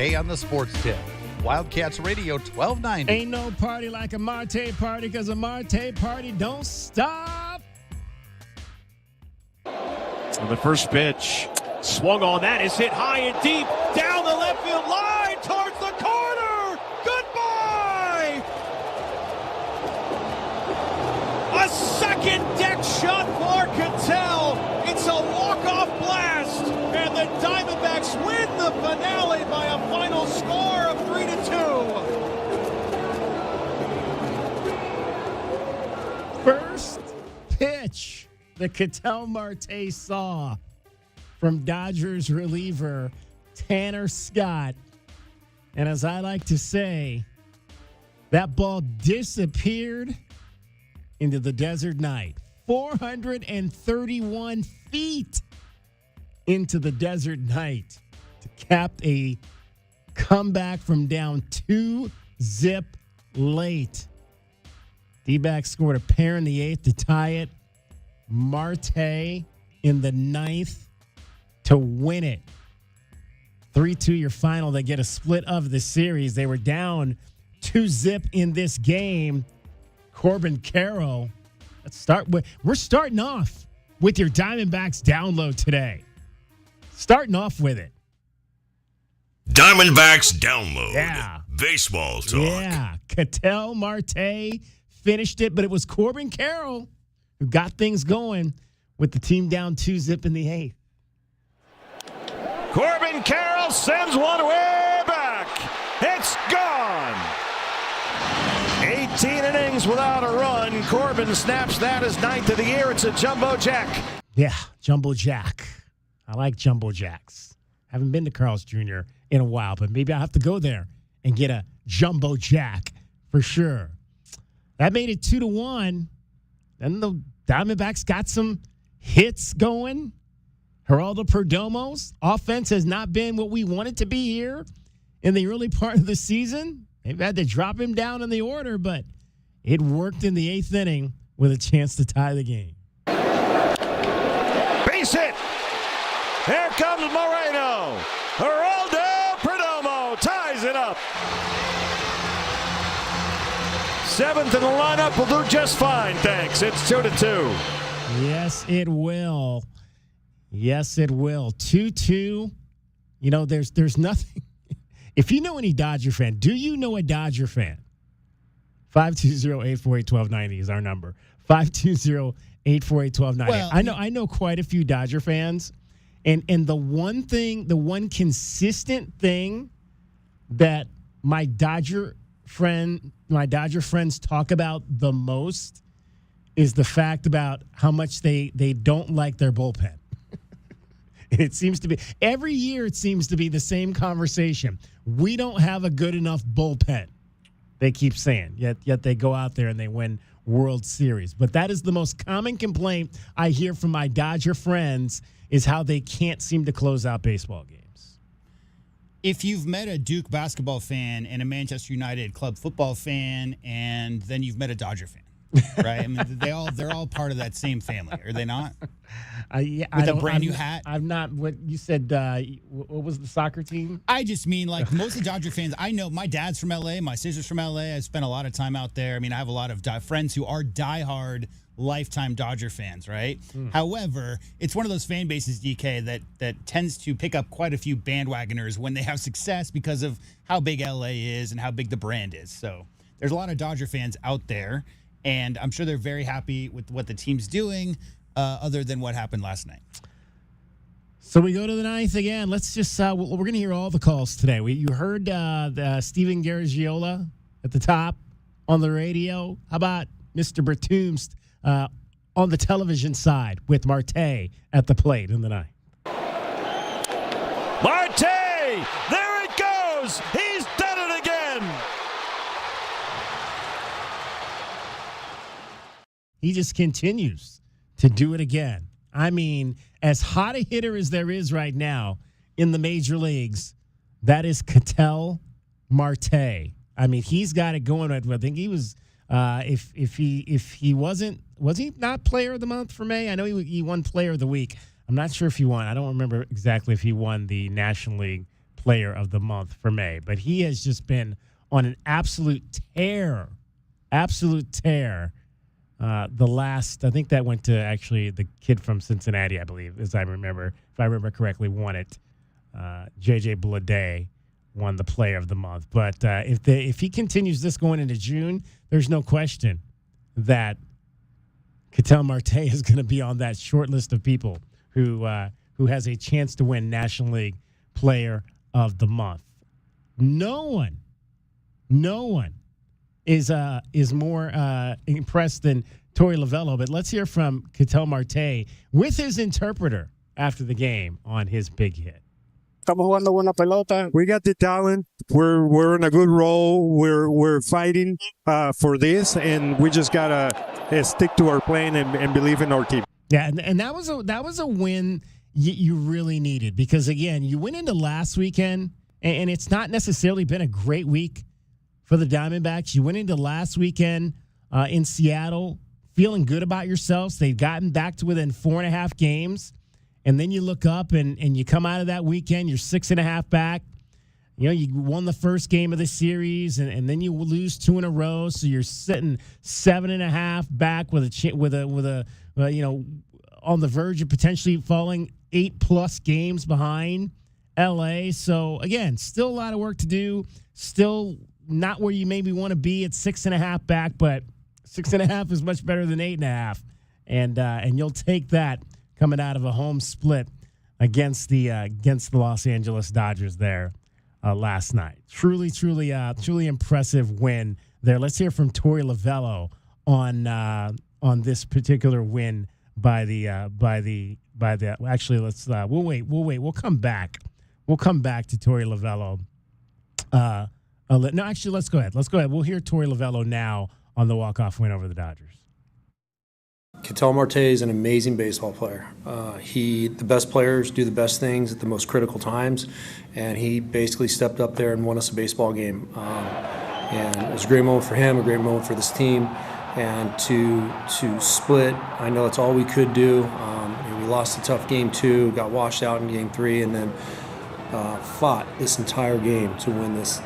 Marte on the Sports Tip. Wildcats Radio 1290. Ain't no party like a Marte party, because a Marte party don't stop. On the first pitch, swung on that, is hit high and deep, down the left field line, towards the corner. Goodbye! A second deck shot for Ketel. It's a walk-off blast, and the Diamondbacks win the finale by a final score of 3-2. First pitch that Ketel Marte saw from Dodgers reliever Tanner Scott. And as I like to say, that ball disappeared into the desert night. 431 feet into the desert night to cap a comeback from down 2-zip late. D-backs scored a pair in the 8th to tie it. Marte in the 9th to win it. 3-2 your final. They get a split of the series. They were down 2-zip in this game. Corbin Carroll. We're starting off with your Diamondbacks download today. Starting off with it. Diamondbacks download. Yeah. Baseball talk. Yeah. Ketel Marte finished it, but it was Corbin Carroll who got things going with the team down 2-zip in the 8th. Corbin Carroll sends one way back. It's gone. 18 innings without a run. Corbin snaps that as 9th of the year. It's a jumbo jack. Yeah, jumbo jack. I like jumbo jacks. Haven't been to Carl's Jr. in a while, but maybe I'll have to go there and get a jumbo jack for sure. That made it 2-1. Then the Diamondbacks got some hits going. Geraldo Perdomo's offense has not been what we want it to be here in the early part of the season. They've had to drop him down in the order, but it worked in the 8th inning with a chance to tie the game. Base hit. Here comes Moreno. Geraldo Perdomo ties it up. 7th in the lineup will do just fine, thanks. It's 2-2. Yes, it will. Yes, it will. 2-2. You know, there's nothing. If you know any Dodger fan, do you know a Dodger fan? 520-848-1290 is our number. 520-848-1290. Well, I know quite a few Dodger fans. And the one consistent thing that my Dodger friends talk about the most is the fact about how much they don't like their bullpen. It seems to be every year. It seems to be the same conversation. We don't have a good enough bullpen. They keep saying, yet they go out there and they win World Series. But that is the most common complaint I hear from my Dodger friends is how they can't seem to close out baseball games. If you've met a Duke basketball fan and a Manchester United club football fan, and then you've met a Dodger fan, right? I mean, they're all part of that same family, are they not? Yeah, with a brand new hat. I'm not. What you said? What was the soccer team? I just mean, like, most of the Dodger fans, I know my dad's from L.A., my sister's from L.A. I spent a lot of time out there. I mean, I have a lot of friends who are diehard, lifetime Dodger fans, right? However, it's one of those fan bases, DK, that tends to pick up quite a few bandwagoners when they have success because of how big L.A. is and how big the brand is. So there's a lot of Dodger fans out there, and I'm sure they're very happy with what the team's doing, other than what happened last night. So we go to the 9th again. Let's just we're going to hear all the calls today. You heard Steven Garagiola at the top on the radio. How about Mr. Bertoomst on the television side with Marte at the plate in the 9th? Marte! There it goes! He's done it again! He just continues to do it again. I mean, as hot a hitter as there is right now in the major leagues, that is Ketel Marte. I mean, he's got it going. I think he was, if he wasn't, was he not player of the month for May? I know he won player of the week. I'm not sure if he won. I don't remember exactly if he won the National League player of the month for May. But he has just been on an absolute tear. The last, I think that went to actually the kid from Cincinnati, I believe, if I remember correctly, won it. J.J. Bleday won the player of the month. But if he continues this going into June, there's no question that Ketel Marte is going to be on that short list of people who has a chance to win National League Player of the Month. No one is more impressed than Torey Lovullo. But let's hear from Ketel Marte with his interpreter after the game on his big hit. Estamos jugando buena pelota. We got the talent. We're in a good role. We're fighting for this, and we just gotta stick to our plan and believe in our team. Yeah, and that was a win you really needed, because again, you went into last weekend, and it's not necessarily been a great week for the Diamondbacks. You went into last weekend in Seattle feeling good about yourselves. They've gotten back to within 4.5 games. And then you look up and you come out of that weekend, you're 6.5 back. You know, you won the first game of the series, and then you lose 2 in a row, so you're sitting 7.5 back with a on the verge of potentially falling 8+ games behind LA. So again, still a lot of work to do. Still not where you maybe want to be at 6.5 back, but 6.5 is much better than 8.5, and you'll take that coming out of a home split against the Los Angeles Dodgers there last night. Truly impressive win there. Let's hear from Torey Lovullo on this particular win by the. Actually, let's we'll wait. We'll come back. We'll come back to Torey Lovullo. No, actually, let's go ahead. We'll hear Torey Lovullo now on the walk-off win over the Dodgers. Ketel Marte is an amazing baseball player. The best players do the best things at the most critical times, and he basically stepped up there and won us a baseball game. And it was a great moment for him, a great moment for this team. And to split, I know it's all we could do. We lost a tough game 2, got washed out in game 3, and then fought this entire game to win this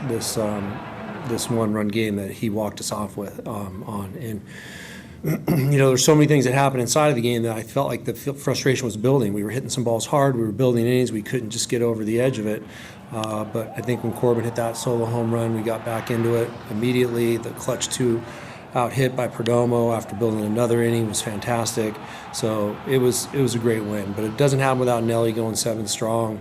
one-run game that he walked us off with on. And there's so many things that happened inside of the game that I felt like the frustration was building. We were hitting some balls hard. We were building innings. We couldn't just get over the edge of it. But I think when Corbin hit that solo home run, we got back into it immediately. The clutch 2 out hit by Perdomo after building another inning was fantastic. So it was a great win. But it doesn't happen without Nelly going 7 strong.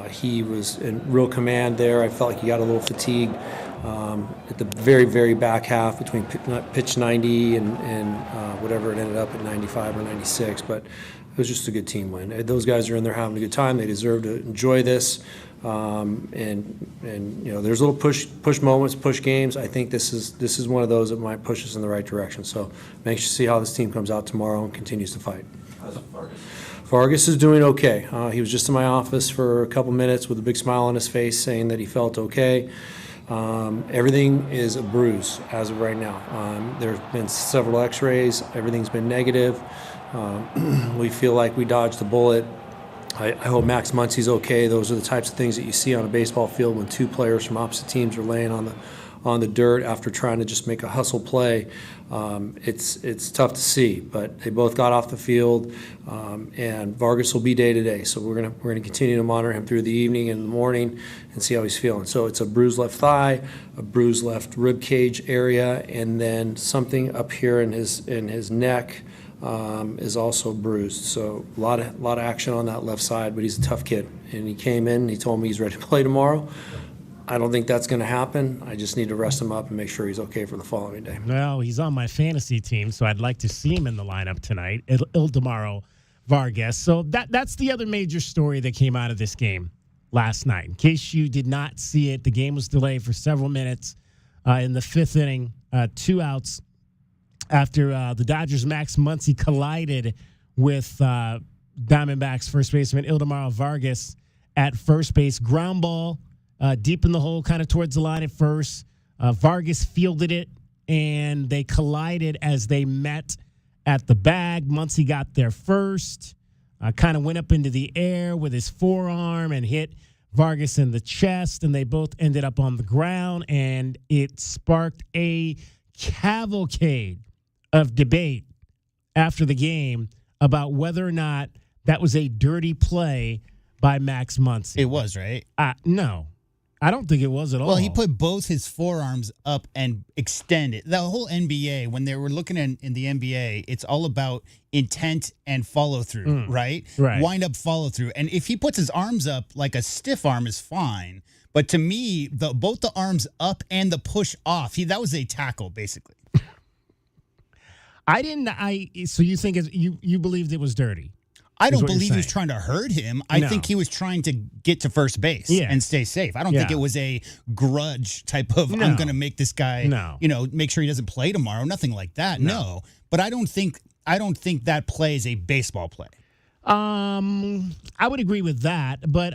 He was in real command there. I felt like he got a little fatigued at the very, very back half between pitch 90 and whatever it ended up at 95 or 96. But it was just a good team win. Those guys are in there having a good time. They deserve to enjoy this. And there's little push moments, push games. I think this is one of those that might push us in the right direction. So I'm anxious to see how this team comes out tomorrow and continues to fight. How's Vargas? Vargas is doing okay. He was just in my office for a couple minutes with a big smile on his face saying that he felt okay. Everything is a bruise as of right now. There have been several x-rays. Everything's been negative. We feel like we dodged the bullet. I hope Max Muncy's okay. Those are the types of things that you see on a baseball field when 2 players from opposite teams are laying on the dirt after trying to just make a hustle play. It's tough to see, but they both got off the field, and Vargas will be day to day. So we're gonna continue to monitor him through the evening and the morning and see how he's feeling. So it's a bruised left thigh, a bruised left rib cage area, and then something up here in his neck is also bruised. So a lot of action on that left side, but he's a tough kid, and he came in and he told me he's ready to play tomorrow. I don't think that's going to happen. I just need to rest him up and make sure he's okay for the following day. Well, he's on my fantasy team, so I'd like to see him in the lineup tonight, Ildemaro Vargas. So that's the other major story that came out of this game last night. In case you did not see it, the game was delayed for several minutes in the 5th inning, 2 outs after the Dodgers' Max Muncy collided with Diamondbacks first baseman Ildemaro Vargas at first base. Ground ball. Deep in the hole, kind of towards the line at first. Vargas fielded it, and they collided as they met at the bag. Muncy got there first, kind of went up into the air with his forearm and hit Vargas in the chest, and they both ended up on the ground, and it sparked a cavalcade of debate after the game about whether or not that was a dirty play by Max Muncy. It was, right? No, I don't think it was at all. Well, he put both his forearms up and extended. The whole NBA, when they were looking in the NBA, it's all about intent and follow through, right? Right. Wind up follow through. And if he puts his arms up like a stiff arm is fine. But to me, both the arms up and the push off, that was a tackle, basically. So you think you believed it was dirty? I don't believe he was trying to hurt him. I No. think he was trying to get to first base and stay safe. I don't think it was a grudge type of, I'm going to make this guy, make sure he doesn't play tomorrow. Nothing like that. No. But I don't think that play is a baseball play. I would agree with that, but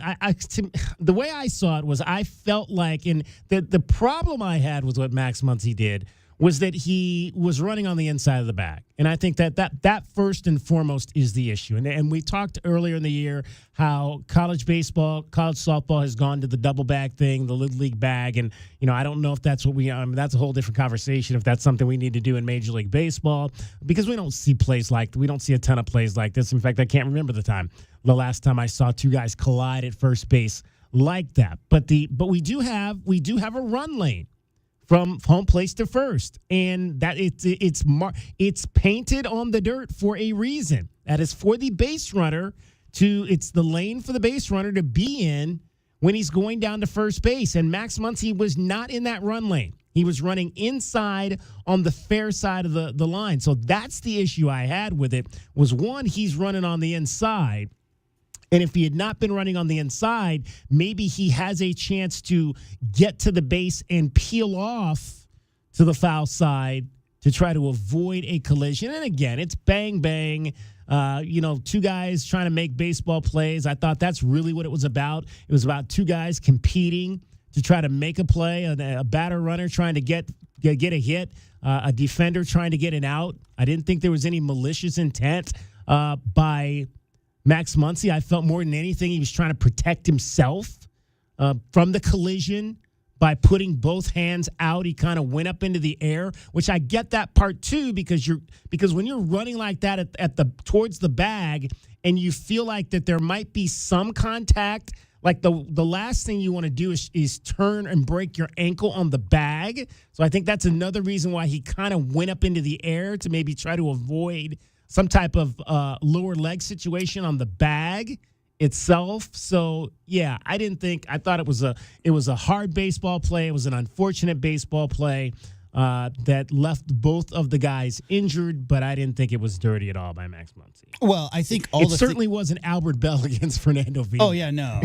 the way I saw it was I felt like, and the problem I had with what Max Muncy did was that he was running on the inside of the bag. And I think that first and foremost is the issue. And we talked earlier in the year how college baseball, college softball has gone to the double bag thing, the Little League bag. And, I don't know if that's what that's a whole different conversation, if that's something we need to do in Major League Baseball, because we don't see we don't see a ton of plays like this. In fact, I can't remember the last time I saw two guys collide at first base like that. But we do have a run lane from home place to first, and that it's painted on the dirt for a reason. That is for the base runner it's the lane for the base runner to be in when he's going down to first base. And Max Muncy was not in that run lane. He was running inside on the fair side of the line. So that's the issue I had with it. Was one, he's running on the inside. And if he had not been running on the inside, maybe he has a chance to get to the base and peel off to the foul side to try to avoid a collision. And again, it's bang, bang. Two guys trying to make baseball plays. I thought that's really what it was about. It was about two guys competing to try to make a play, a batter runner trying to get a hit, a defender trying to get an out. I didn't think there was any malicious intent by Max Muncy. I felt more than anything he was trying to protect himself from the collision by putting both hands out. He kind of went up into the air, which I get that part too, because when you're running like that towards the bag and you feel like that there might be some contact, like the last thing you want to do is turn and break your ankle on the bag. So I think that's another reason why he kind of went up into the air, to maybe try to avoid some type of lower leg situation on the bag itself. So yeah, I thought it was a hard baseball play. It was an unfortunate baseball play that left both of the guys injured, but I didn't think it was dirty at all by Max Muncy. Well, I think it certainly wasn't Albert Bell against Fernando Villa. Oh yeah, no.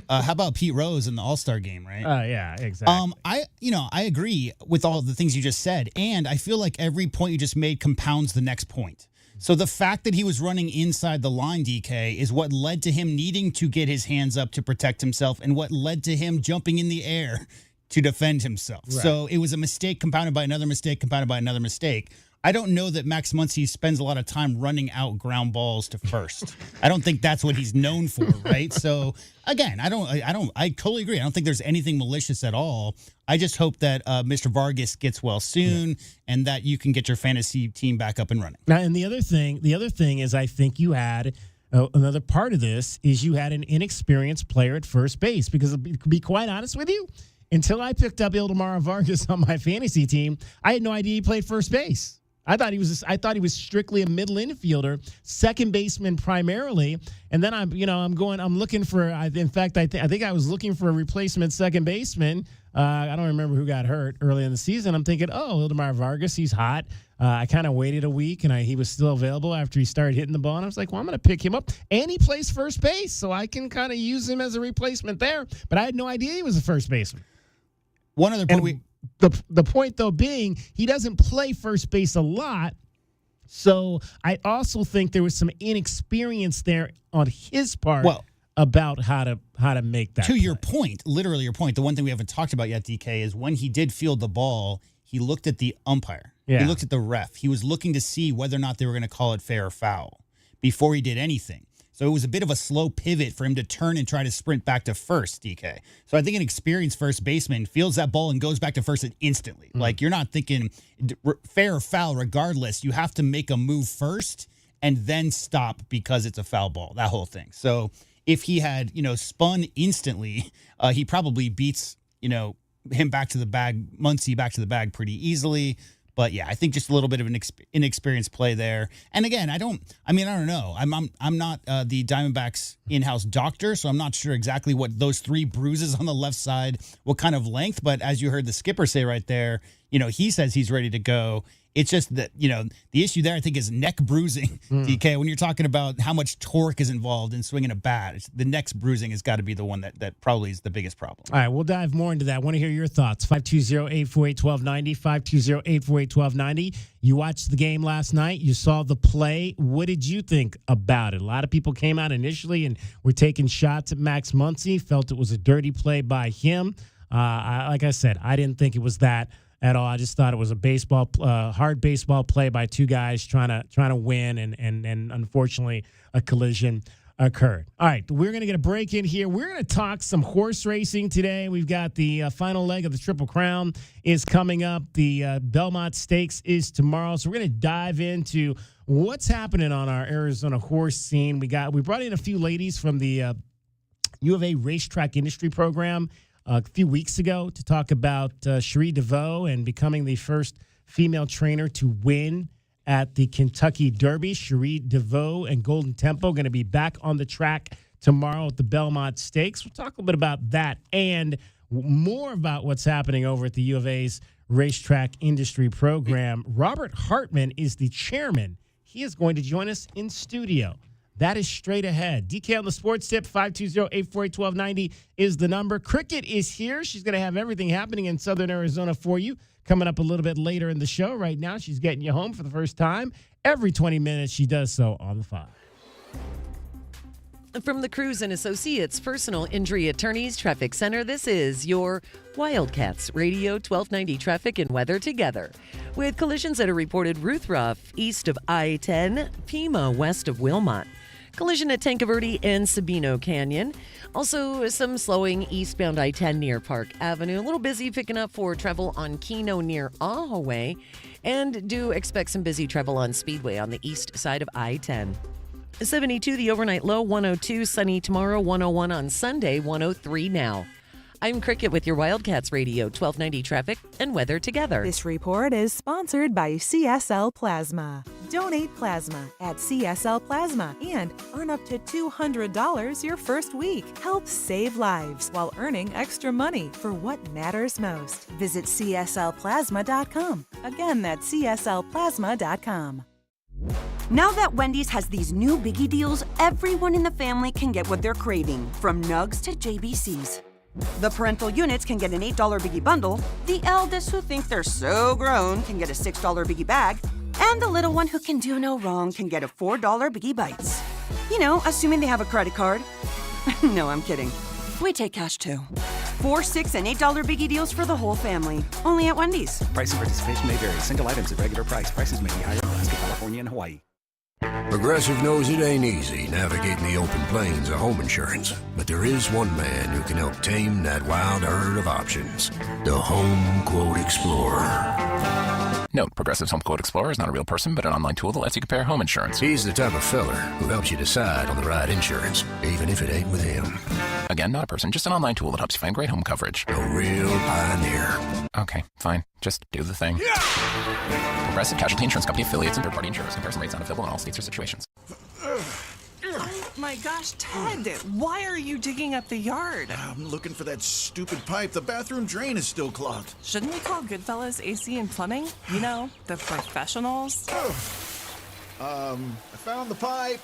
How about Pete Rose in the All-Star game, right? Yeah, exactly. I agree with all the things you just said, and I feel like every point you just made compounds the next point. So the fact that he was running inside the line, DK, is what led to him needing to get his hands up to protect himself, and what led to him jumping in the air to defend himself. Right. So it was a mistake compounded by another mistake compounded by another mistake. I don't know that Max Muncy spends a lot of time running out ground balls to first. I don't think that's what he's known for, right? So again, I totally agree. I don't think there's anything malicious at all. I just hope that Mr. Vargas gets well soon, and that you can get your fantasy team back up and running. Now, and the other thing is, I think you had another part of this is you had an inexperienced player at first base, because to be quite honest with you, until I picked up Ildemaro Vargas on my fantasy team, I had no idea he played first base. I thought he was strictly a middle infielder, second baseman primarily, and then I'm looking for. In fact, I think I was looking for a replacement second baseman. I don't remember who got hurt early in the season. I'm thinking, Ildemaro Vargas, he's hot. I kind of waited a week, and he was still available after he started hitting the ball. And I was like, well, I'm going to pick him up, and he plays first base, so I can kind of use him as a replacement there. But I had no idea he was a first baseman. One other point. The point, though, being he doesn't play first base a lot, so I also think there was some inexperience there on his part about how to make that. To your point, literally your point, the one thing we haven't talked about yet, DK, is when he did field the ball, he looked at the umpire. Yeah. He looked at the ref. He was looking to see whether or not they were going to call it fair or foul before he did anything. So it was a bit of a slow pivot for him to turn and try to sprint back to first, DK. So I think an experienced first baseman fields that ball and goes back to first instantly. Like, you're not thinking fair or foul regardless. You have to make a move first and then stop because it's a foul ball, that whole thing. So if he had, spun instantly, he probably beats, him back to the bag, Muncy back to the bag pretty easily. But yeah, I think just a little bit of an inexperienced play there. And again, I don't know. I'm not the Diamondbacks in-house doctor, so I'm not sure exactly what those 3 bruises on the left side, what kind of length. But as you heard the skipper say right there, he says he's ready to go. It's just that, the issue there, I think, is neck bruising, DK. When you're talking about how much torque is involved in swinging a bat, the neck bruising has got to be the one that probably is the biggest problem. All right, we'll dive more into that. I want to hear your thoughts. 520-848-1290, 520-848-1290. You watched the game last night. You saw the play. What did you think about it? A lot of people came out initially and were taking shots at Max Muncy, felt it was a dirty play by him. Like I said, I didn't think it was that at all. I just thought it was a hard baseball play by 2 guys trying to win, and unfortunately a collision occurred. All right, we're going to get a break in here. We're going to talk some horse racing today. We've got the final leg of the Triple Crown is coming up. The Belmont Stakes is tomorrow, so we're going to dive into what's happening on our Arizona horse scene. We brought in a few ladies from the U of A racetrack industry program a few weeks ago to talk about Cherie DeVoe and becoming the first female trainer to win at the Kentucky Derby. Cherie DeVoe and Golden Tempo going to be back on the track tomorrow at the Belmont Stakes. We'll talk a little bit about that and more about what's happening over at the U of A's racetrack industry program. Robert Hartman is the chairman. He is going to join us in studio. That is straight ahead. DK on the Sports Tip, 520-848-1290 is the number. Cricket is here. She's going to have everything happening in Southern Arizona for you. Coming up a little bit later in the show. Right now, she's getting you home for the first time. Every 20 minutes, she does so on the 5. From the Cruz and Associates Personal Injury Attorneys Traffic Center, this is your Wildcats Radio 1290 Traffic and Weather Together. With collisions that are reported Ruth Ruff east of I-10, Pima west of Wilmot. Collision at Tanque Verde and Sabino Canyon. Also, some slowing eastbound I-10 near Park Avenue. A little busy picking up for travel on Keno near Ahaway. And do expect some busy travel on Speedway on the east side of I-10. 72, the overnight low, 102, sunny tomorrow, 101 on Sunday, 103 now. I'm Cricket with your Wildcats Radio 1290 Traffic and Weather Together. This report is sponsored by CSL Plasma. Donate plasma at CSL Plasma and earn up to $200 your first week. Help save lives while earning extra money for what matters most. Visit CSLPlasma.com. Again, that's CSLPlasma.com. Now that Wendy's has these new biggie deals, everyone in the family can get what they're craving, from nugs to JBCs. The parental units can get an $8 biggie bundle, the eldest who think they're so grown can get a $6 biggie bag, and the little one who can do no wrong can get a $4 biggie bites. You know, assuming they have a credit card. No, I'm kidding. We take cash too. 4, 6, and $8 biggie deals for the whole family. Only at Wendy's. Price and participation may vary. Single items at regular price. Prices may be higher in Alaska, California, and Hawaii. Progressive knows it ain't easy navigating the open plains of home insurance, but there is one man who can help tame that wild herd of options. The Home Quote Explorer. Note, Progressive's Home Quote Explorer is not a real person, but an online tool that lets you compare home insurance. He's the type of feller who helps you decide on the right insurance, even if it ain't with him. Again, not a person, just an online tool that helps you find great home coverage. A real pioneer. Okay, fine. Just do the thing. Yeah! Progressive Casualty Insurance Company affiliates and third-party insurers. Comparison rates not available in all states or situations. Oh my gosh, Ted, why are you digging up the yard? I'm looking for that stupid pipe. The bathroom drain is still clogged. Shouldn't we call Goodfellas AC and Plumbing? You know, the professionals. I found the pipe.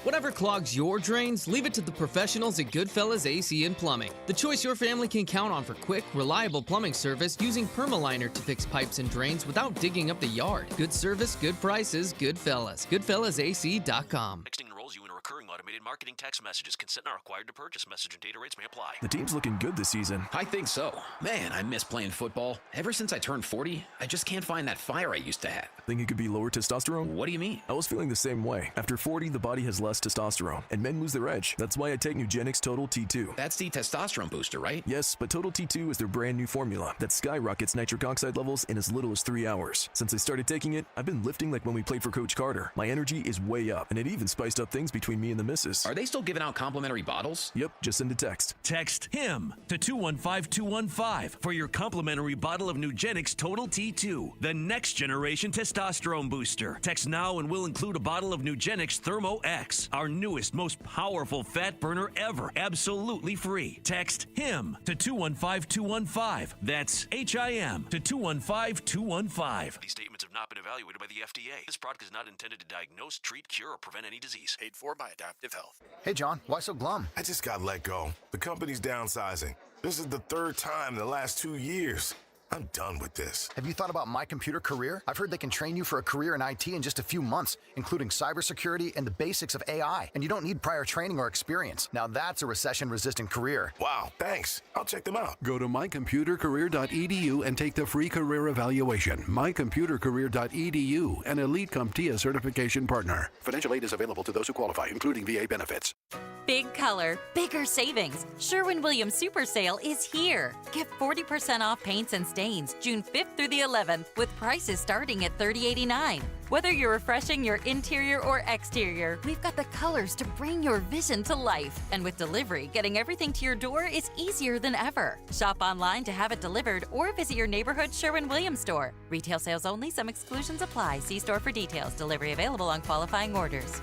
Whatever clogs your drains, leave it to the professionals at Goodfellas AC and Plumbing. The choice your family can count on for quick, reliable plumbing service using Permaliner to fix pipes and drains without digging up the yard. Good service, good prices, Goodfellas. GoodfellasAC.com. Texting enrolls you in a recurring recurring automated marketing text messages. Consent not required to purchase. Message and data rates may apply. The team's looking good this season. I think so. Man, I miss playing football. Ever since I turned 40, I just can't find that fire I used to have. Think it could be lower testosterone? What do you mean? I was feeling the same way. After 40, the body has less testosterone, and men lose their edge. That's why I take Nugenix Total T2. That's the testosterone booster, right? Yes, but Total T2 is their brand new formula that skyrockets nitric oxide levels in as little as 3 hours. Since I started taking it, I've been lifting like when we played for Coach Carter. My energy is way up, and it even spiced up things between me and the missus. Are they still giving out complimentary bottles? Yep, just send a text. Text HIM to 215-215 for your complimentary bottle of Nugenix Total T2, the next generation testosterone booster. Text now and we'll include a bottle of Nugenix Thermo X, our newest, most powerful fat burner ever, absolutely free. Text HIM to 215-215. That's HIM to 215-215. These statements have not been evaluated by the FDA. This product is not intended to diagnose, treat, cure, or prevent any disease. Paid for by Adaptive Health. Hey, John, why so glum? I just got let go. The company's downsizing. This is the third time in the last 2 years. I'm done with this. Have you thought about My Computer Career? I've heard they can train you for a career in IT in just a few months, including cybersecurity and the basics of AI. And you don't need prior training or experience. Now that's a recession-resistant career. Wow, thanks. I'll check them out. Go to mycomputercareer.edu and take the free career evaluation. mycomputercareer.edu, an Elite CompTIA certification partner. Financial aid is available to those who qualify, including VA benefits. Big color, bigger savings. Sherwin-Williams Super Sale is here. Get 40% off paints and stains June 5th through the 11th with prices starting at $30.89. Whether you're refreshing your interior or exterior, we've got the colors to bring your vision to life. And with delivery, getting everything to your door is easier than ever. Shop online to have it delivered or visit your neighborhood Sherwin-Williams store. Retail sales only, some exclusions apply. See store for details. Delivery available on qualifying orders.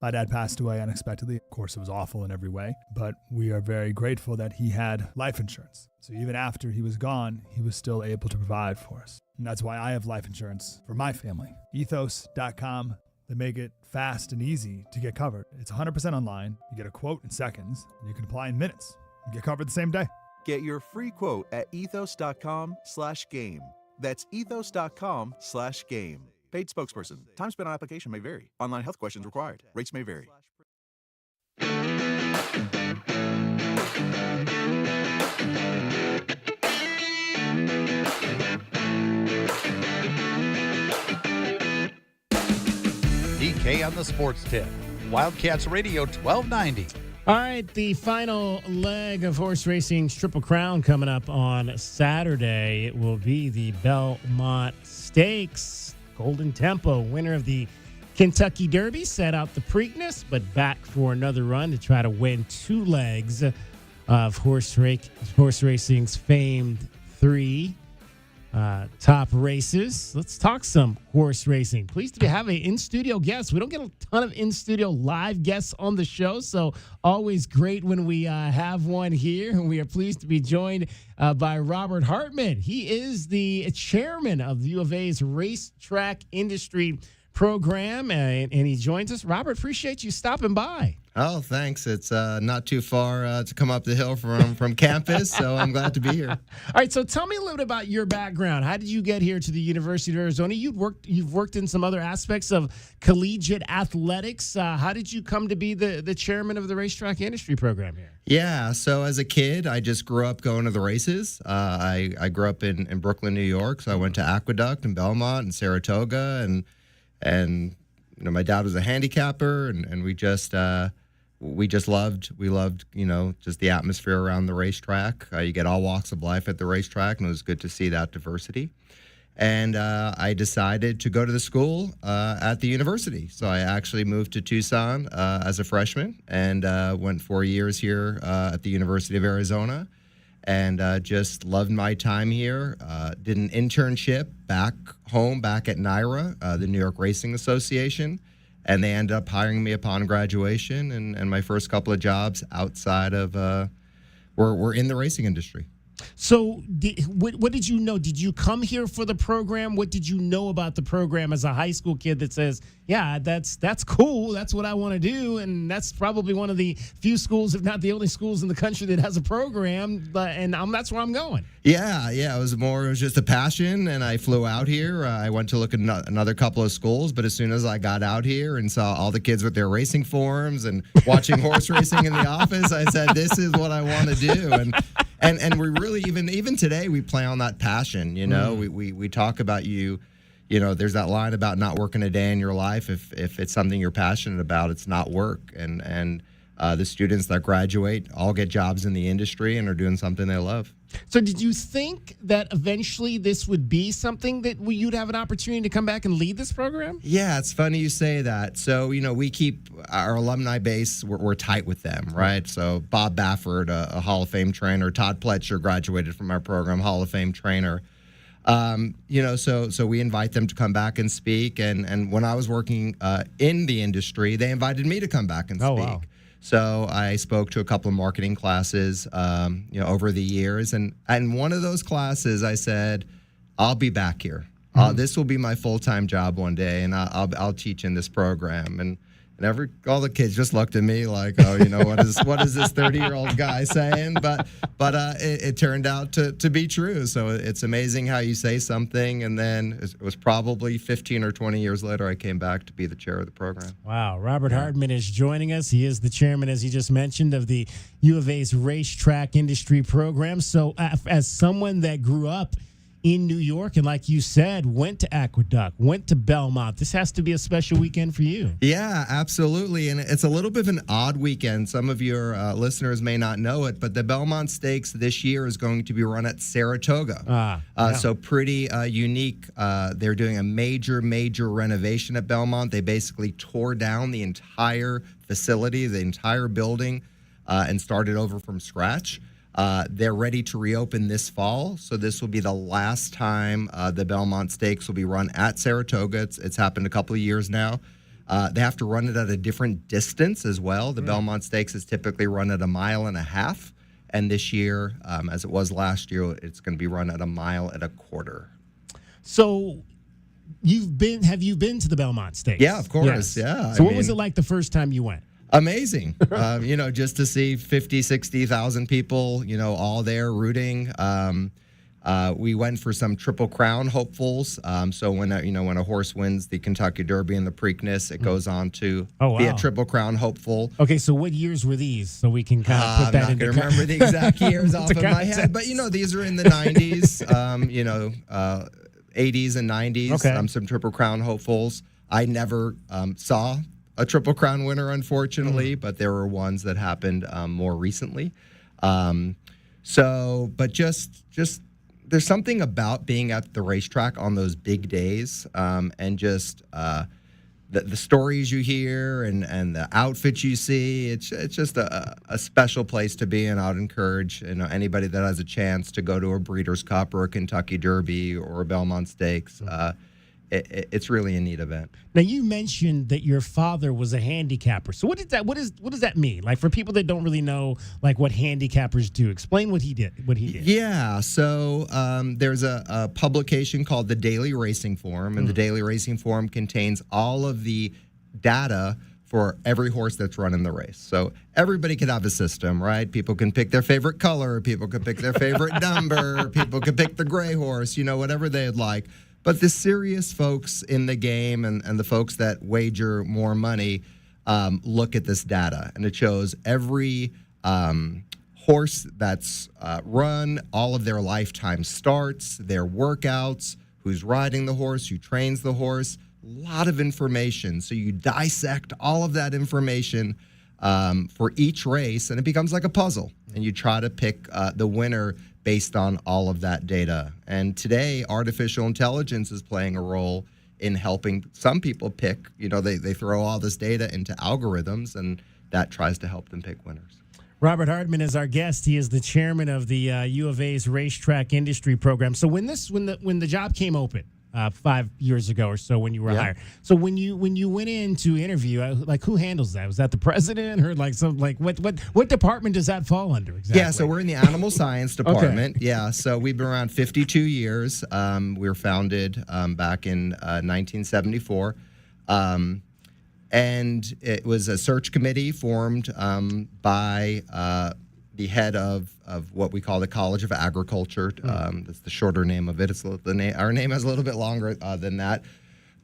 My dad passed away unexpectedly. Of course, it was awful in every way, but we are very grateful that he had life insurance. So even after he was gone, he was still able to provide for us. And that's why I have life insurance for my family. Ethos.com. They make it fast and easy to get covered. It's 100% online. You get a quote in seconds, and you can apply in minutes. You get covered the same day. Get your free quote at ethos.com/game. That's ethos.com/game. Paid spokesperson. Time spent on application may vary. Online health questions required. Rates may vary. DK on the sports tip. Wildcats Radio 1290. All right, the final leg of horse racing's Triple Crown coming up on Saturday. It will be the Belmont Stakes. Golden Tempo, winner of the Kentucky Derby, set out the Preakness, but back for another run to try to win 2 legs of horse racing's famed 3 top races. Let's talk some horse racing. Pleased to have an in-studio guest. We don't get a ton of in-studio live guests on the show, so always great when we have one here. And we are pleased to be joined by Robert Hartman. He is the chairman of the U of A's Racetrack Industry Program, and he joins us. Robert, appreciate you stopping by. Oh, thanks. It's not too far to come up the hill from campus, so I'm glad to be here. All right, so tell me a little bit about your background. How did you get here to the University of Arizona? You've worked in some other aspects of collegiate athletics. How did you come to be the chairman of the Racetrack Industry Program here? Yeah, so as a kid, I just grew up going to the races. I grew up in Brooklyn, New York, so I went to Aqueduct and Belmont and Saratoga, and you know, my dad was a handicapper, and we just loved just the atmosphere around the racetrack. You get all walks of life at the racetrack, and it was good to see that diversity. And I decided to go to the school at the university. So I actually moved to Tucson as a freshman and went 4 years here at the University of Arizona, and just loved my time here. Did an internship back at NYRA, the New York Racing Association. And they ended up hiring me upon graduation, and my first couple of jobs outside of were in the racing industry. So what did you know? Did you come here for the program? What did you know about the program as a high school kid that says, yeah, that's cool. That's what I want to do. And that's probably one of the few schools, if not the only schools in the country that has a program. And that's where I'm going. Yeah. It was just a passion. And I flew out here. I went to look at another couple of schools. But as soon as I got out here and saw all the kids with their racing forms and watching horse racing in the office, I said, this is what I want to do. And we really, even today, we play on that passion. You know, we talk about you know, there's that line about not working a day in your life. If it's something you're passionate about, it's not work. And the students that graduate all get jobs in the industry and are doing something they love. So did you think that eventually this would be something that you'd have an opportunity to come back and lead this program? Yeah, it's funny you say that. So, you know, we keep our alumni base, we're tight with them, right? So Bob Baffert, a Hall of Fame trainer, Todd Pletcher graduated from our program, Hall of Fame trainer. You know, so we invite them to come back and speak. And when I was working in the industry, they invited me to come back and speak. Wow. So I spoke to a couple of marketing classes, you know, over the years. And one of those classes, I said, I'll be back here. This will be my full-time job one day, and I'll teach in this program. And all the kids just looked at me like, oh, you know, what is this 30-year-old guy saying? But it turned out to be true. So it's amazing how you say something, and then it was probably 15 or 20 years later I came back to be the chair of the program. Wow. Robert Hardman is joining us. He is the chairman, as he just mentioned, of the U of A's racetrack industry program. So as someone that grew up in New York and, like you said, went to Aqueduct, went to Belmont, this has to be a special weekend for you. Yeah, absolutely. And it's a little bit of an odd weekend. Some of your listeners may not know it, but the Belmont Stakes this year is going to be run at Saratoga. So pretty unique. They're doing a major renovation at Belmont. They basically tore down the entire facility, the entire building, and started over from scratch. They're ready to reopen this fall, so this will be the last time the Belmont Stakes will be run at Saratoga. It's happened a couple of years now. They have to run it at a different distance as well. The Belmont Stakes is typically run at 1.5 miles, and this year, as it was last year, it's going to be run at 1.25 miles. So have you been to the Belmont Stakes? Yeah, of course. Yes. Yeah. So what was it like the first time you went? Amazing. You know, just to see 50, 60,000 people, you know, all there rooting. We went for some Triple Crown hopefuls. So when a horse wins the Kentucky Derby and the Preakness, it goes on to be a Triple Crown hopeful. Okay, so what years were these? So we can kind of put that into... I'm not going to remember the exact years off of my head, but, you know, these are in the 90s, 80s and 90s, Okay. Some Triple Crown hopefuls. I never saw a Triple Crown winner, unfortunately, but there were ones that happened more recently. But just there's something about being at the racetrack on those big days, and just the stories you hear and the outfits you see. It's just a special place to be, and I'd encourage anybody that has a chance to go to a Breeders' Cup or a Kentucky Derby or a Belmont Stakes. It's really a neat event. Now, you mentioned that your father was a handicapper. So what does that mean? Like, for people that don't really know, like, what handicappers do, explain what he did. Yeah. So there's a publication called the Daily Racing Form, and the Daily Racing Form contains all of the data for every horse that's run in the race. So everybody could have a system, right? People can pick their favorite color. People could pick their favorite number. People could pick the gray horse, whatever they'd like. But the serious folks in the game and the folks that wager more money look at this data. And it shows every horse that's run, all of their lifetime starts, their workouts, who's riding the horse, who trains the horse. A lot of information. So you dissect all of that information for each race, and it becomes like a puzzle. And you try to pick the winner based on all of that data. And today, artificial intelligence is playing a role in helping some people pick. They throw all this data into algorithms, and that tries to help them pick winners. Robert Hardman is our guest. He is the chairman of the U of A's racetrack industry program. So when the job came open, 5 years ago or so when you were hired. So when you went in to interview, like who handles that? Was that the president or what department does that fall under exactly? Yeah, so we're in the animal science department. Okay. Yeah, so we've been around 52 years. We were founded back in 1974. And it was a search committee formed by the head of what we call the College of Agriculture. That's the shorter name of it. Our name has a little bit longer than that.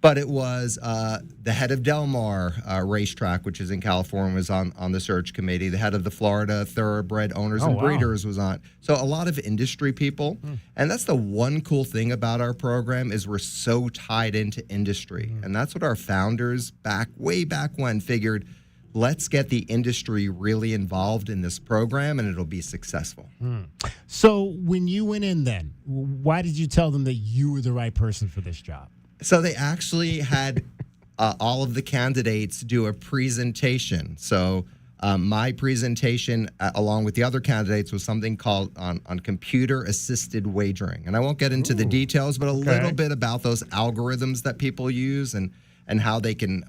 But it was the head of Del Mar Racetrack, which is in California, was on the search committee. The head of the Florida Thoroughbred Owners and Breeders was on. So a lot of industry people. And that's the one cool thing about our program is we're so tied into industry. And that's what our founders way back when figured, let's get the industry really involved in this program and it'll be successful. So when you went in then, why did you tell them that you were the right person for this job? So they actually had all of the candidates do a presentation. So my presentation, along with the other candidates, was something called on computer-assisted wagering. And I won't get into the details, but a little bit about those algorithms that people use and how they can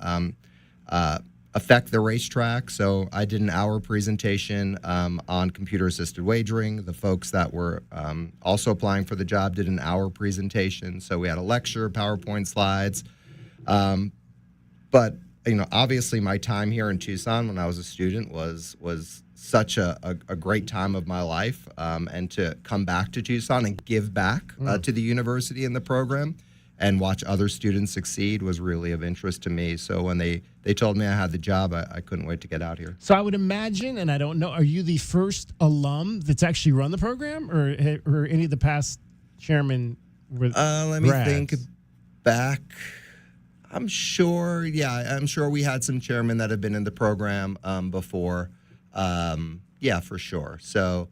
affect the racetrack. So I did an hour presentation on computer-assisted wagering. The folks that were also applying for the job did an hour presentation. So we had a lecture, PowerPoint slides. But obviously my time here in Tucson when I was a student was such a great time of my life. And to come back to Tucson and give back to the university and the program and watch other students succeed was really of interest to me. So when they told me I had the job, I couldn't wait to get out here. So I would imagine, and I don't know, are you the first alum that's actually run the program, or any of the past chairmen were Let me think back. I'm sure we had some chairmen that have been in the program before. Yeah, for sure. So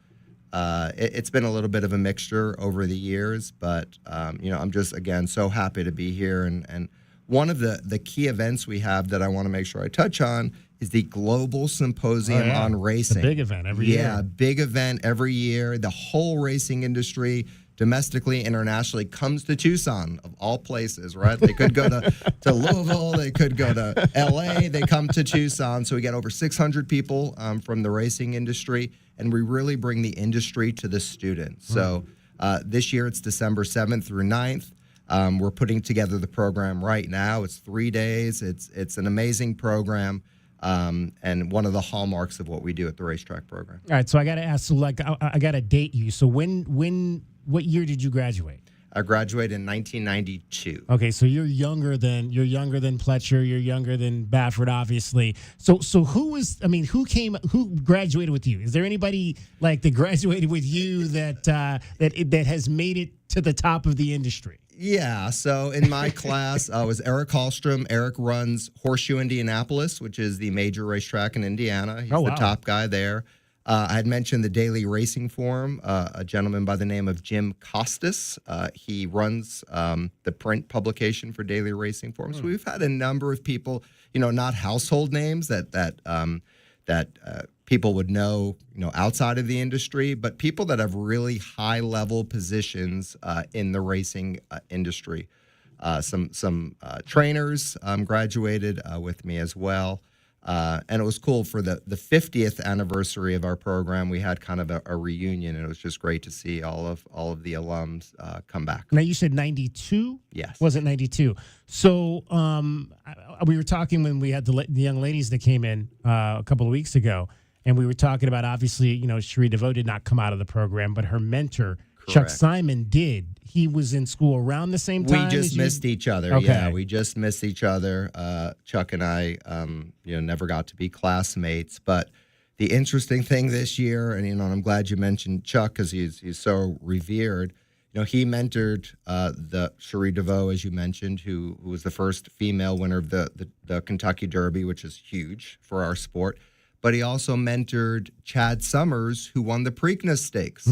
it's been a little bit of a mixture over the years, but I'm just, again, so happy to be here. And one of the key events we have that I want to make sure I touch on is the Global Symposium on Racing. It's a big event every year. Yeah, big event every year. The whole racing industry, domestically, internationally, comes to Tucson, of all places, right? They could go to Louisville. They could go to L.A. They come to Tucson. So we get over 600 people from the racing industry, and we really bring the industry to the students. So this year it's December 7th through 9th. We're putting together the program right now. It's 3 days. It's an amazing program. And one of the hallmarks of what we do at the racetrack program. All right, so I got to ask, so I got to date you. So what year did you graduate? I graduated in 1992. Okay, so you're younger than Pletcher, you're younger than Baffert, obviously. So who graduated with you? Is there anybody that graduated with you that has made it to the top of the industry? Yeah, so in my class was Eric Hallstrom. Eric runs Horseshoe Indianapolis, which is the major racetrack in Indiana. He's the top guy there. I had mentioned the Daily Racing Forum, a gentleman by the name of Jim Costas. He runs the print publication for Daily Racing Forum. So we've had a number of people, not household names that people would know, outside of the industry, but people that have really high-level positions in the racing industry. Some trainers graduated with me as well. And it was cool for the 50th anniversary of our program. We had kind of a reunion, and it was just great to see all of the alums come back. Now, you said 92? Yes. Was it 92? So we were talking when we had the young ladies that came in a couple of weeks ago, and we were talking about, obviously, Cherie DeVoe did not come out of the program, but her mentor, Chuck Simon, did. He was in school around the same time. We just missed each other. Okay. Yeah, we just missed each other. Chuck and I, never got to be classmates. But the interesting thing this year, and I'm glad you mentioned Chuck because he's so revered. He mentored the Cherie DeVoe, as you mentioned, who was the first female winner of the Kentucky Derby, which is huge for our sport. But he also mentored Chad Summers, who won the Preakness Stakes.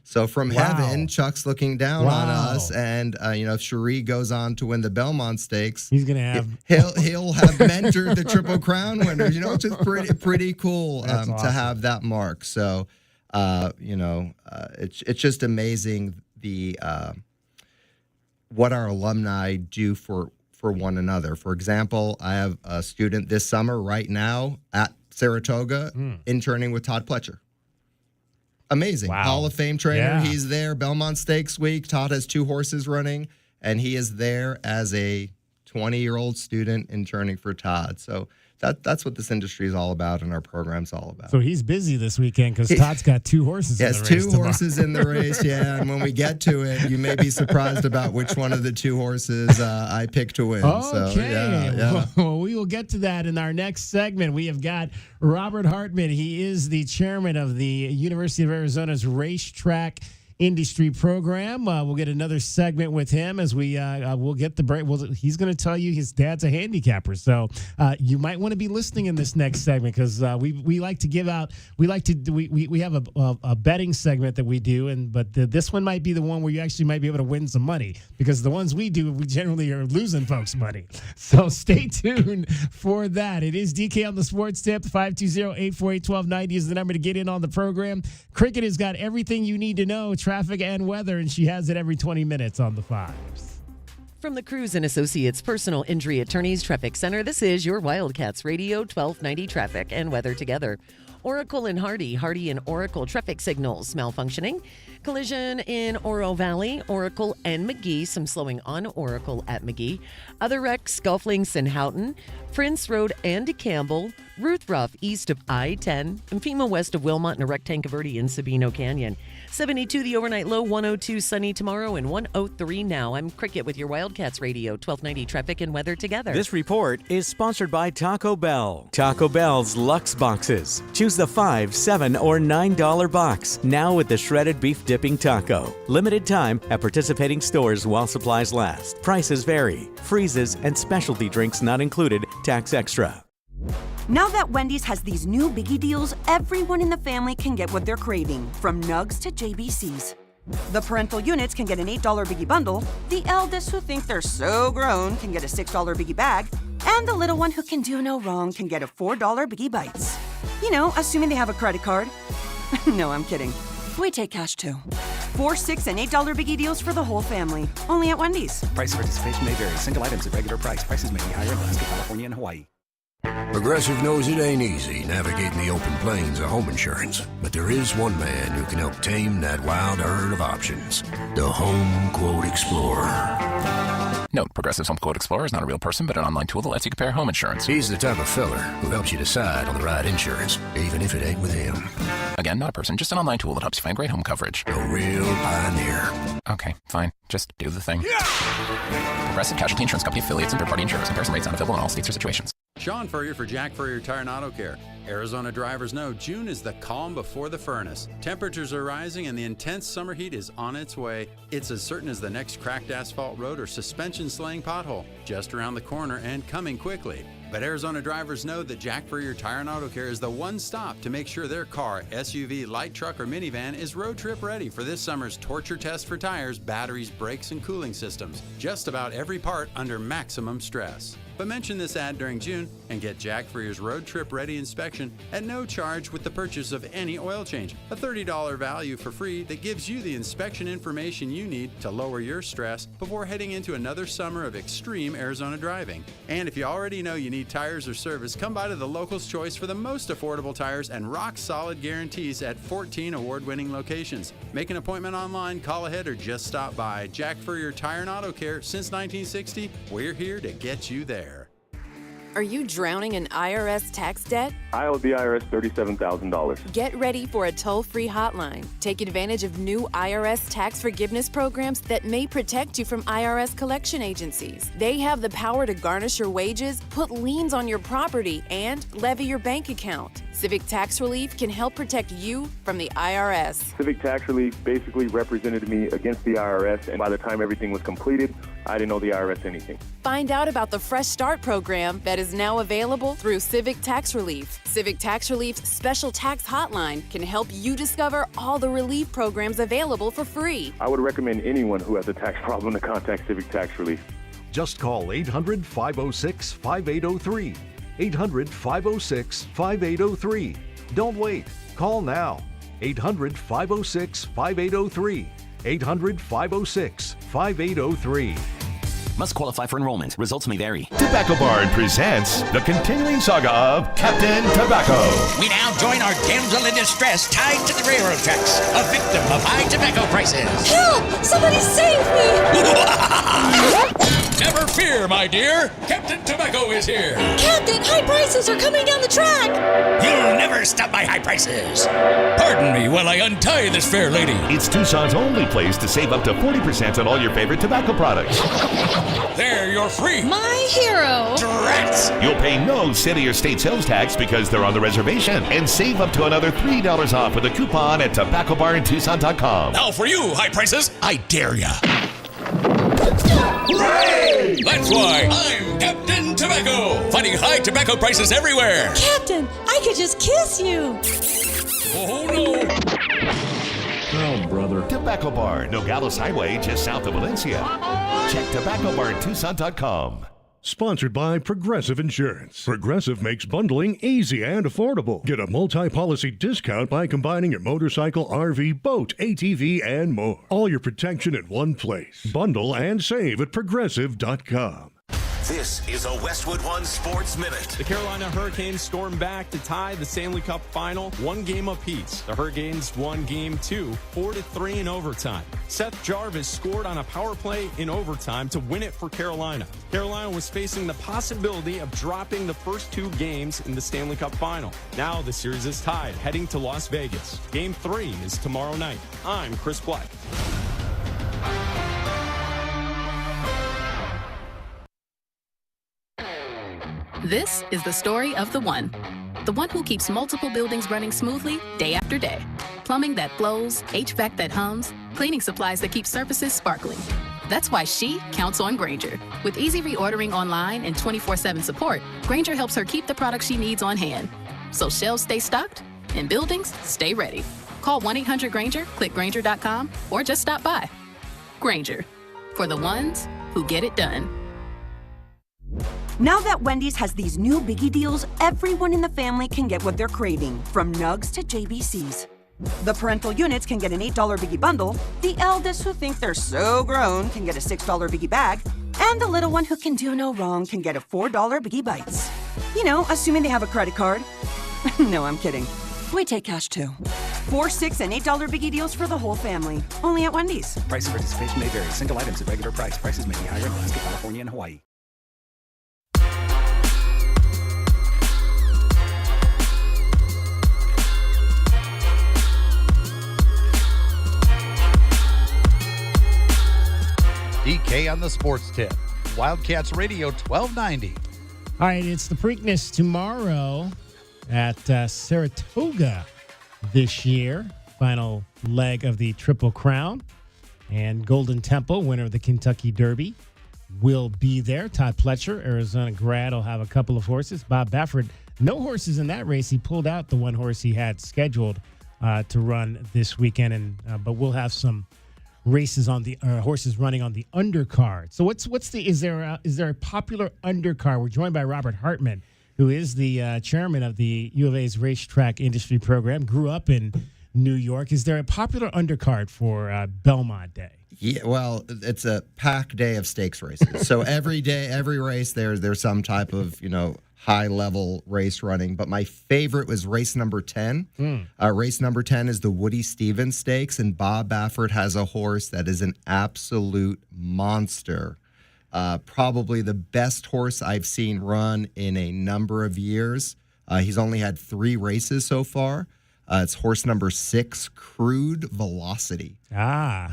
So from heaven, Chuck's looking down on us, and if Cherie goes on to win the Belmont Stakes, he's gonna have he'll have mentored the Triple Crown winners. Which is pretty cool awesome. To have that mark. So it's just amazing what our alumni do for one another. For example, I have a student this summer right now at Saratoga interning with Todd Pletcher. Amazing. Wow. Hall of Fame trainer. Yeah. He's there. Belmont Stakes week. Todd has 2 horses running, and he is there as a 20-year-old student interning for Todd. So that's what this industry is all about and our program's all about. So he's busy this weekend because Todd's got 2 horses in the race. Yes, 2 horses in the race, yeah. And when we get to it, you may be surprised about which one of the 2 horses I picked to win. Okay. So, yeah. Well, we will get to that in our next segment. We have got Robert Hartman. He is the chairman of the University of Arizona's Racetrack Industry Program. We'll get another segment with him as we'll get the break. Well, he's going to tell you his dad's a handicapper, so you might want to be listening in this next segment because we like to give out. We have a betting segment that we do, but this one might be the one where you actually might be able to win some money because the ones we do, we generally are losing folks money. So stay tuned for that. It is DK on the Sports Tip. 520-848-1290 is the number to get in on the program. Cricket has got everything you need to know. Traffic and weather, and she has it every 20 minutes on the 5s. From the Cruz & Associates Personal Injury Attorneys Traffic Center, this is your Wildcats Radio 1290 traffic and weather together. Oracle and Hardy and Oracle traffic signals malfunctioning. Collision in Oro Valley, Oracle and McGee, some slowing on Oracle at McGee. Other wrecks, Golf Links and Houghton, Prince Road and DeCampbell, Ruth Ruff east of I-10, and FEMA west of Wilmot and a wreck Tanque Verde in Sabino Canyon. 72 the overnight low, 102 sunny tomorrow, and 103 now. I'm Cricket with your Wildcats Radio 1290 traffic and weather together. This report is sponsored by Taco Bell. Taco Bell's Luxe Boxes. Choose the $5, $7, or $9 box. Now with the shredded beef dipping taco. Limited time at participating stores while supplies last. Prices vary. Freezes and specialty drinks not included. Tax extra. Now that Wendy's has these new biggie deals, everyone in the family can get what they're craving, from nugs to JBCs. The parental units can get an $8 biggie bundle, the eldest who think they're so grown can get a $6 biggie bag, and the little one who can do no wrong can get a $4 biggie bites. You know, assuming they have a credit card. No, I'm kidding. We take cash too. 4, 6, and $8 biggie deals for the whole family. Only at Wendy's. Price of participation may vary. Single items at regular price. Prices may be higher in Alaska, California, and Hawaii. Progressive knows it ain't easy navigating the open plains of home insurance, but there is one man who can help tame that wild herd of options. The Home Quote Explorer. Note, Progressive's Home Quote Explorer is not a real person, but an online tool that lets you compare home insurance. He's the type of feller who helps you decide on the right insurance, even if it ain't with him. Again, not a person, just an online tool that helps you find great home coverage. A real pioneer. Okay, fine. Just do the thing. Progressive Casualty Insurance Company affiliates and third-party insurers. Comparison rates not available in all states or situations. Sean Furrier for Jack Furrier Tire and Auto Care. Arizona drivers know June is the calm before the furnace. Temperatures are rising and the intense summer heat is on its way. It's as certain as the next cracked asphalt road or suspension slaying pothole, just around the corner and coming quickly. But Arizona drivers know that Jack Furrier Tire and Auto Care is the one stop to make sure their car, SUV, light truck, or minivan is road trip ready for this summer's torture test for tires, batteries, brakes, and cooling systems. Just about every part under maximum stress. But mention this ad during June and get Jack Furrier's road trip ready inspection at no charge with the purchase of any oil change. A $30 value for free that gives you the inspection information you need to lower your stress before heading into another summer of extreme Arizona driving. And if you already know you need tires or service, come by to the Locals Choice for the most affordable tires and rock-solid guarantees at 14 award-winning locations. Make an appointment online, call ahead, or just stop by. Jack Furrier Tire and Auto Care, since 1960, we're here to get you there. Are you drowning in IRS tax debt? I owe the IRS $37,000. Get ready for a toll-free hotline. Take advantage of new IRS tax forgiveness programs that may protect you from IRS collection agencies. They have the power to garnish your wages, put liens on your property, and levy your bank account. Civic Tax Relief can help protect you from the IRS. Civic Tax Relief basically represented me against the IRS, and by the time everything was completed, I didn't owe the IRS anything. Find out about the Fresh Start program that is now available through Civic Tax Relief. Civic Tax Relief's special tax hotline can help you discover all the relief programs available for free. I would recommend anyone who has a tax problem to contact Civic Tax Relief. Just call 800-506-5803. 800-506-5803. Don't wait. Call now. 800-506-5803. 800-506-5803. 5803. Must qualify for enrollment. Results may vary. Tobacco Barn presents the continuing saga of Captain Tobacco. We now join our damsel in distress tied to the railroad tracks, a victim of high tobacco prices. Help! Somebody save me! Never fear, my dear. Captain Tobacco is here. Captain, high prices are coming down the track. You'll never stop my high prices. Pardon me while I untie this fair lady. It's Tucson's only place to save up to 40% on all your favorite tobacco products. There, you're free. My hero. Drats. You'll pay no city or state sales tax because they're on the reservation, and save up to another $3 off with a coupon at tobaccobarntucson.com. Now for you, high prices, I dare ya. Hooray! That's why I'm Captain Tobacco, fighting high tobacco prices everywhere. Captain, I could just kiss you. Oh, no. Oh, brother. Tobacco Barn, Nogales Highway, just south of Valencia. Check tobaccobarntucson.com. Sponsored by Progressive Insurance. Progressive makes bundling easy and affordable. Get a multi-policy discount by combining your motorcycle, RV, boat, ATV, and more. All your protection in one place. Bundle and save at progressive.com. This is a Westwood One Sports Minute. The Carolina Hurricanes stormed back to tie the Stanley Cup final, one game apiece. The Hurricanes won game 2, 4-3 in overtime. Seth Jarvis scored on a power play in overtime to win it for Carolina. Carolina was facing the possibility of dropping the first 2 games in the Stanley Cup final. Now the series is tied, heading to Las Vegas. Game 3 is tomorrow night. I'm Chris Black. This is the story of the one who keeps multiple buildings running smoothly day after day. Plumbing that flows, HVAC that hums, cleaning supplies that keep surfaces sparkling. That's why she counts on Grainger. With easy reordering online and 24/7 support, Grainger helps her keep the products she needs on hand. So shelves stay stocked and buildings stay ready. Call 1-800-GRAINGER, click Grainger.com, or just stop by. Grainger, for the ones who get it done. Now that Wendy's has these new biggie deals, everyone in the family can get what they're craving, from nugs to JBCs. The parental units can get an $8 biggie bundle, the eldest who think they're so grown can get a $6 biggie bag, and the little one who can do no wrong can get a $4 biggie bites. You know, assuming they have a credit card. No, I'm kidding. We take cash too. 4, 6, and $8 biggie deals for the whole family. Only at Wendy's. Price and participation may vary. Single items at regular price. Prices may be higher in Alaska, California, and Hawaii. DK on the Sports Tip. Wildcats Radio 1290. All right, it's the Preakness tomorrow at Saratoga this year. Final leg of the Triple Crown. And Golden Temple, winner of the Kentucky Derby, will be there. Todd Pletcher, Arizona grad, will have a couple of horses. Bob Baffert, no horses in that race. He pulled out the one horse he had scheduled to run this weekend, but we'll have some races on the horses running on the undercard. So is there a popular undercard? We're joined by Robert Hartman, who is the chairman of the U of A's racetrack industry program. Grew up in New York. Is there a popular undercard for Belmont Day? Yeah, well, it's a packed day of stakes races. So every day, every race, there's some type of high-level race running. But my favorite was race number 10. Race number 10 is the Woody Stevens Stakes, and Bob Baffert has a horse that is an absolute monster. Probably the best horse I've seen run in a number of years. He's only had 3 races so far. It's horse number 6, Crude Velocity.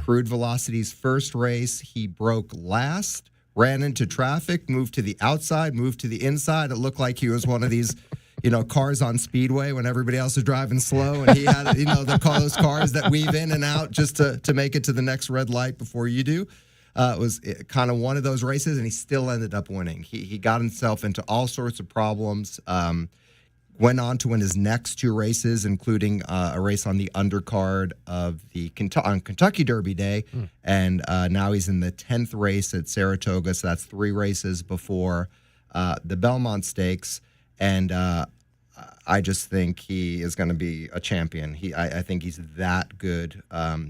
Crude Velocity's first race, he broke last, ran into traffic, moved to the outside, moved to the inside. It looked like he was one of these, cars on Speedway when everybody else is driving slow, and he had, those cars that weave in and out just to make it to the next red light before you do. It was kind of one of those races, and he still ended up winning. He got himself into all sorts of problems. Went on to win his next 2 races, including a race on the undercard of the Kentucky Derby Day. And now he's in the 10th race at Saratoga. So that's 3 races before the Belmont Stakes. And I just think he is going to be a champion. I think he's that good.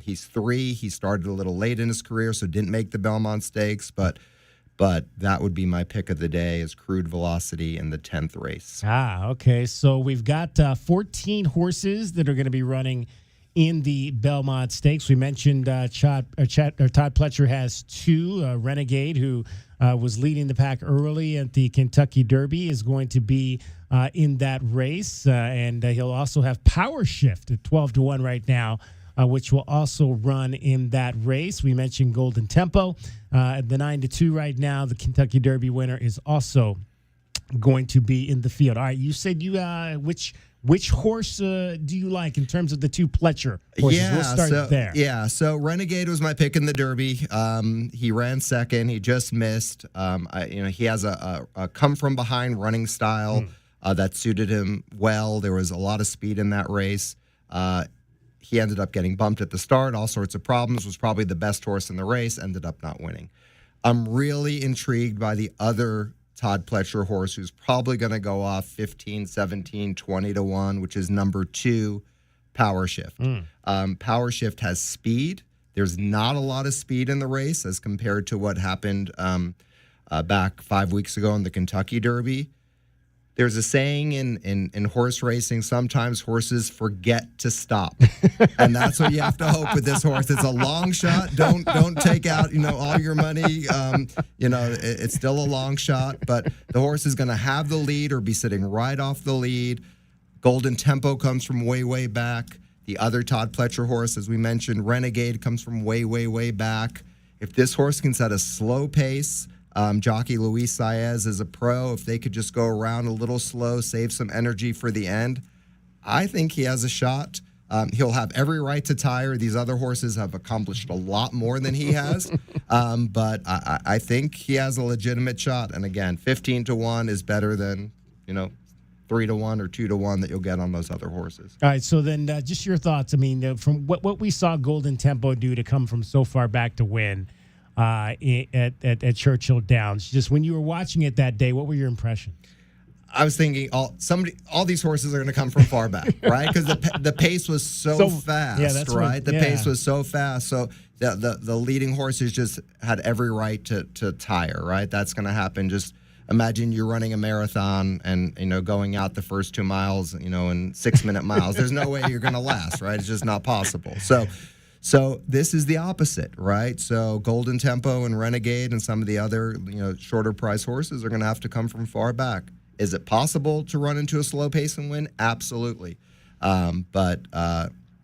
He's 3. He started a little late in his career, so didn't make the Belmont Stakes, but that would be my pick of the day is Crude Velocity in the 10th race. Okay. So we've got 14 horses that are going to be running in the Belmont Stakes. We mentioned Todd Pletcher has 2. Renegade, who was leading the pack early at the Kentucky Derby, is going to be in that race. And he'll also have Power Shift at 12-1 right now, which will also run in that race. We mentioned Golden Tempo at the 9-2 right now. The Kentucky Derby winner is also going to be in the field. All right, you said which horse do you like in terms of the 2 Pletcher horses? We'll start there. Yeah, so Renegade was my pick in the Derby. He ran second. He just missed. He has a come-from-behind running style that suited him well. There was a lot of speed in that race. He ended up getting bumped at the start, all sorts of problems, was probably the best horse in the race, ended up not winning. I'm really intrigued by the other Todd Pletcher horse who's probably going to go off 15, 17, 20-1, which is number 2, Power Shift. Power Shift has speed. There's not a lot of speed in the race as compared to what happened back 5 weeks ago in the Kentucky Derby. There's a saying in horse racing, sometimes horses forget to stop. And that's what you have to hope with this horse. It's a long shot. Don't take out, all your money. It's still a long shot, but the horse is going to have the lead or be sitting right off the lead. Golden Tempo comes from way, way back. The other Todd Pletcher horse, as we mentioned, Renegade, comes from way, way, way back. If this horse can set a slow pace, jockey Luis Saez is a pro. If they could just go around a little slow, save some energy for the end, I think he has a shot. He'll have every right to tire. These other horses have accomplished a lot more than he has. But I think he has a legitimate shot. And again, 15-1 is better than, 3-1 or 2-1 that you'll get on those other horses. All right, so then just your thoughts. I mean, from what we saw Golden Tempo do to come from so far back to win at Churchill Downs, just when you were watching it that day, what were your impressions? I was thinking all these horses are going to come from far back, right? Because the pace was so fast, yeah, that's right? The pace was so fast, so the leading horses just had every right to tire, right? That's going to happen. Just imagine you're running a marathon and going out the first 2 miles, in 6-minute miles. There's no way you're going to last, right? It's just not possible. So this is the opposite, right? So Golden Tempo and Renegade and some of the other, shorter price horses are going to have to come from far back. Is it possible to run into a slow pace and win? Absolutely. But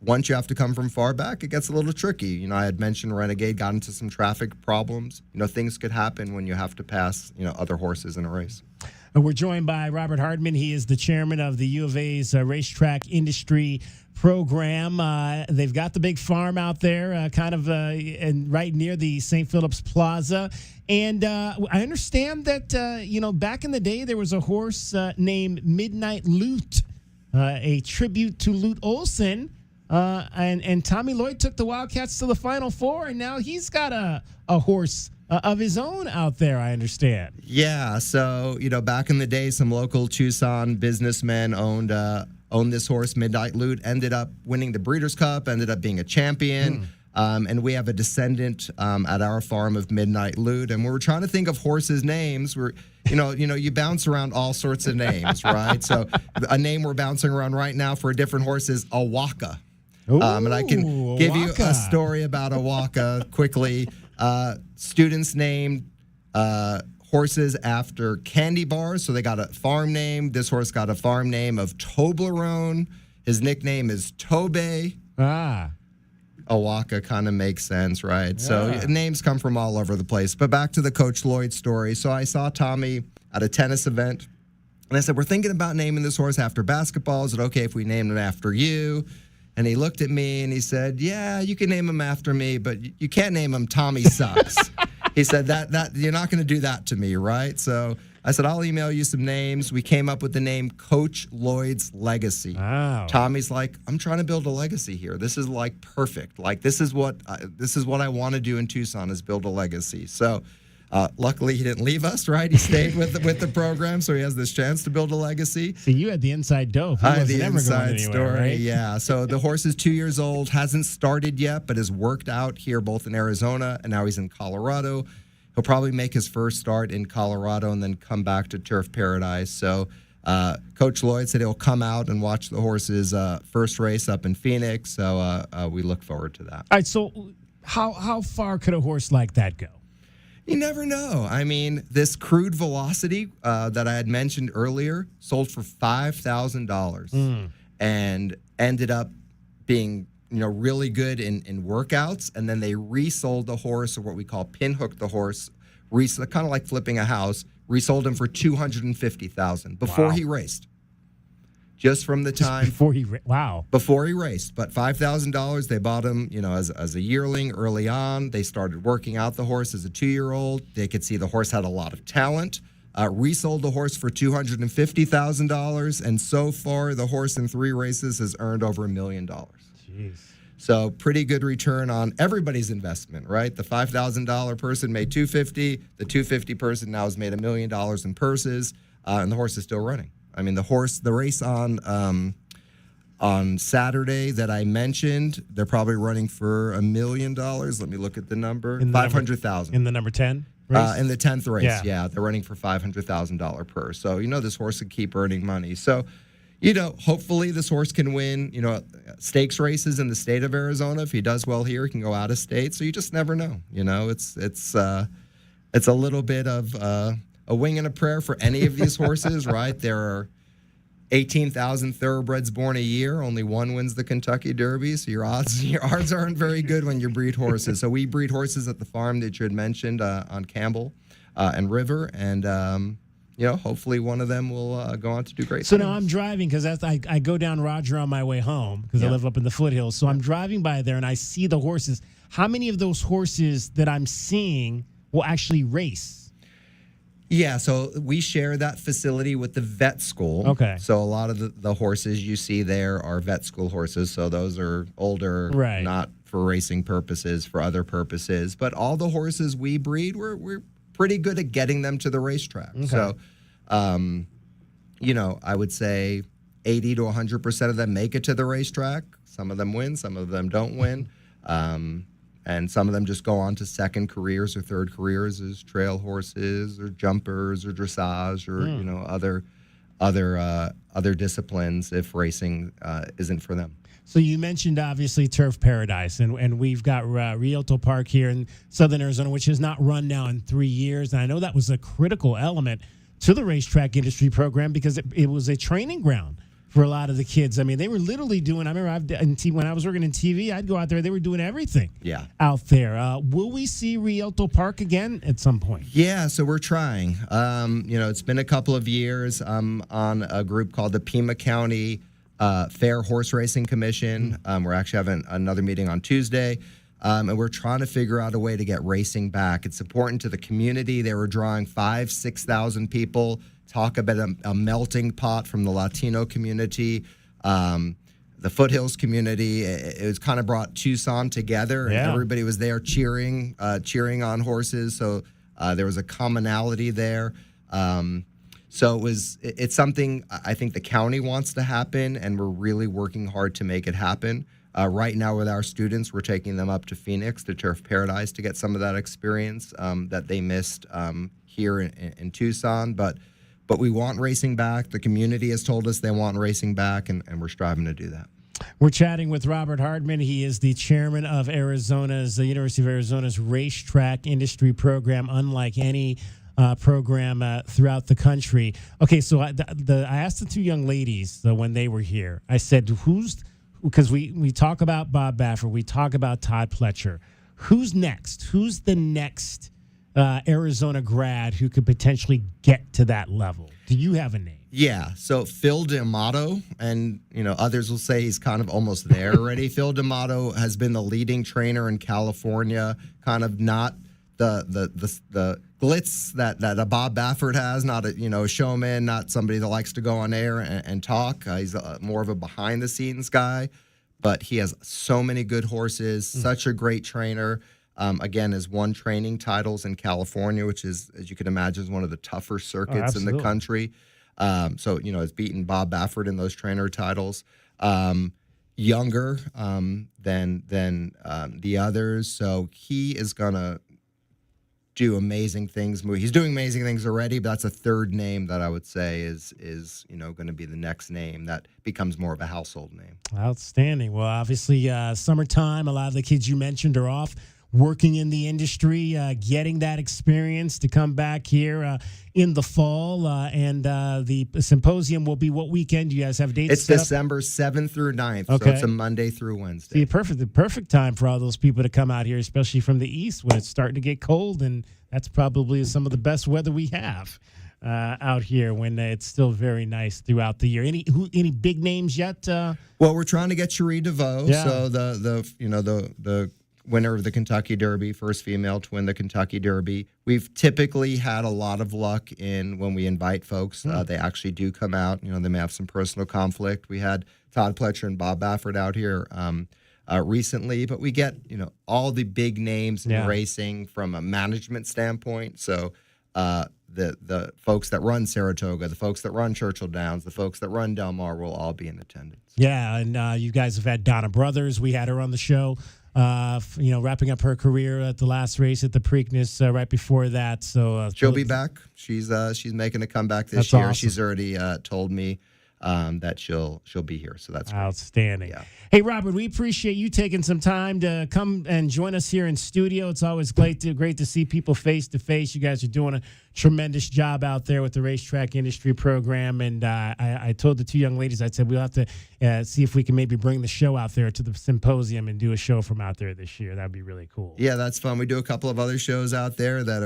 once you have to come from far back, it gets a little tricky. I had mentioned Renegade got into some traffic problems. Things could happen when you have to pass, other horses in a race. We're joined by Robert Hardman. He is the chairman of the U of A's racetrack industry program. They've got the big farm out there, and right near the St. Philip's Plaza. And I understand that, back in the day, there was a horse named Midnight Loot, a tribute to Lute Olson. And Tommy Lloyd took the Wildcats to the Final Four, and now he's got a horse of his own out there, I understand. Yeah, so, back in the day, some local Tucson businessmen owned this horse, Midnight Loot, ended up winning the Breeders' Cup, ended up being a champion. And we have a descendant at our farm of Midnight Loot, and we were trying to think of horses' names. You bounce around all sorts of names, right? So a name we're bouncing around right now for a different horse is Awaka. And I can give you a story about Awaka quickly. Students named horses after candy bars, so they got a farm name. This horse got a farm name of Toblerone. His nickname is Tobe. Awaka kind of makes sense, right? Yeah. So names come from all over the place. But back to the Coach Lloyd story. So I saw Tommy at a tennis event, and I said, we're thinking about naming this horse after basketball. Is it okay if we name it after you? And he looked at me and he said, yeah, you can name him after me, but you can't name him Tommy Sucks. He said, that you're not going to do that to me, right? So I said, I'll email you some names. We came up with the name Coach Lloyd's Legacy. Wow. Tommy's like, I'm trying to build a legacy here. This is perfect. This is what I want to do in Tucson is build a legacy. So Luckily, he didn't leave us, right? He stayed with the program, so he has this chance to build a legacy. So you had the inside dope. He I had wasn't the ever inside going anywhere, story, right? yeah. So the horse is 2 years old, hasn't started yet, but has worked out here both in Arizona, and now he's in Colorado. He'll probably make his first start in Colorado and then come back to Turf Paradise. So Coach Lloyd said he'll come out and watch the horse's first race up in Phoenix. So we look forward to that. All right, so how far could a horse like that go? You never know. I mean, this crude velocity that I had mentioned earlier sold for $5,000 and ended up being really good in workouts. And then they resold the horse, or what we call pinhook the horse, kind of like flipping a house. Resold him for $250,000 before he raced. Just from the time before he raced, but $5,000 they bought him, as a yearling early on. They started working out the horse as a 2-year-old. They could see the horse had a lot of talent. Resold the horse for $250,000, and so far the horse in 3 races has earned over $1 million. Jeez. So pretty good return on everybody's investment, right? The $5,000 person made $250,000. The $250,000 person now has made $1 million in purses, and the horse is still running. I mean, the race on Saturday that I mentioned, they're probably running for $1 million. Let me look at the number. $500,000 in the number 10 race? In the 10th race. Yeah, they're running for $500,000 purse. So this horse could keep earning money. So hopefully this horse can win stakes races in the state of Arizona. If he does well here, he can go out of state. So you just never know. It's a little bit of a wing and a prayer for any of these horses, right? There are 18,000 thoroughbreds born a year. Only one wins the Kentucky Derby, so your odds aren't very good when you breed horses. So we breed horses at the farm that you had mentioned on Campbell and River, and hopefully one of them will go on to do great. So now I'm driving because I go down Roger on my way home because I live up in the foothills. So I'm driving by there and I see the horses. How many of those horses that I'm seeing will actually race? Yeah, so we share that facility with the vet school. Okay. So a lot of the horses you see there are vet school horses. So those are older, not for racing purposes, for other purposes. But all the horses we breed, we're pretty good at getting them to the racetrack. Okay. So, I would say 80 to 100% of them make it to the racetrack. Some of them win, some of them don't win. And some of them just go on to second careers or third careers as trail horses or jumpers or dressage or other disciplines if racing isn't for them. So you mentioned obviously Turf Paradise, and we've got Rialto Park here in Southern Arizona, which has not run now in 3 years. And I know that was a critical element to the racetrack industry program because it was a training ground for a lot of the kids. I mean, they were literally doing, I remember when I was working in TV, I'd go out there, they were doing everything out there. Will we see Rialto Park again at some point? Yeah, so we're trying. It's been a couple of years. I'm on a group called the Pima County Fair Horse Racing Commission. We're actually having another meeting on Tuesday. And we're trying to figure out a way to get racing back. It's important to the community. They were drawing 5,000-6,000 people. Talk about a melting pot from the Latino community, the foothills community. It was kind of brought Tucson together, and everybody was there cheering on horses. So there was a commonality there. So it's something I think the county wants to happen, and we're really working hard to make it happen. Right now with our students, we're taking them up to Phoenix, to Turf Paradise, to get some of that experience that they missed here in Tucson. But we want racing back. The community has told us they want racing back, and we're striving to do that. We're chatting with Robert Hardman. He is the chairman of the University of Arizona's racetrack industry program, unlike any program throughout the country. Okay, so I asked the two young ladies when they were here, I said, because we talk about Bob Baffert, we talk about Todd Pletcher. Who's next? Who's the next Arizona grad who could potentially get to that level? Do you have a name? Yeah, so Phil D'Amato, and others will say he's kind of almost there already. Phil D'Amato has been the leading trainer in California, kind of not the glitz that a Bob Baffert has, not a showman, not somebody that likes to go on air and talk. He's more of a behind the scenes guy, but he has so many good horses, such a great trainer. Again, has won training titles in California, which is, as you can imagine, is one of the tougher circuits in the country. So, has beaten Bob Baffert in those trainer titles. Younger than the others. So he is going to do amazing things. He's doing amazing things already, but that's a third name that I would say is going to be the next name that becomes more of a household name. Outstanding. Well, obviously, summertime, a lot of the kids you mentioned are off working in the industry, getting that experience to come back here in the fall. And the symposium will be what weekend? You guys have dates? It's December 7th through 9th. Okay. So it's a Monday through Wednesday. See, the perfect time for all those people to come out here, especially from the east when it's starting to get cold. And that's probably some of the best weather we have out here when it's still very nice throughout the year. Any big names yet? Well, we're trying to get Cherie DeVoe. Yeah. So the winner of the Kentucky Derby, first female to win the Kentucky Derby. We've typically had a lot of luck in when we invite folks. They actually do come out. They may have some personal conflict. We had Todd Pletcher and Bob Baffert out here recently, but we get all the big names in racing from a management standpoint. So the folks that run Saratoga, the folks that run Churchill Downs, the folks that run Del Mar will all be in attendance. Yeah, and you guys have had Donna Brothers. We had her on the show. Wrapping up her career at the last race at the Preakness right before that. So she'll be back. She's making a comeback this year. Awesome. She's already told me that she'll be here. So that's great. Outstanding. Yeah. Hey, Robert, we appreciate you taking some time to come and join us here in studio. It's always great to see people face to face. You guys are doing a tremendous job out there with the racetrack industry program. And I told the two young ladies, I said, we'll have to see if we can maybe bring the show out there to the symposium and do a show from out there this year. That'd be really cool. Yeah, that's fun. We do a couple of other shows out there that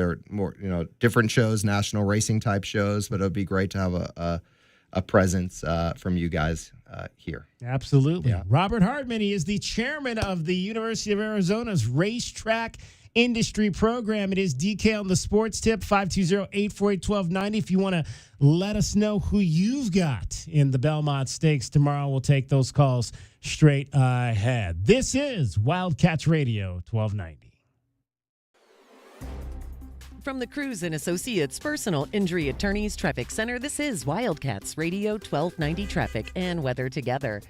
are more, different shows, national racing type shows, but it'll be great to have a presence from you guys here. Absolutely. Yeah. Robert Hartman, he is the chairman of the University of Arizona's Racetrack Industry Program. It is DK on the Sports Tip, 520-848-1290. If you want to let us know who you've got in the Belmont Stakes tomorrow, we'll take those calls straight ahead. This is Wildcats Radio 1290. From the Cruz and Associates Personal Injury Attorneys Traffic Center, this is Wildcats Radio 1290 Traffic and Weather Together.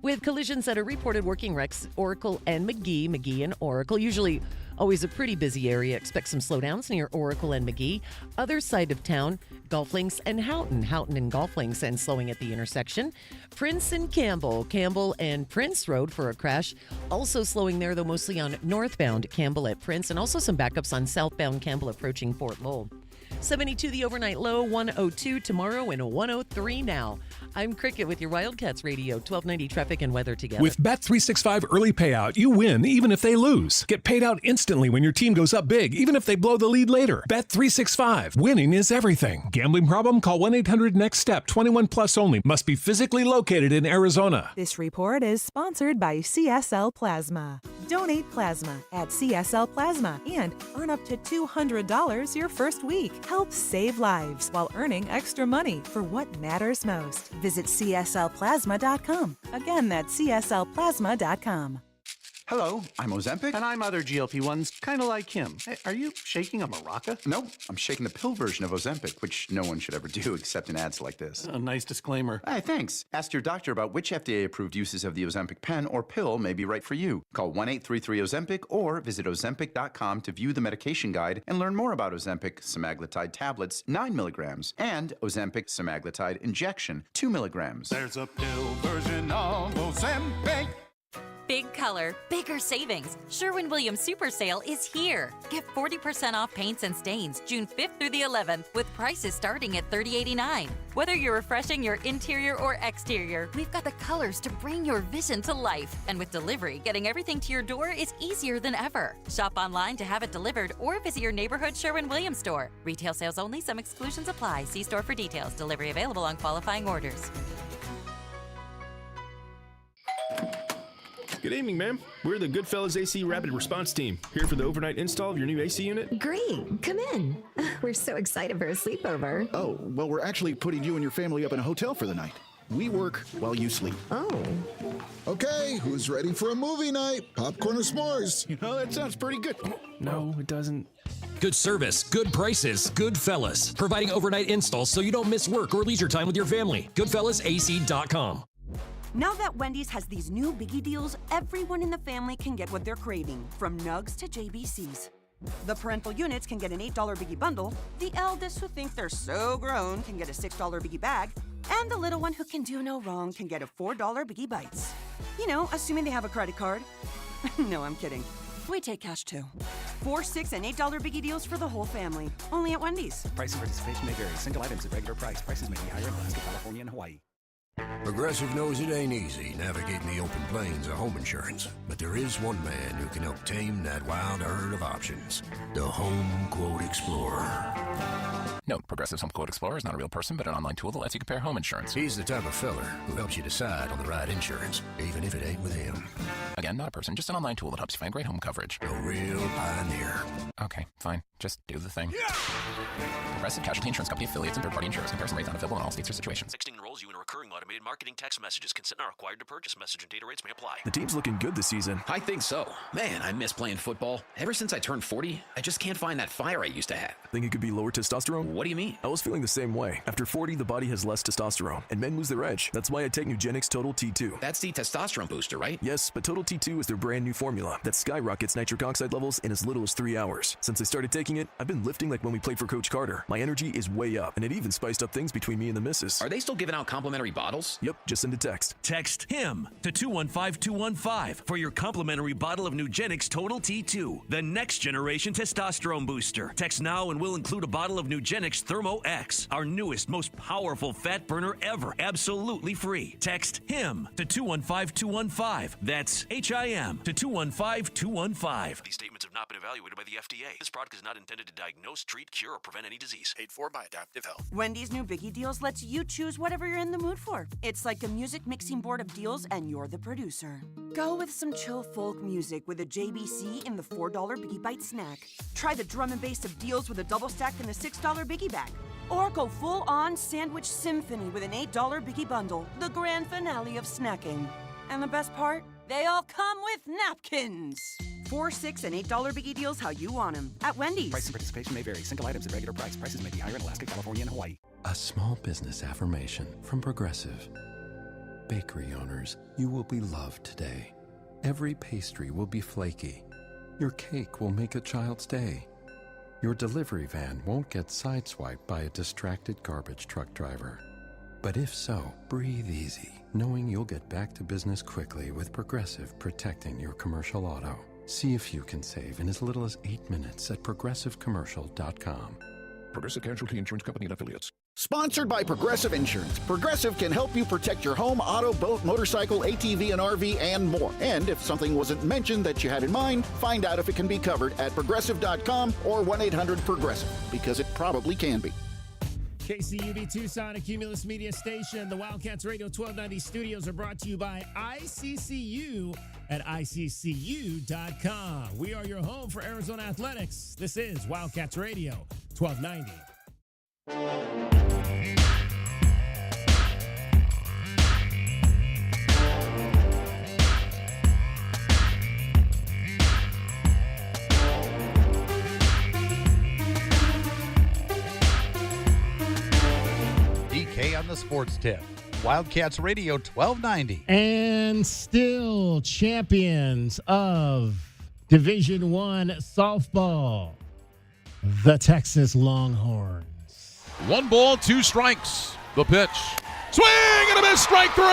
With collisions that are reported, working wrecks, Oracle and McGee and Oracle. Usually always a pretty busy area. Expect some slowdowns near Oracle and McGee. Other side of town, Golf Links and Houghton and Golf Links, and slowing at the intersection. Prince and Campbell and Prince Road for a crash. Also slowing there, though, mostly on northbound Campbell at Prince, and also some backups on southbound Campbell approaching Fort Lowell. 72 the overnight low, 102 tomorrow, and 103 now. I'm Cricket with your Wildcats Radio 1290 Traffic and Weather Together. With Bet365 early payout, you win even if they lose. Get paid out instantly when your team goes up big, even if they blow the lead later. Bet365. Winning is everything. Gambling problem? Call 1-800-NEXT-STEP. 21 plus only. Must be physically located in Arizona. This report is sponsored by CSL Plasma. Donate plasma at CSL Plasma and earn up to $200 your first week. Help save lives while earning extra money for what matters most. Visit CSLPlasma.com. Again, that's CSLPlasma.com. Hello, I'm Ozempic. And I'm other GLP-1s, kind of like him. Hey, are you shaking a maraca? No, I'm shaking the pill version of Ozempic, which no one should ever do except in ads like this. A nice disclaimer. Hey, thanks. Ask your doctor about which FDA-approved uses of the Ozempic pen or pill may be right for you. Call 1-833-OZEMPIC or visit Ozempic.com to view the medication guide and learn more about Ozempic semaglutide tablets, 9 milligrams, and Ozempic semaglutide injection, 2 milligrams. There's a pill version of Ozempic. Big color, bigger savings. Sherwin-Williams Super Sale is here. Get 40% off paints and stains June 5th through the 11th with prices starting at $30.89. Whether you're refreshing your interior or exterior, we've got the colors to bring your vision to life. And with delivery, getting everything to your door is easier than ever. Shop online to have it delivered or visit your neighborhood Sherwin-Williams store. Retail sales only. Some exclusions apply. See store for details. Delivery available on qualifying orders. Good evening, ma'am. We're the Goodfellas AC Rapid Response Team, here for the overnight install of your new AC unit. Great. Come in. We're so excited for a sleepover. Oh, well, we're actually putting you and your family up in a hotel for the night. We work while you sleep. Oh. Okay, who's ready for a movie night? Popcorn or s'mores? You know, that sounds pretty good. No, it doesn't. Good service, good prices, Goodfellas. Providing overnight installs so you don't miss work or leisure time with your family. GoodfellasAC.com. Now that Wendy's has these new biggie deals, everyone in the family can get what they're craving, from nugs to JBCs. The parental units can get an $8 biggie bundle, the eldest who think they're so grown can get a $6 biggie bag, and the little one who can do no wrong can get a $4 biggie bites. You know, assuming they have a credit card. No, I'm kidding. We take cash too. 4, $6, and $8 biggie deals for the whole family. Only at Wendy's. Price and participation may vary. Single items at regular price. Prices may be higher in Alaska, California, and Hawaii. Progressive knows it ain't easy navigating the open plains of home insurance, but there is one man who can help tame that wild herd of options. The Home Quote Explorer. Note, Progressive's Home Quote Explorer is not a real person, but an online tool that lets you compare home insurance. He's the type of feller who helps you decide on the right insurance, even if it ain't with him. Again, not a person, just an online tool that helps you find great home coverage. A real pioneer. Okay, fine. Just do the thing. Progressive Casualty Insurance Company affiliates and third-party insurers. Comparison rates not available in all states or situations. Texting enrolls you in a recurring automated marketing text messages. Consent not required to purchase. Message and data rates may apply. The team's looking good this season. I think so. Man, I miss playing football. Ever since I turned 40, I just can't find that fire I used to have. Think it could be lower testosterone? What do you mean? I was feeling the same way. After 40, the body has less testosterone, and men lose their edge. That's why I take Nugenix Total T2. That's the testosterone booster, right? Yes, but Total T2 is their brand new formula that skyrockets nitric oxide levels in as little as 3 hours. Since I started taking it, I've been lifting like when we played for Coach Carter. My energy is way up, and it even spiced up things between me and the missus. Are they still giving out complimentary bottles? Yep, just send a text. Text HIM to 215-215 for your complimentary bottle of Nugenix Total T2, the next generation testosterone booster. Text now and we'll include a bottle of Nugenix Thermo X, our newest, most powerful fat burner ever, absolutely free. Text HIM to 215-215. That's HIM to 215-215. These statements have not been evaluated by the FDA. This product is not intended to diagnose, treat, cure, or prevent any disease. Paid for by Adaptive Health. Wendy's new biggie deals lets you choose whatever you're in the mood for. It's like a music mixing board of deals, and you're the producer. Go with some chill folk music with a JBC in the $4 Biggie Bite snack. Try the drum and bass of deals with a double stack in the $6 Biggie Bag. Or go full-on sandwich symphony with an $8 Biggie Bundle, the grand finale of snacking. And the best part? They all come with napkins. 4, $6, and $8 biggie deals how you want them at Wendy's. Price and participation may vary. Single items at regular price. Prices may be higher in Alaska, California, and Hawaii. A small business affirmation from Progressive. Bakery owners, you will be loved today. Every pastry will be flaky. Your cake will make a child's day. Your delivery van won't get sideswiped by a distracted garbage truck driver. But if so, breathe easy, knowing you'll get back to business quickly with Progressive protecting your commercial auto. See if you can save in as little as 8 minutes at progressivecommercial.com. Progressive Casualty Insurance Company and Affiliates. Sponsored by Progressive Insurance. Progressive can help you protect your home, auto, boat, motorcycle, ATV, and RV, and more. And if something wasn't mentioned that you had in mind, find out if it can be covered at progressive.com or 1-800-PROGRESSIVE, because it probably can be. KCUB Tucson, a Cumulus Media Station. The Wildcats Radio 1290 studios are brought to you by ICCU at ICCU.com. We are your home for Arizona athletics. This is Wildcats Radio 1290. DK on the sports tip. Wildcats Radio 1290. And still champions of Division I softball, the Texas Longhorns. 1 ball, 2 strikes. The pitch. Swing and a miss, strike 3.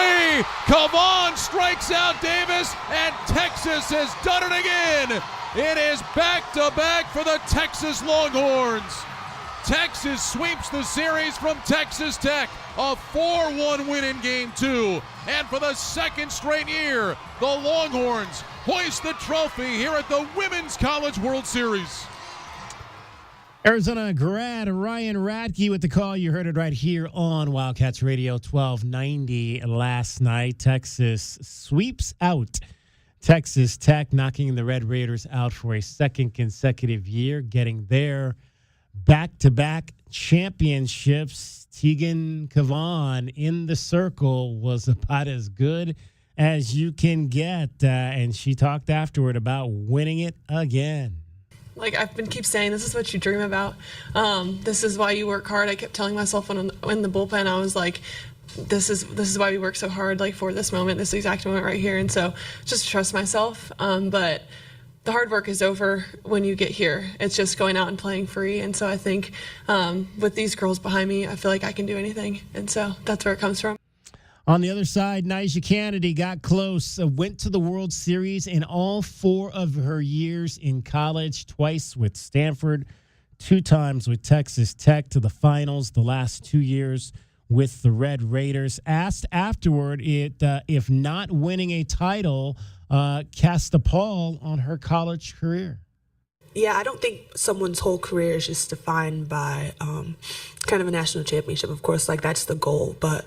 Kavan strikes out Davis, and Texas has done it again. It is back-to-back for the Texas Longhorns. Texas sweeps the series from Texas Tech, a 4-1 win in Game 2. And for the second straight year, the Longhorns hoist the trophy here at the Women's College World Series. Arizona grad Ryan Radke with the call. You heard it right here on Wildcats Radio 1290 last night. Texas sweeps out Texas Tech, knocking the Red Raiders out for a second consecutive year, getting their back-to-back championships. Tegan Kavan in the circle was about as good as you can get, and she talked afterward about winning it again. Like keep saying, this is what you dream about. This is why you work hard. I kept telling myself when in the bullpen, I was like, this is why we work so hard, like for this moment, this exact moment right here. And so just trust myself. But the hard work is over when you get here. It's just going out and playing free. And so I think with these girls behind me, I feel like I can do anything. And so that's where it comes from. On the other side, Nyjah Kennedy got close, went to the World Series in all 4 of her years in college, twice with Stanford, 2 times with Texas Tech to the finals, the last 2 years with the Red Raiders. Asked afterward if not winning a title cast a pall on her college career. Yeah, I don't think someone's whole career is just defined by kind of a national championship. Of course, like that's the goal, but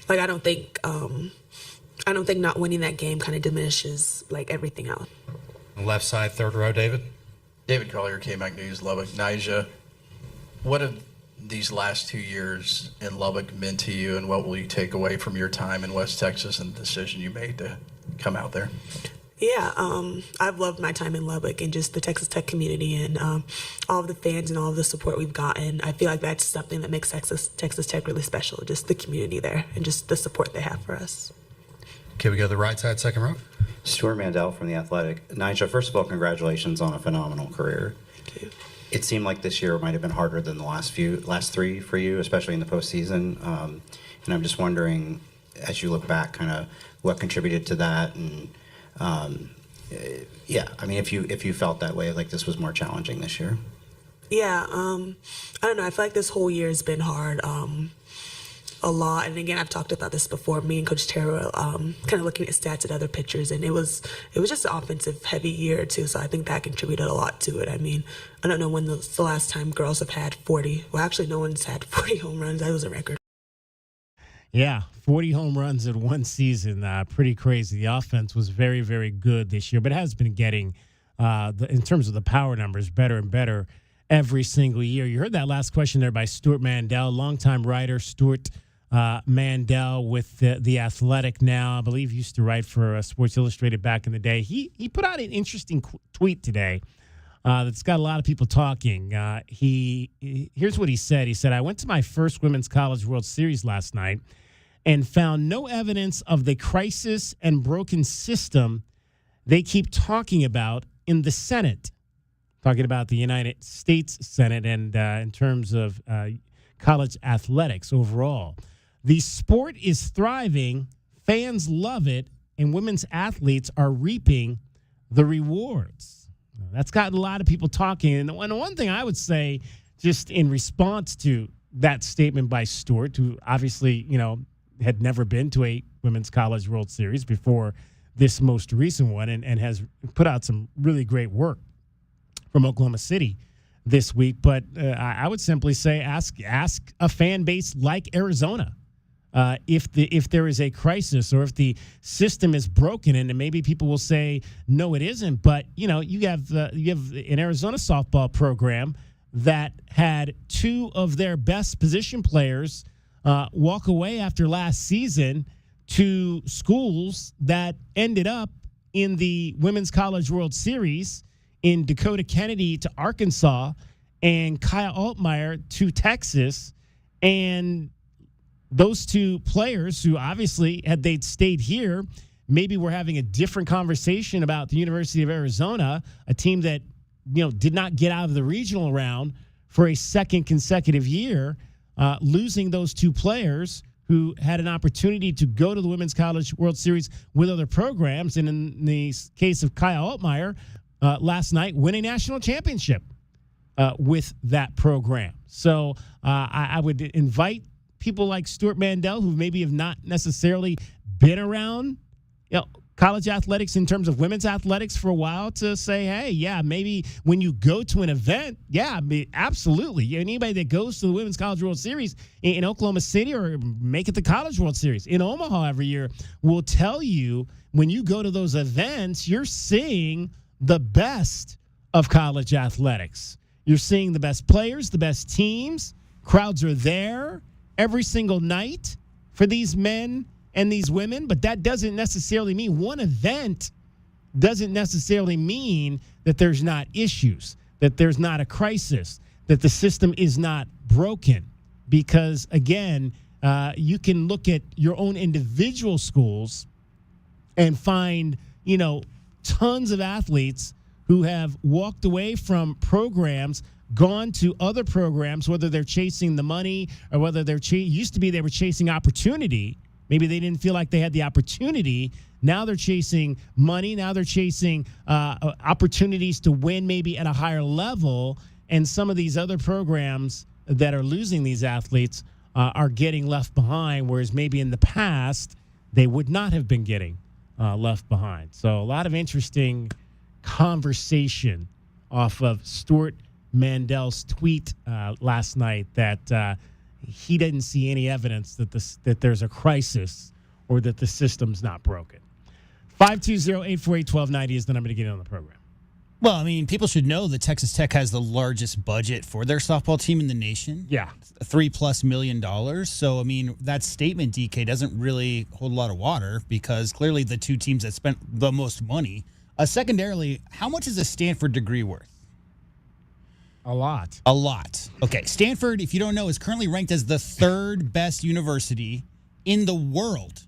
like I don't think not winning that game kind of diminishes like everything else. Left side, third row, David. David Collier, Imagn News, Lubbock. Nyjah, what have these last 2 years in Lubbock meant to you, and what will you take away from your time in West Texas and the decision you made to come out there? Yeah, I've loved my time in Lubbock and just the Texas Tech community and all of the fans and all of the support we've gotten. I feel like that's something that makes Texas Tech really special, just the community there and just the support they have for us. Okay, we go to the right side, second row. Stuart Mandel from The Athletic. Nyjah, first of all, congratulations on a phenomenal career. Thank you. It seemed like this year might have been harder than the last 3 for you, especially in the postseason. And I'm just wondering, as you look back, kind of what contributed to that, and I mean, if you felt that way, like this was more challenging this year. Yeah, I don't know. I feel like this whole year has been hard. A lot, and again, I've talked about this before. Me and Coach Terrell, kind of looking at stats at other pitchers, and it was just an offensive heavy year too. So I think that contributed a lot to it. I mean, I don't know when the last time girls have had 40. Well, actually, no one's had 40 home runs. That was a record. Yeah, 40 home runs in one season. Pretty crazy. The offense was very, very good this year, but it has been getting, in terms of the power numbers, better and better every single year. You heard that last question there by Stuart Mandel, longtime writer Stuart Mandel with the Athletic now. I believe he used to write for Sports Illustrated back in the day. He put out an interesting tweet today that's got a lot of people talking. Here's what he said. He said, "I went to my first Women's College World Series last night and found no evidence of the crisis and broken system they keep talking about in the Senate." Talking about the United States Senate and in terms of college athletics overall. The sport is thriving, fans love it, and women's athletes are reaping the rewards. That's got a lot of people talking. And one thing I would say, just in response to that statement by Stuart, who obviously, had never been to a Women's College World Series before this most recent one and has put out some really great work from Oklahoma City this week. But I would simply say ask a fan base like Arizona if there is a crisis or if the system is broken, and maybe people will say no, it isn't. But you have an Arizona softball program that had 2 of their best position players walk away after last season to schools that ended up in the Women's College World Series, in Dakota Kennedy to Arkansas and Kaiah Altmeyer to Texas. And those 2 players who obviously, had they stayed here, maybe we're having a different conversation about the University of Arizona, a team that, did not get out of the regional round for a second consecutive year, losing those 2 players who had an opportunity to go to the Women's College World Series with other programs. And in the case of Kaiah Altmeyer, last night, win a national championship with that program. So I would invite people like Stuart Mandel, who maybe have not necessarily been around college athletics in terms of women's athletics for a while, to say, hey, yeah, maybe when you go to an event, absolutely. Anybody that goes to the Women's College World Series in Oklahoma City, or make it the College World Series in Omaha every year, will tell you when you go to those events, you're seeing the best of college athletics. You're seeing the best players, the best teams. Crowds are there every single night for these men and these women, but that doesn't necessarily mean one event doesn't necessarily mean that there's not issues, that there's not a crisis, that the system is not broken. Because, again, you can look at your own individual schools and find, tons of athletes who have walked away from programs, gone to other programs, whether they're chasing the money or whether used to be they were chasing opportunity. Maybe they didn't feel like they had the opportunity. Now they're chasing money. Now they're chasing opportunities to win maybe at a higher level. And some of these other programs that are losing these athletes are getting left behind, whereas maybe in the past they would not have been getting left behind. So a lot of interesting conversation off of Stuart Mandel's tweet last night that he didn't see any evidence that there's a crisis or that the system's not broken. 520-848-1290 is the number to get in on the program. Well, I mean, people should know that Texas Tech has the largest budget for their softball team in the nation. Yeah. $3+ million. So, I mean, that statement, DK, doesn't really hold a lot of water because clearly the two teams that spent the most money. Secondarily, how much is a Stanford degree worth? A lot. A lot. Okay, Stanford, if you don't know, is currently ranked as the third best university in the world.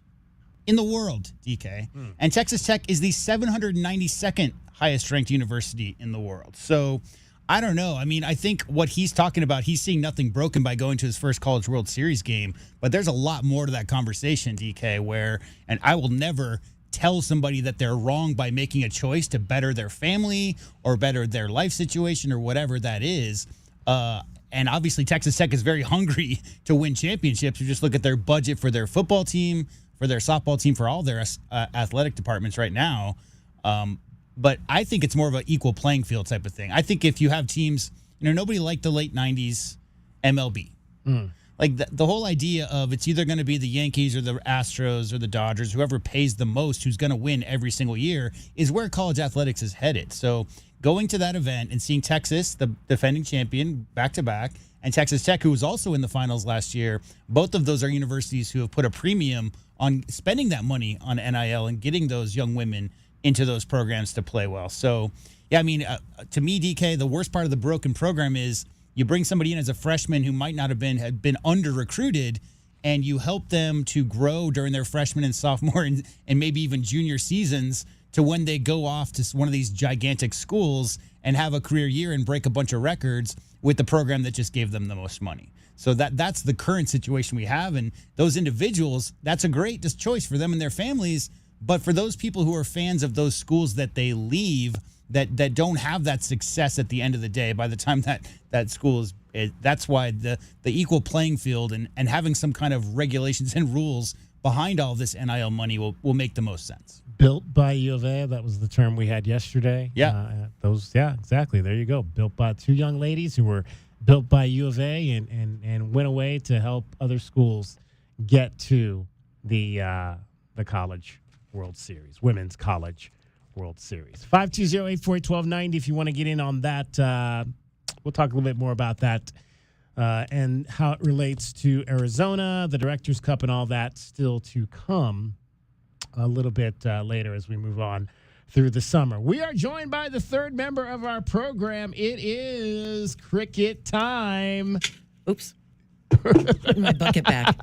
In the world, DK. And Texas Tech is the 792nd highest ranked university in the world. So, I don't know. I mean, I think what he's talking about, he's seeing nothing broken by going to his first College World Series game. But there's a lot more to that conversation, DK, and I will never tell somebody that they're wrong by making a choice to better their family or better their life situation or whatever that is. And obviously Texas Tech is very hungry to win championships. You just look at their budget for their football team, for their softball team, for all their athletic departments right now. But I think it's more of an equal playing field type of thing. I think if you have teams, nobody liked the late 90s MLB. Like the whole idea of it's either going to be the Yankees or the Astros or the Dodgers, whoever pays the most, who's going to win every single year, is where college athletics is headed. So going to that event and seeing Texas, the defending champion, back-to-back, and Texas Tech, who was also in the finals last year, both of those are universities who have put a premium on spending that money on NIL and getting those young women into those programs to play well. So, yeah, I mean, to me, DK, the worst part of the broken program is you bring somebody in as a freshman who might not have been under-recruited, and you help them to grow during their freshman and sophomore and maybe even junior seasons to when they go off to one of these gigantic schools and have a career year and break a bunch of records with the program that just gave them the most money. So that's the current situation we have, and those individuals, that's a great choice for them and their families. But for those people who are fans of those schools that they leave, that don't have that success at the end of the day, by the time that school that's why the equal playing field and having some kind of regulations and rules behind all this NIL money will make the most sense. Built by U of A, that was the term we had yesterday. Yeah. Exactly. There you go. Built by two young ladies who were built by U of A and went away to help other schools get to the College World Series, Women's College World Series. 520-848-1290 if you want to get in on that. We'll talk a little bit more about that and how it relates to Arizona, the Directors' Cup, and all that still to come a little bit later as we move on through the summer. We are joined by the third member of our program. It is cricket time. Oops. Put my bucket back.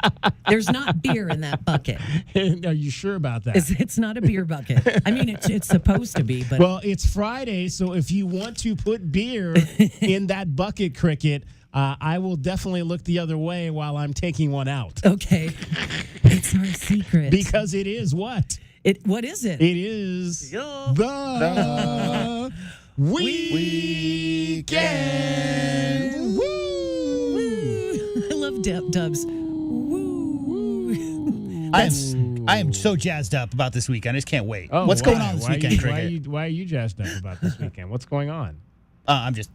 There's not beer in that bucket. Are you sure about that? It's not a beer bucket. I mean, it's supposed to be, but well, it's Friday, so if you want to put beer in that bucket, Cricket, I will definitely look the other way while I'm taking one out. Okay, it's our secret because it is what? What is it? It is the weekend. Woo! I love dubs. I am so jazzed up about this weekend. I just can't wait. Oh, What's going on this weekend, Cricket? Why are you jazzed up about this weekend? What's going on? I'm just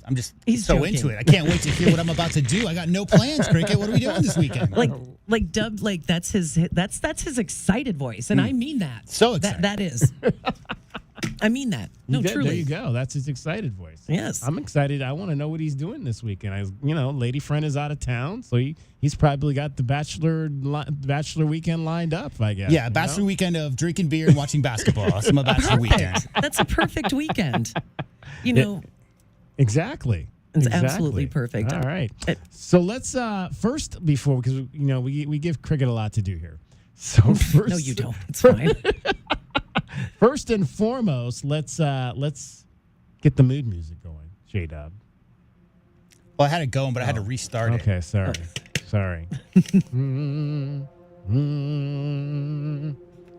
He's so joking. into it. I can't wait to hear what I'm about to do. I got no plans, Cricket. What are we doing this weekend? Like dub, like that's his excited voice, and I mean that. So excited. That is. I mean that. No, truly. There you go. That's his excited voice. Yes. I'm excited. I want to know what he's doing this weekend. Lady friend is out of town, so he's probably got the bachelor weekend lined up, I guess. Yeah, bachelor weekend of drinking beer and watching basketball. That's my bachelor weekend. That's a perfect weekend. Exactly. It's absolutely perfect. All right. So let's first, before, because we give cricket a lot to do here. So first, no, you don't. It's fine. First and foremost, let's get the mood music going, J-Dub. Well, I had it going, but I had to restart it. Okay, sorry.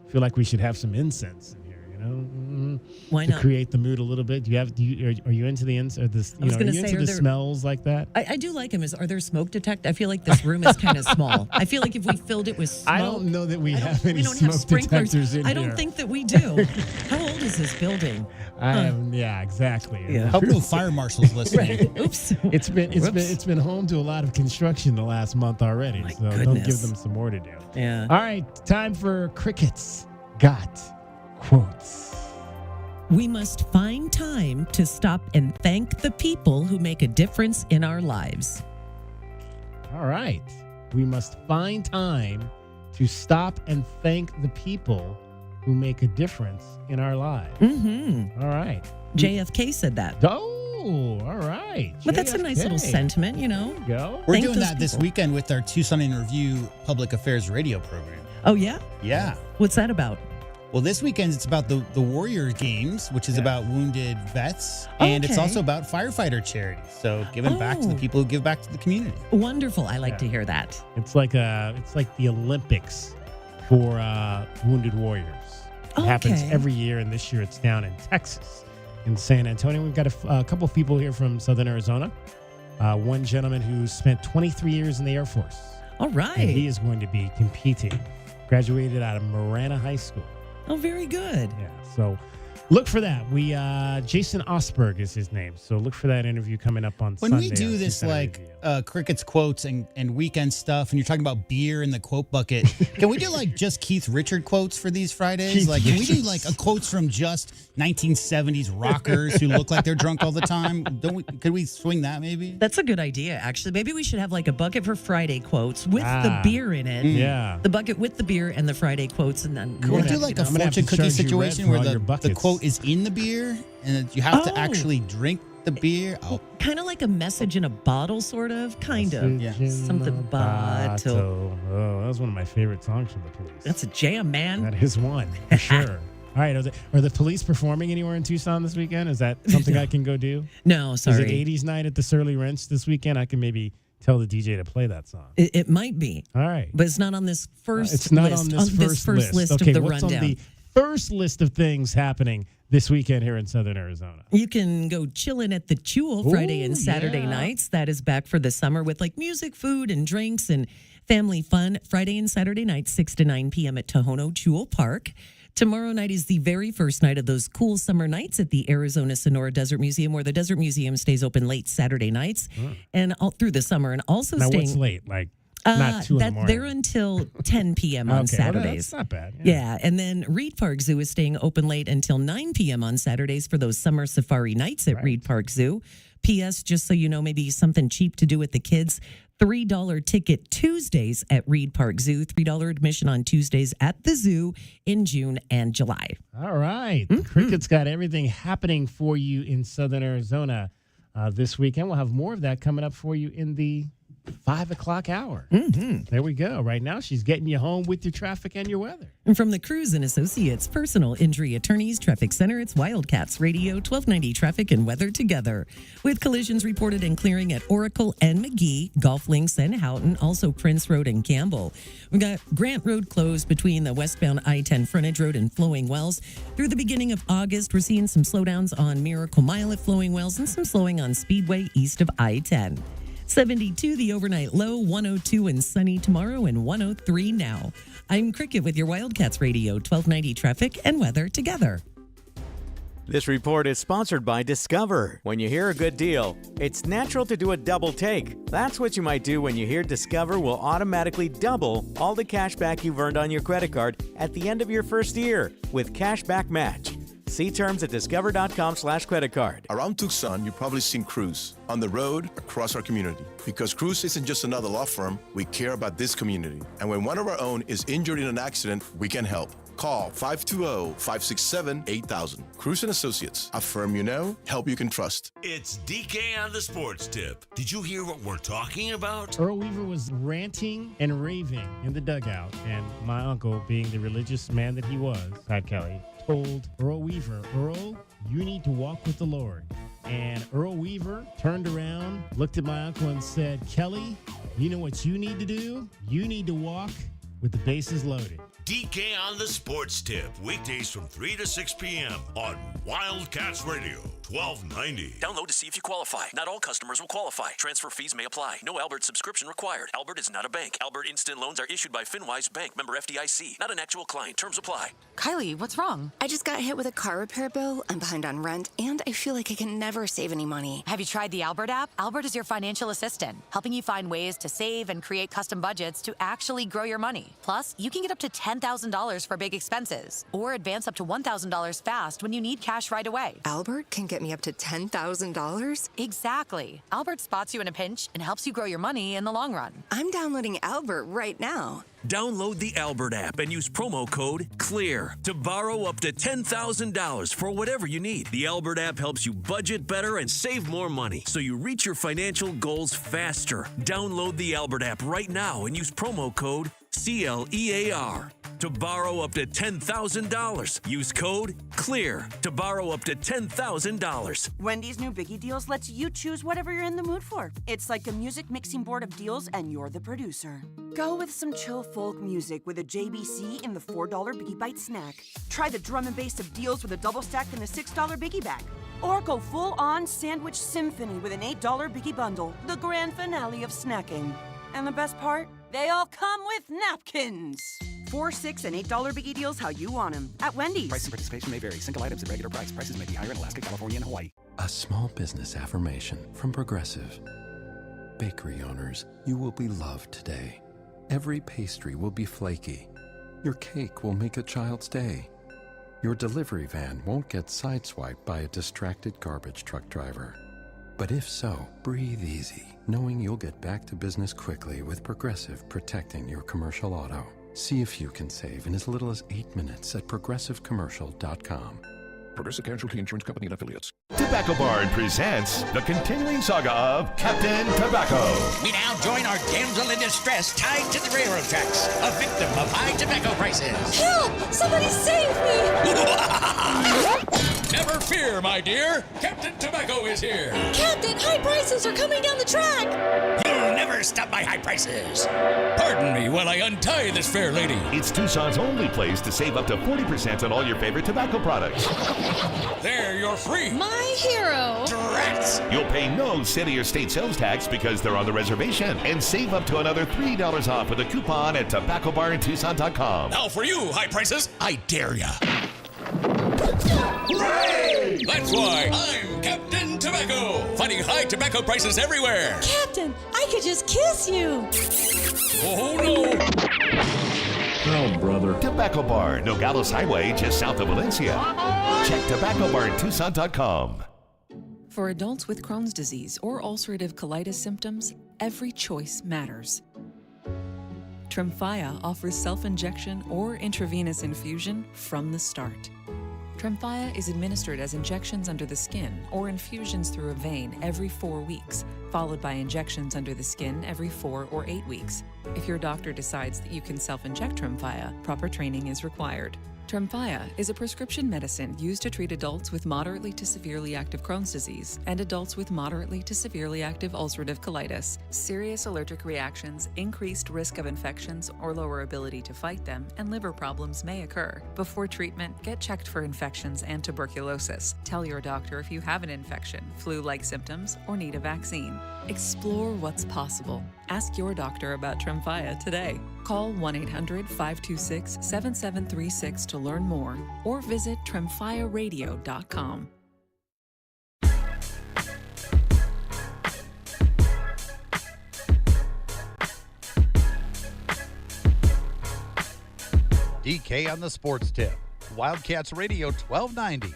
Feel like we should have some incense in here, Why to not? create the mood a little bit. Are you into the incense? Are you into the smells like that? I do like them. Are there smoke detectors? I feel like this room is kind of small. I feel like if we filled it with smoke. I don't know that we have any don't have smoke sprinklers. detectors in here. I don't think that we do. How old is this building? Yeah, exactly. Yeah. Hope no fire marshals listening. Right. Oops. It's been home to a lot of construction the last month already. So don't give them some more to do. Yeah. All right, time for Cricket's Got Quotes. We must find time to stop and thank the people who make a difference in our lives. All right. We must find time to stop and thank the people who make a difference in our lives. Mm-hmm. All right. JFK said that. Oh, all right. But that's a nice little sentiment, There you go. We're Thank doing those that this people. weekend with our Tucson in Review public affairs radio program. Oh, yeah? Yeah. What's that about? Well, this weekend it's about the Warrior Games, which is about wounded vets, and it's Okay. also about firefighter charity. So giving back to the people who give back to the community. Wonderful. I like to hear that. It's like the Olympics for wounded warriors. It happens Okay. every year, and this year it's down in Texas, in San Antonio. We've got a couple people here from Southern Arizona. One gentleman who spent 23 years in the Air Force. All right. And he is going to be competing. Graduated out of Marana High School. Oh, very good. Yeah, so look for that. Jason Osberg is his name. So look for that interview coming up on When Sunday. we do on this Tucson like Review. Cricket's quotes and weekend stuff, and you're talking about beer in the quote bucket, can we do like just Keith Richard quotes for these Fridays? Keith Like, can we do Richards. like quotes from just 1970s rockers who look like they're drunk all the time? Could we swing that maybe? That's a good idea, actually. Maybe we should have like a bucket for Friday quotes with the beer in it. Yeah. The bucket with the beer and the Friday quotes, and then We'll do like a I'm gonna have fortune to cookie charge you red situation for where all your the buckets. quote is in the beer and you have to Oh. actually drink the beer. Oh, kind of like a message in a bottle, sort of, kind of. Message in Something a bottle. Oh, that was one of my favorite songs from the Police. That's a jam, man. That is one, for sure. All right, are the Police performing anywhere in Tucson this weekend? Is that something I can go do? No, sorry. Is it 80s night at the Surly Wrench this weekend? I can maybe tell the DJ to play that song. It might be. All right. But it's not on this first It's not list. on this first list. of Okay, the what's rundown. on the first list of things happening this weekend here in Southern Arizona? You can go chilling at the Chewel Friday and Saturday yeah. nights. That is back for the summer with like music, food, and drinks and family fun. Friday and Saturday nights, 6 to 9 p.m. at Tohono Chewel Park. Tomorrow night is the very first night of those cool summer nights at the Arizona Sonora Desert Museum, where the Desert Museum stays open late Saturday nights and all through the summer, and also Now, staying. what's late? Like not 2 in the morning? They're until 10 p.m. on Okay, well, Saturdays. that's not bad. Yeah, and then Reed Park Zoo is staying open late until 9 p.m. on Saturdays for those summer safari nights at Reed Park Zoo. P.S., just so you know, maybe something cheap to do with the kids, $3 ticket Tuesdays at Reed Park Zoo, $3 admission on Tuesdays at the zoo in June and July. All right. Cricket's got everything happening for you in Southern Arizona this weekend. We'll have more of that coming up for you in the 5 o'clock hour. There we go. Right now, she's getting you home with your traffic and your weather. And from the Cruz and Associates Personal Injury Attorneys Traffic Center, it's Wildcats Radio 1290 Traffic and Weather Together. With collisions reported and clearing at Oracle and McGee, Golf Links and Houghton, also Prince Road and Campbell. We've got Grant Road closed between the westbound I-10 Frontage Road and Flowing Wells. Through the beginning of August, we're seeing some slowdowns on Miracle Mile at Flowing Wells and some slowing on Speedway east of I-10. 72, the overnight low, 102 and sunny tomorrow, and 103 now. I'm Cricket with your Wildcats Radio 1290 Traffic and Weather Together. This report is sponsored by Discover. When you hear a good deal, it's natural to do a double take. That's what you might do when you hear Discover will automatically double all the cash back you've earned on your credit card at the end of your first year with Cashback Match. See terms at discover.com/creditcard. Around Tucson, you've probably seen Cruise on the road across our community. Because Cruise isn't just another law firm, we care about this community. And when one of our own is injured in an accident, we can help. Call 520-567-8000. Cruise & Associates, a firm you know, help you can trust. It's DK on the Sports Tip. Did you hear what we're talking about? Earl Weaver was ranting and raving in the dugout, and my uncle, being the religious man that he was, Pat Kelly, told Earl Weaver, Earl, you need to walk with the Lord. And Earl Weaver turned around, looked at my uncle and said, Kelly, you know what you need to do? You need to walk with the bases loaded. DK on the Sports Tip, weekdays from 3 to 6 p.m. on Wildcats Radio, 1290. Download to see if you qualify. Not all customers will qualify. Transfer fees may apply. No Albert subscription required. Albert is not a bank. Albert Instant Loans are issued by FinWise Bank, member FDIC. Not an actual client. Terms apply. Kylie, what's wrong? I just got hit with a car repair bill. I'm behind on rent, and I feel like I can never save any money. Have you tried the Albert app? Albert is your financial assistant, helping you find ways to save and create custom budgets to actually grow your money. Plus, you can get up to $10,000 for big expenses, or advance up to $1,000 fast when you need cash right away. Albert can get me up to $10,000? Exactly. Albert spots you in a pinch and helps you grow your money in the long run. I'm downloading Albert right now. Download the Albert app and use promo code CLEAR to borrow up to $10,000 for whatever you need. The Albert app helps you budget better and save more money so you reach your financial goals faster. Download the Albert app right now and use promo code CLEAR to borrow up to $10,000. Use code CLEAR to borrow up to $10,000. Wendy's new Biggie Deals lets you choose whatever you're in the mood for. It's like a music mixing board of deals, and you're the producer. Go with some chill folk music with a JBC in the $4 Biggie Bite snack. Try the drum and bass of deals with a double stack in the $6 Biggie Bag. Or go full-on sandwich symphony with an $8 Biggie Bundle, the grand finale of snacking. And the best part? They all come with napkins. 4, 6, and $8 Biggie Deals how you want them at Wendy's. Price and participation may vary. Single items at regular price. Prices may be higher in Alaska, California, and Hawaii. A small business affirmation from Progressive. Bakery owners, you will be loved today. Every pastry will be flaky. Your cake will make a child's day. Your delivery van won't get sideswiped by a distracted garbage truck driver. But if so, breathe easy, knowing you'll get back to business quickly with Progressive protecting your commercial auto. See if you can save in as little as 8 minutes at progressivecommercial.com. Progressive Casualty Insurance Company and Affiliates. Tobacco Barn presents the continuing saga of Captain Tobacco. We now join our damsel in distress tied to the railroad tracks, a victim of high tobacco prices. Help! Somebody save me! Never fear, my dear. Captain Tobacco is here. Captain, high prices are coming down the track! You'll never stop my high prices. Pardon me while I untie this fair lady. It's Tucson's only place to save up to 40% on all your favorite tobacco products. There, you're free. My hero. Drats. You'll pay no city or state sales tax because they're on the reservation, and save up to another $3 off with a coupon at tobaccobarntucson.com. Now for you, high prices, I dare ya. Hooray! That's why I'm Captain Tobacco, fighting high tobacco prices everywhere. Captain, I could just kiss you. Oh, no. Oh, brother. Tobacco Bar, Nogales Highway, just south of Valencia. Check tobaccobarntucson.com. For adults with Crohn's disease or ulcerative colitis symptoms, every choice matters. Tremfya offers self-injection or intravenous infusion from the start. Tremfya is administered as injections under the skin or infusions through a vein every 4 weeks, followed by injections under the skin every 4 or 8 weeks. If your doctor decides that you can self-inject Tremfya, proper training is required. Tremfya is a prescription medicine used to treat adults with moderately to severely active Crohn's disease and adults with moderately to severely active ulcerative colitis. Serious allergic reactions, increased risk of infections or lower ability to fight them, and liver problems may occur. Before treatment, get checked for infections and tuberculosis. Tell your doctor if you have an infection, flu-like symptoms, or need a vaccine. Explore what's possible. Ask your doctor about Tremfya today. Call 1-800-526-7736 to learn more, or visit tremfyaradio.com. DK on the Sports Tip. Wildcats Radio 1290.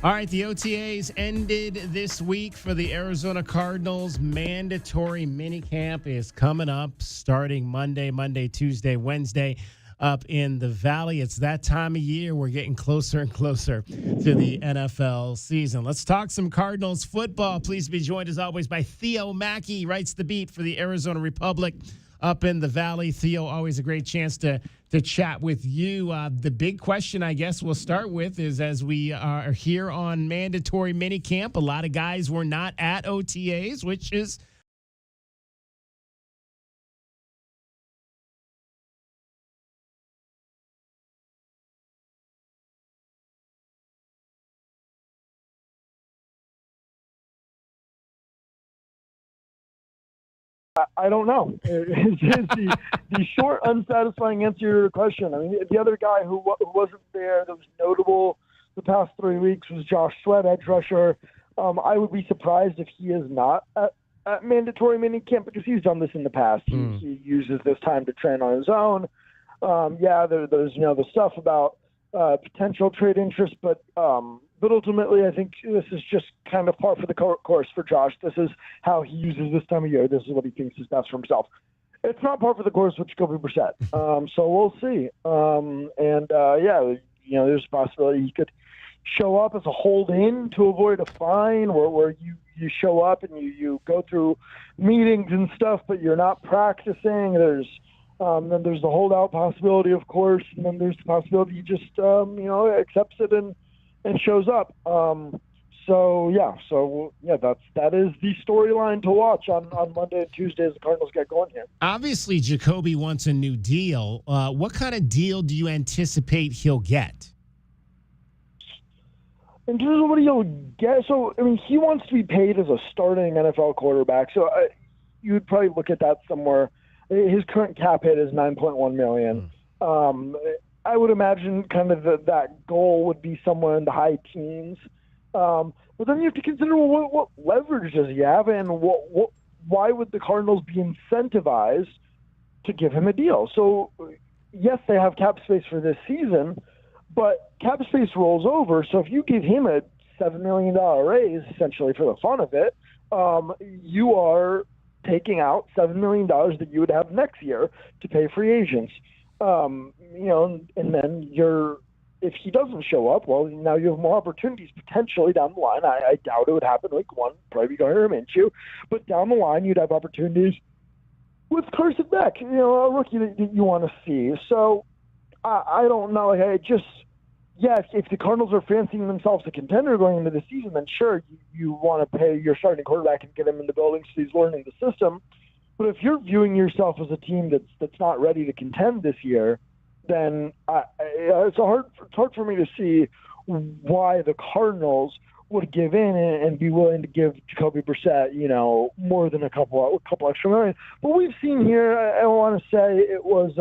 All right, the OTAs ended this week for the Arizona Cardinals. Mandatory minicamp is coming up starting Monday, Tuesday, Wednesday up in the Valley. It's that time of year. We're getting closer and closer to the NFL season. Let's talk some Cardinals football. Please be joined, as always, by Theo Mackey. He writes the beat for the Arizona Republic up in the Valley. Theo, always a great chance to chat with you. The big question, I guess, we'll start with is, as we are here on mandatory minicamp, a lot of guys were not at OTAs, which is I don't know. Is the short, unsatisfying answer to your question. I mean, the other guy who wasn't there that was notable the past 3 weeks was Josh Sweat, edge rusher. I would be surprised if he is not at mandatory minicamp, because he's done this in the past. He uses this time to train on his own. There's the stuff about potential trade interest, but ultimately, I think this is just kind of par for the course for Josh. This is how he uses this time of year. This is what he thinks is best for himself. It's not par for the course with Jacoby Brissett. So we'll see. There's a possibility he could show up as a hold-in to avoid a fine, where you show up and you go through meetings and stuff, but you're not practicing. Then there's the holdout possibility, of course, and then there's the possibility he just accepts it and shows up. That is the storyline to watch on Monday and Tuesday as the Cardinals get going here. obviously Jacoby wants a new deal. What kind of deal do you anticipate he'll get? In terms of what he'll get, he wants to be paid as a starting NFL quarterback. So you would probably look at that somewhere. His current cap hit is $9.1 million. I would imagine kind of that goal would be somewhere in the high teens. But then you have to consider, what leverage does he have, and why would the Cardinals be incentivized to give him a deal? So, yes, they have cap space for this season, but cap space rolls over. So if you give him a $7 million raise, essentially for the fun of it, you are taking out $7 million that you would have next year to pay free agents. And then if he doesn't show up, well, now you have more opportunities potentially down the line. I doubt it would happen week one, probably Kaiah Altmeyer, but down the line you'd have opportunities with Carson Beck, a rookie that you want to see. So I don't know. If the Cardinals are fancying themselves a contender going into the season, then sure, you want to pay your starting quarterback and get him in the building so he's learning the system. But if you're viewing yourself as a team that's not ready to contend this year, then it's hard for me to see why the Cardinals would give in and be willing to give Jacoby Brissett, more than a couple extra million. But we've seen here, I want to say it was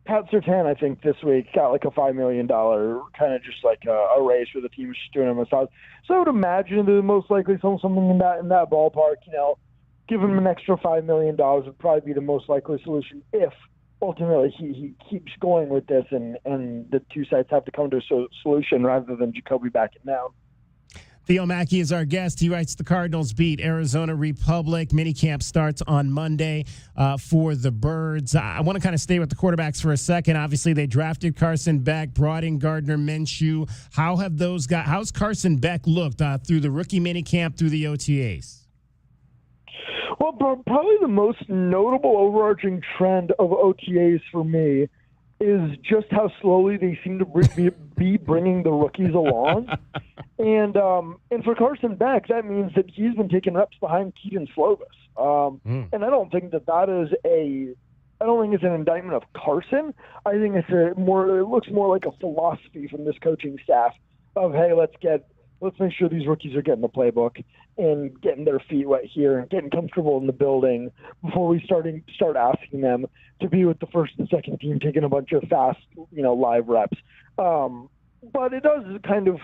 Pat Surtain, I think, this week got like a $5 million kind of just like a raise for the team, was just doing a massage. So I would imagine that most likely something in that ballpark, give him an extra $5 million would probably be the most likely solution if ultimately he keeps going with this and the two sides have to come to a solution rather than Jacoby backing down. Theo Mackey is our guest. He writes the Cardinals beat. Arizona Republic minicamp starts on Monday for the Birds. I want to kind of stay with the quarterbacks for a second. Obviously, they drafted Carson Beck, brought in Gardner Minshew. How's Carson Beck looked through the rookie minicamp, through the OTAs? Well, probably the most notable overarching trend of OTAs for me is just how slowly they seem to be bringing the rookies along. And for Carson Beck, that means that he's been taking reps behind Keaton Slovis. And I don't think that is I don't think it's an indictment of Carson. I think it looks more like a philosophy from this coaching staff of, hey, let's make sure these rookies are getting the playbook and getting their feet wet here and getting comfortable in the building before we start asking them to be with the first and second team, taking a bunch of fast, live reps. But it does kind of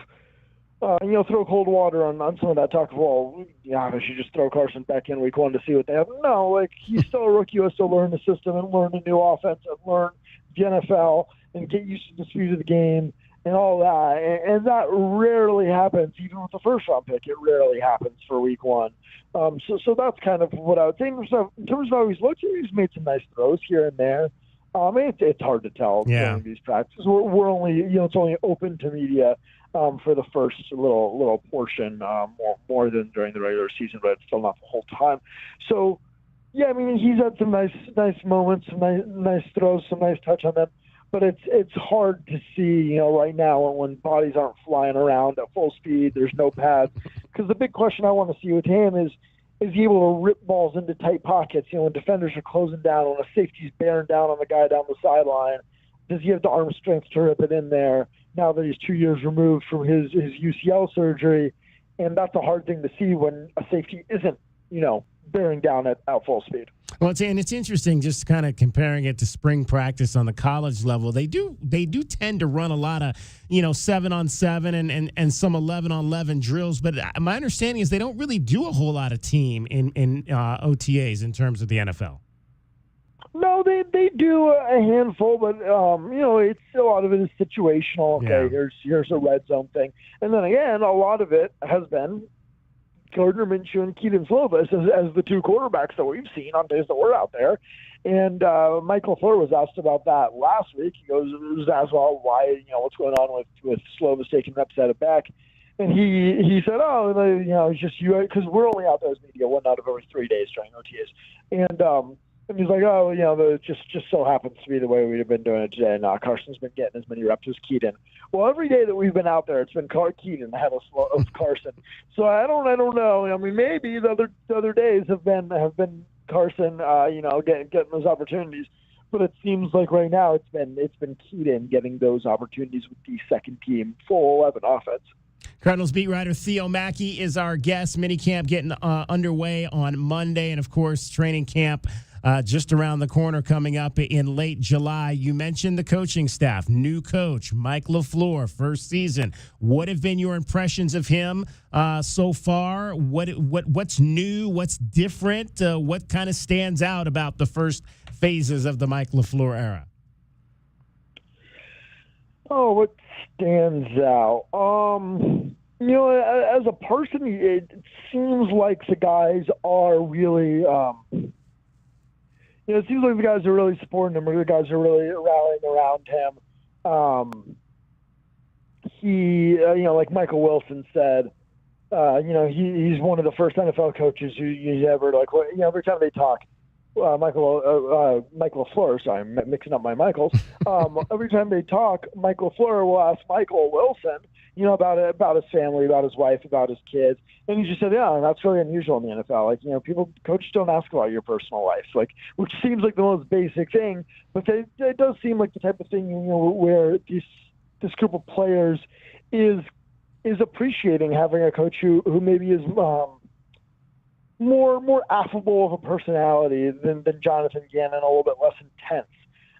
throw cold water on some of that talk of, well, yeah, I should just throw Carson back in week 1 to see what they have. No, like, he's still a rookie who has to learn the system and learn a new offense and learn the NFL and get used to the speed of the game and all that. And that rarely happens, even with the first-round pick. It rarely happens for week 1. So that's kind of what I would say. In terms of how he's looked, he's made some nice throws here and there. It's hard to tell during these practices. We're only, it's only open to media for the first little portion, more than during the regular season, but it's still not the whole time. So, yeah, I mean, he's had some nice moments, some nice throws, some nice touch on them. But it's hard to see, right now when bodies aren't flying around at full speed, there's no pads. Because the big question I want to see with him is he able to rip balls into tight pockets? When defenders are closing down, when a safety's bearing down on the guy down the sideline, does he have the arm strength to rip it in there now that he's 2 years removed from his UCL surgery? And that's a hard thing to see when a safety isn't, bearing down at full speed. Well, it's interesting just kind of comparing it to spring practice on the college level. They do tend to run a lot of 7-on-7 and some 11-on-11 drills. But my understanding is they don't really do a whole lot of team in OTAs in terms of the NFL. No, they do a handful, but it's a lot of it is situational. Okay, here's a red zone thing, and then again, a lot of it has been Gardner Minshew and Keaton Slovis as the two quarterbacks that we've seen on days that we're out there. And Mike LaFleur was asked about that last week. He was asked, well, why, what's going on with Slovis taking reps out of back? And he said, it's just you, because we're only out there as media 1 out of every 3 days during OTAs. And he's like, it just so happens to be the way we've been doing it today. And Carson's been getting as many reps as Keaton. Well, every day that we've been out there, it's been Keaton ahead of Carson. So I don't know. I mean, maybe the other days have been Carson, getting those opportunities. But it seems like right now it's been Keaton getting those opportunities with the second team full 11 offense. Cardinals beat writer Theo Mackey is our guest. Minicamp getting underway on Monday, and of course training camp just around the corner coming up in late July. You mentioned the coaching staff, new coach Mike LaFleur, first season. What have been your impressions of him so far? What's new? What's different? What kind of stands out about the first phases of the Mike LaFleur era? Oh, what stands out? As a person, it seems like the guys are really, it seems like the guys are really supporting him, or the guys are really rallying around him. He, like Michael Wilson said, he's one of the first NFL coaches who's ever, every time they talk, Michael LaFleur, sorry, I'm mixing up my Michaels. Every time they talk, Michael LaFleur will ask Michael Wilson, about his family, about his wife, about his kids. And he just said, yeah, that's really unusual in the NFL. Coaches don't ask about your personal life, which seems like the most basic thing, but it does seem like the type of thing, where this group of players is appreciating having a coach who maybe is more affable of a personality than Jonathan Gannon, a little bit less intense,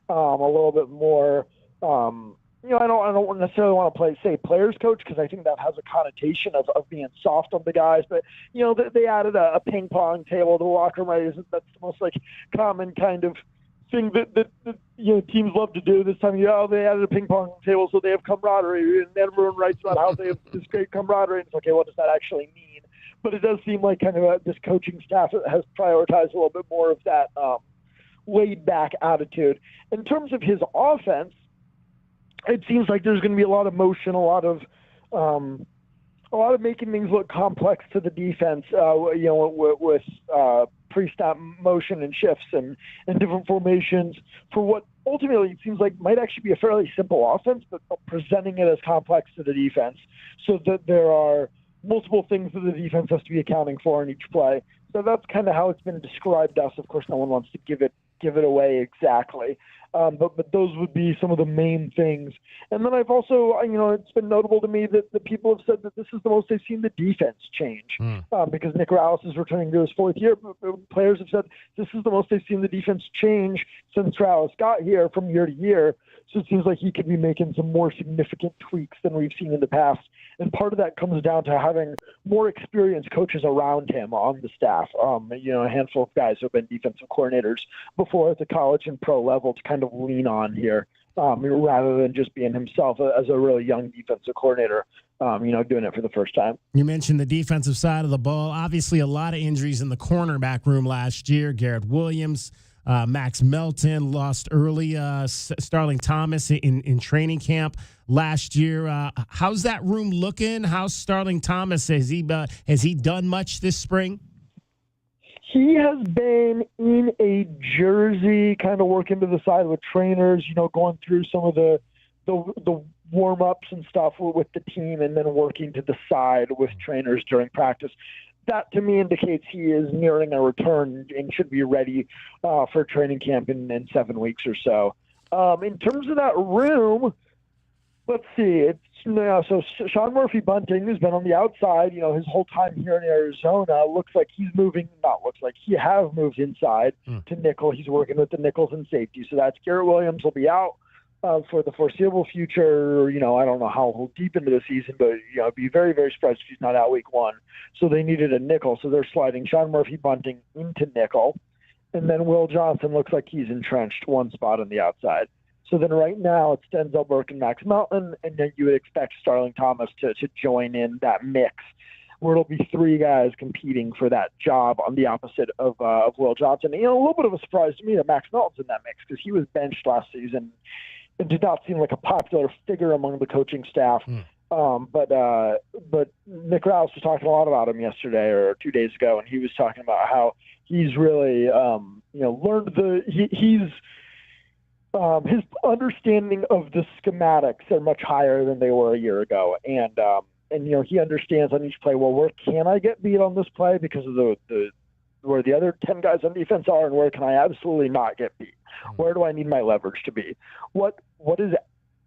a little bit more. I don't necessarily want to say players coach, because I think that has a connotation of being soft on the guys. But they added a ping pong table to the locker room. Right? That's the most common kind of thing that teams love to do this time of year. They added a ping pong table so they have camaraderie, and everyone writes about how they have this great camaraderie. And it's okay, what does that actually mean? But it does seem like this coaching staff has prioritized a little bit more of that laid back attitude. In terms of his offense, it seems like there's going to be a lot of motion, a lot of making things look complex to the defense, with pre-snap motion and shifts and different formations for what ultimately it seems like might actually be a fairly simple offense, but presenting it as complex to the defense so that there are multiple things that the defense has to be accounting for in each play. So that's kind of how it's been described to us. Of course, no one wants to give it away exactly. But those would be some of the main things. And then I've also, it's been notable to me that the people have said that this is the most they've seen the defense change because Nick Rallis is returning to his fourth year. Players have said this is the most they've seen the defense change since Rallis got here from year to year. So it seems like he could be making some more significant tweaks than we've seen in the past. And part of that comes down to having more experienced coaches around him on the staff. A handful of guys who have been defensive coordinators before at the college and pro level to kind of lean on here, rather than just being himself as a really young defensive coordinator, doing it for the first time. You mentioned the defensive side of the ball. Obviously, a lot of injuries in the cornerback room last year. Garrett Williams, Max Melton lost early. Starling Thomas in training camp last year. How's that room looking? How's Starling Thomas? Has he done much this spring? He has been in a jersey, kind of working to the side with trainers. Going through some of the warm ups and stuff with the team, and then working to the side with trainers during practice. That to me indicates he is nearing a return and should be ready for training camp in 7 weeks or so. In terms of that room, let's see. So Sean Murphy Bunting, who's been on the outside, his whole time here in Arizona, looks like he's moving. Not looks like he has moved inside to nickel. He's working with the nickels and safety. So that's Garrett Williams will be out for the foreseeable future. I don't know how deep into the season, but I'd be very, very surprised if he's not out week 1. So they needed a nickel, so they're sliding Sean Murphy Bunting into nickel, and then Will Johnson looks like he's entrenched one spot on the outside. So then right now it's Denzel Burke and Max Melton, and then you would expect Starling Thomas to join in that mix, where it'll be 3 guys competing for that job on the opposite of Will Johnson. A little bit of a surprise to me that Max Melton's in that mix because he was benched last season. It did not seem like a popular figure among the coaching staff. But Nick Rallis was talking a lot about him yesterday or 2 days ago, and he was talking about how he's really, learned his understanding of the schematics are much higher than they were a year ago. And he understands on each play, well, where can I get beat on this play because of the where the other 10 guys on defense are, and where can I absolutely not get beat? Where do I need my leverage to be? What is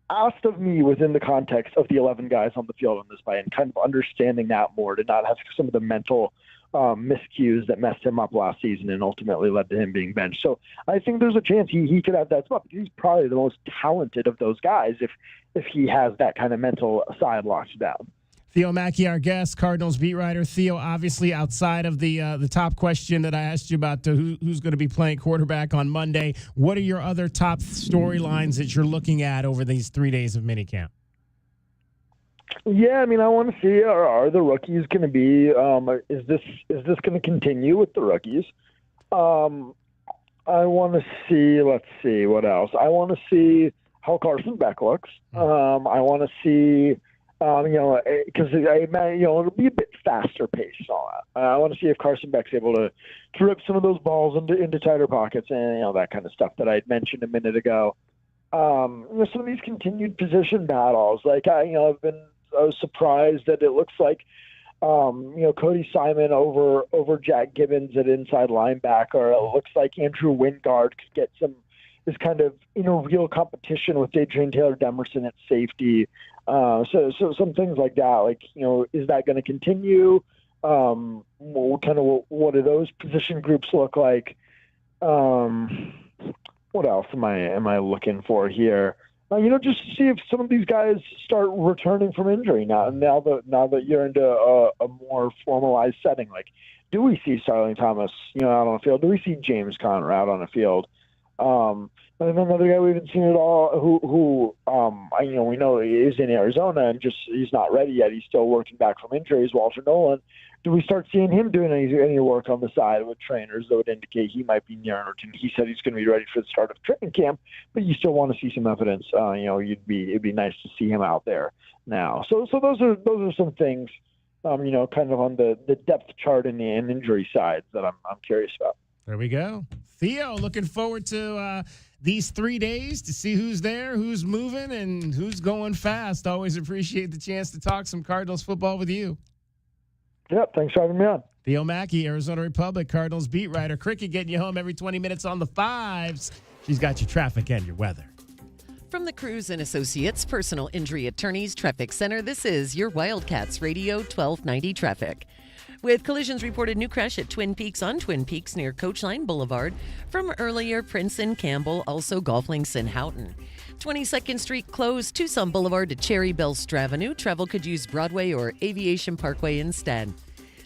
asked of me within the context of the 11 guys on the field on this play, and kind of understanding that more, to not have some of the mental miscues that messed him up last season and ultimately led to him being benched. So I think there's a chance he could have that spot. He's probably the most talented of those guys if he has that kind of mental side locked down. Theo Mackey, our guest, Cardinals beat writer. Theo, obviously outside of the top question that I asked you about who's going to be playing quarterback on Monday, what are your other top storylines that you're looking at over these 3 days of minicamp? Yeah, I want to see are the rookies going to be? Is this going to continue with the rookies? I want to see. Let's see what else. I want to see how Carson Beck looks. I want to see. Because it'll be a bit faster paced and all that. I want to see if Carson Beck's able to rip some of those balls into tighter pockets and that kind of stuff that I had mentioned a minute ago. Some of these continued position battles, like I was surprised that it looks like Cody Simon over Jack Gibbons at inside linebacker. It looks like Andrew Wingard could is kind of in a real competition with Adrian Taylor Demerson at safety. So some things like that, like, is that going to continue? What do those position groups look like? What else am I looking for here? Just to see if some of these guys start returning from injury now that you're into a more formalized setting. Like, do we see Starling Thomas, out on the field? Do we see James Conner out on the field? And another guy we haven't seen at all, who we know he is in Arizona and he's not ready yet. He's still working back from injuries. Walter Nolan. Do we start seeing him doing any work on the side with trainers that would indicate he might be near it? He said he's going to be ready for the start of training camp, but you still want to see some evidence. It'd be nice to see him out there now. So those are some things, kind of on the depth chart and the injury side that I'm curious about. There we go. Theo, looking forward to these 3 days to see who's there, who's moving, and who's going fast. Always appreciate the chance to talk some Cardinals football with you. Yep, thanks for having me on. Theo Mackey, Arizona Republic Cardinals beat writer. Cricket getting you home every 20 minutes on the fives. She's got your traffic and your weather. From the Cruz and Associates Personal Injury Attorneys Traffic Center, this is your Wildcats Radio 1290 traffic. With collisions reported, new crash at Twin Peaks on Twin Peaks near Coachline Boulevard. From earlier, Prince and Campbell, also Golf Links in Houghton. 22nd Street closed, Tucson Boulevard to Cherry Belle Avenue. Travel could use Broadway or Aviation Parkway instead.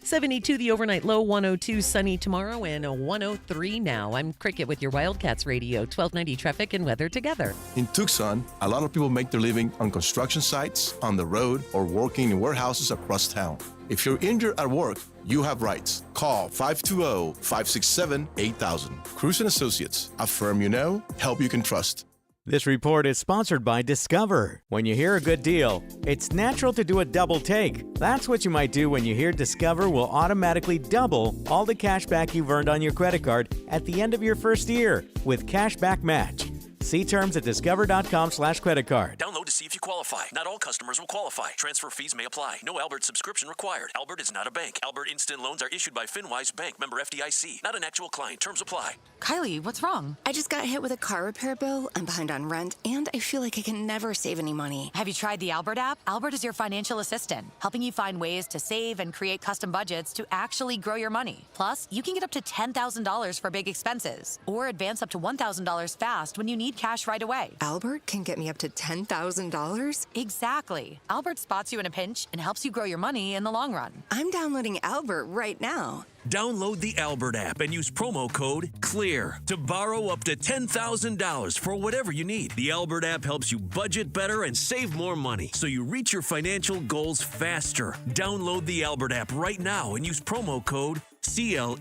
72 the overnight low, 102 sunny tomorrow, and a 103 now. I'm Cricket with your Wildcats Radio 1290 traffic and weather together. In Tucson, a lot of people make their living on construction sites, on the road, or working in warehouses across town. If you're injured at work, you have rights. Call 520-567-8000. Cruz and Associates, a firm you know, help you can trust. This report is sponsored by Discover. When you hear a good deal, it's natural to do a double take. That's what you might do when you hear Discover will automatically double all the cash back you've earned on your credit card at the end of your first year with Cashback Match. See terms at discover.com/creditcard. Download to see if you qualify. Not all customers will qualify. Transfer fees may apply. No Albert subscription required. Albert is not a bank. Albert Instant Loans are issued by FinWise Bank, member FDIC. Not an actual client. Terms apply. Kylie, what's wrong? I just got hit with a car repair bill. I'm behind on rent, and I feel like I can never save any money. Have you tried the Albert app? Albert is your financial assistant, helping you find ways to save and create custom budgets to actually grow your money. Plus, you can get up to $10,000 for big expenses, or advance up to $1,000 fast when you need cash right away. Albert can get me up to $10,000? Exactly. Albert spots you in a pinch and helps you grow your money in the long run. I'm downloading Albert right now. Download the Albert app and use promo code CLEAR to borrow up to $10,000 for whatever you need. The Albert app helps you budget better and save more money so you reach your financial goals faster. Download the Albert app right now and use promo code CLEAR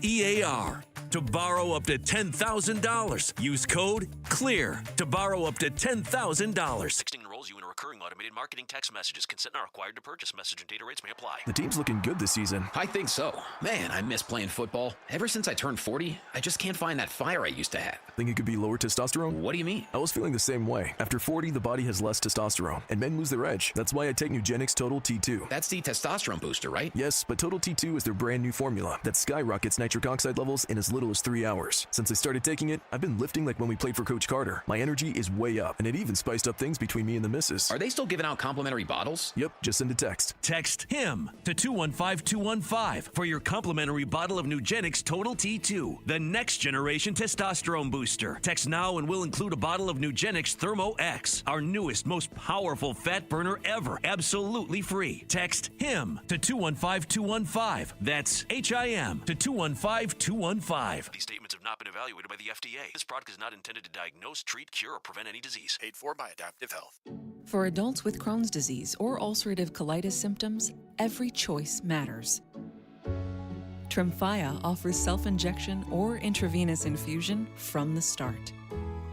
to borrow up to $10,000. Use code CLEAR to borrow up to $10,000. Texting enrolls you in a recurring automated marketing text messages. Consent not required to purchase. Message and data rates may apply. The team's looking good this season. I think so. Man, I miss playing football. Ever since I turned 40, I just can't find that fire I used to have. Think it could be lower testosterone? What do you mean? I was feeling the same way. After 40, the body has less testosterone, and men lose their edge. That's why I take Nugenix Total T2. That's the testosterone booster, right? Yes, but Total T2 is their brand new formula that skyrockets nitric oxide levels in as little as 3 hours. Since I started taking it, I've been lifting like when we played for Coach Carter. My energy is way up, and it even spiced up things between me and the missus. Are they still giving out complimentary bottles? Yep, just send a text. Text HIM to 215-215 for your complimentary bottle of Nugenix Total T2, the next generation testosterone booster. Text now and we'll include a bottle of Nugenix Thermo X, our newest, most powerful fat burner ever, absolutely free. Text HIM to 215-215. That's HIM to 215-215. These statements have not been evaluated by the FDA. This product is not intended to diagnose, treat, cure, or prevent any disease. Paid for by Adaptive Health. For adults with Crohn's disease or ulcerative colitis symptoms, every choice matters. Tremfya offers self-injection or intravenous infusion from the start.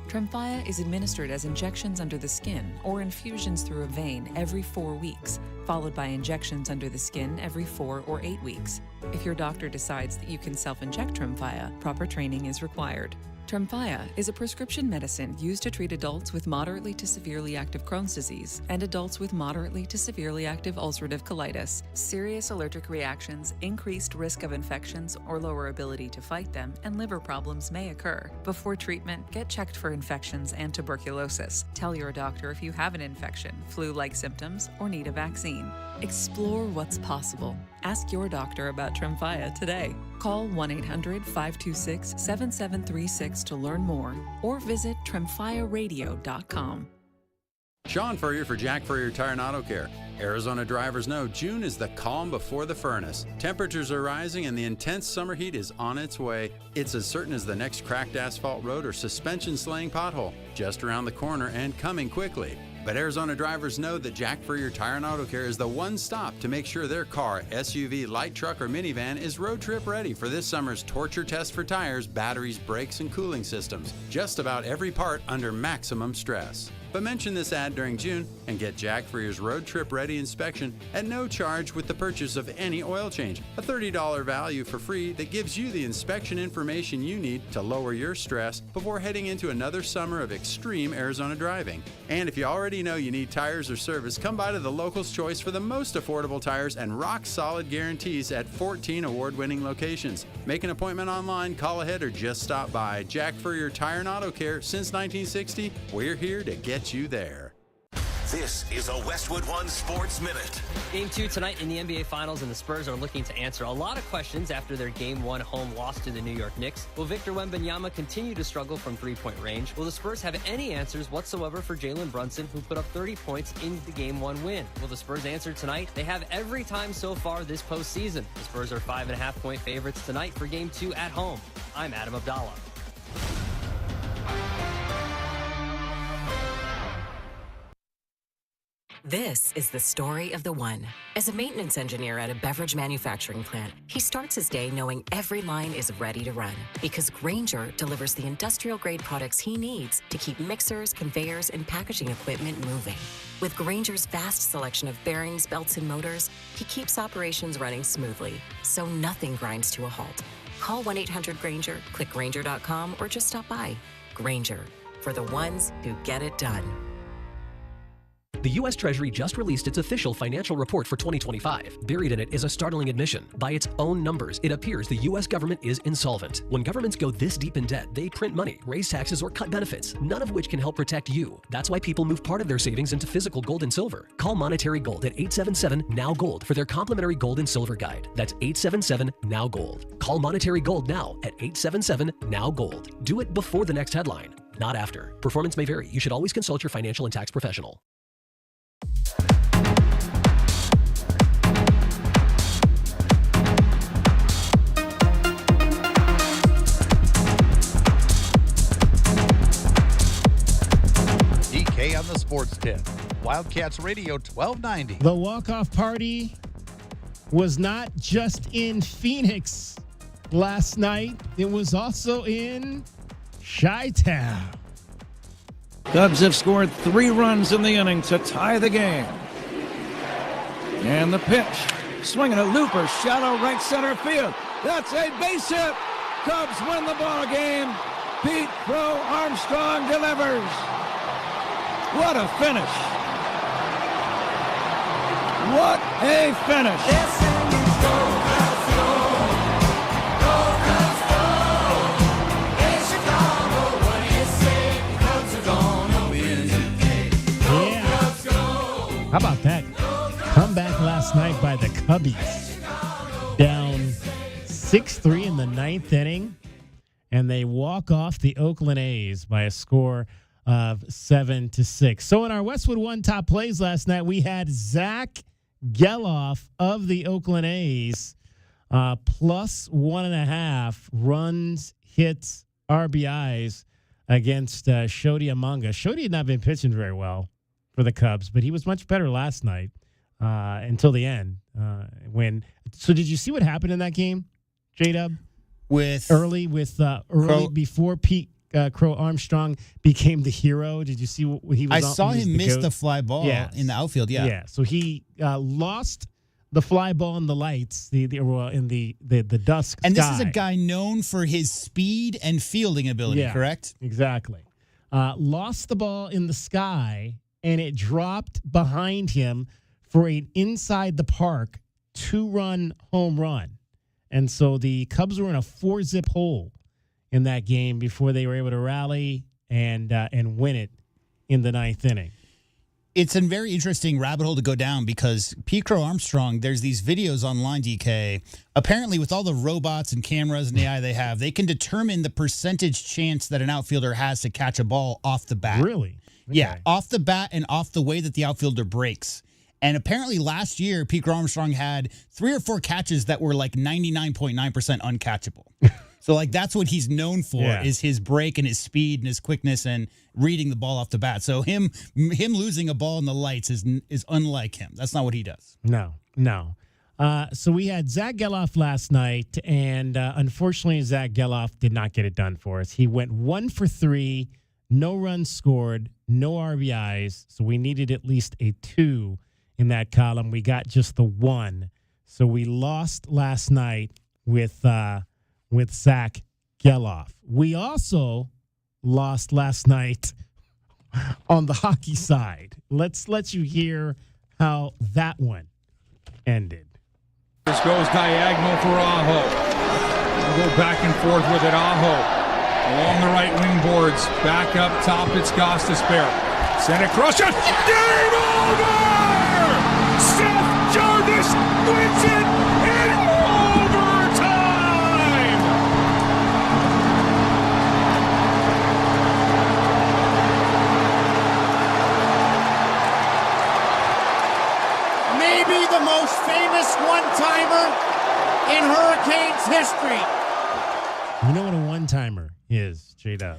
Tremfya is administered as injections under the skin or infusions through a vein every 4 weeks, followed by injections under the skin every 4 or 8 weeks. If your doctor decides that you can self-inject Tremfya, proper training is required. Tremfya is a prescription medicine used to treat adults with moderately to severely active Crohn's disease and adults with moderately to severely active ulcerative colitis. Serious allergic reactions, increased risk of infections or lower ability to fight them, and liver problems may occur. Before treatment, get checked for infections and tuberculosis. Tell your doctor if you have an infection, flu-like symptoms, or need a vaccine. Explore what's possible. Ask your doctor about Tremfya today. Call 1-800-526-7736 to learn more or visit tremfyaradio.com. Sean Furrier for Jack Furrier Tire and Auto Care. Arizona drivers know June is the calm before the furnace. Temperatures are rising and the intense summer heat is on its way. It's as certain as the next cracked asphalt road or suspension slaying pothole, just around the corner and coming quickly. But Arizona drivers know that Jack Furrier Tire and Auto Care is the one stop to make sure their car, SUV, light truck, or minivan is road trip ready for this summer's torture test for tires, batteries, brakes, and cooling systems. Just about every part under maximum stress. but mention this ad during June and get Jack for your road trip ready inspection at no charge with the purchase of any oil change. A $30 value for free that gives you the inspection information you need to lower your stress before heading into another summer of extreme Arizona driving. And if you already know you need tires or service, come by to the Locals Choice for the most affordable tires and rock-solid guarantees at 14 award-winning locations. Make an appointment online, call ahead, or just stop by. Jack Furrier Tire and Auto Care. Since 1960, we're here to get you there. This is a Westwood One Sports Minute. Game 2 tonight in the NBA Finals, and the Spurs are looking to answer a lot of questions after their Game 1 home loss to the New York Knicks. Will Victor Wembanyama continue to struggle from three-point range? Will the Spurs have any answers whatsoever for Jalen Brunson, who put up 30 points in the Game 1 win? Will the Spurs answer tonight? They have every time so far this postseason. The Spurs are 5.5-point favorites tonight for Game 2 at home. I'm Adam Abdallah. This is the story of the one. As a maintenance engineer at a beverage manufacturing plant, he starts his day knowing every line is ready to run because Grainger delivers the industrial-grade products he needs to keep mixers, conveyors, and packaging equipment moving. With Grainger's vast selection of bearings, belts, and motors, he keeps operations running smoothly, so nothing grinds to a halt. Call 1-800-GRAINGER, click Grainger.com, or just stop by. Grainger, for the ones who get it done. The U.S. Treasury just released its official financial report for 2025. Buried in it is a startling admission. By its own numbers, it appears the U.S. government is insolvent. When governments go this deep in debt, they print money, raise taxes, or cut benefits, none of which can help protect you. That's why people move part of their savings into physical gold and silver. Call Monetary Gold at 877-NOW-GOLD for their complimentary gold and silver guide. That's 877-NOW-GOLD. Call Monetary Gold now at 877-NOW-GOLD. Do it before the next headline, not after. Performance may vary. You should always consult your financial and tax professional. DK on the Sports Tip. Wildcats Radio 1290. The walk-off party was not just in Phoenix last night. It was also in Chi-Town. Cubs have scored 3 runs in the inning to tie the game. And the pitch, swinging a looper, shallow right center field. That's a base hit. Cubs win the ball game. Pete Crow Armstrong delivers. What a finish. What a finish. How about that comeback last night by the Cubbies? Down 6-3 in the 9th inning, and they walk off the Oakland A's by a score of 7-6. So in our Westwood One top plays last night, we had Zach Geloff of the Oakland A's plus 1.5 runs, hits, RBIs against Shodi Amanga. Shodi had not been pitching very well for the Cubs, but he was much better last night until the end. So did you see what happened in that game, J-Dub? Early before Pete Crow Armstrong became the hero. Did you see what he was? I saw him miss the fly ball in the outfield. Yeah. So he lost the fly ball in the lights, in the dusk and sky. This is a guy known for his speed and fielding ability, correct? Exactly. Lost the ball in the sky, and it dropped behind him for an inside the park 2-run home run. And so the Cubs were in a 4-zip hole in that game before they were able to rally and win it in the 9th inning. It's a very interesting rabbit hole to go down because Pete Crow Armstrong, there's these videos online, DK. Apparently, with all the robots and cameras and AI they have, they can determine the percentage chance that an outfielder has to catch a ball off the bat. Really? Okay. Yeah, off the bat and off the way that the outfielder breaks. And apparently last year, Pete Crow Armstrong had 3 or 4 catches that were like 99.9% uncatchable. So, like, that's what he's known for is his break and his speed and his quickness and reading the ball off the bat. So him losing a ball in the lights is unlike him. That's not what he does. No. So we had Zach Geloff last night, and unfortunately, Zach Geloff did not get it done for us. He went 1 for 3, no runs scored, no RBIs. So we needed at least a 2 in that column. We got just the 1. So we lost last night with Zach Geloff. We also lost last night on the hockey side. Let's let you hear how that one ended. This goes diagonal for Aho. We'll go back and forth with it. Aho along the right wing boards. Back up top, it's Gostisbehere. Send it across. Game over! Seth Jarvis wins it in overtime! Maybe the most famous one-timer in Hurricanes history. You know what a one-timer is, J-Dub?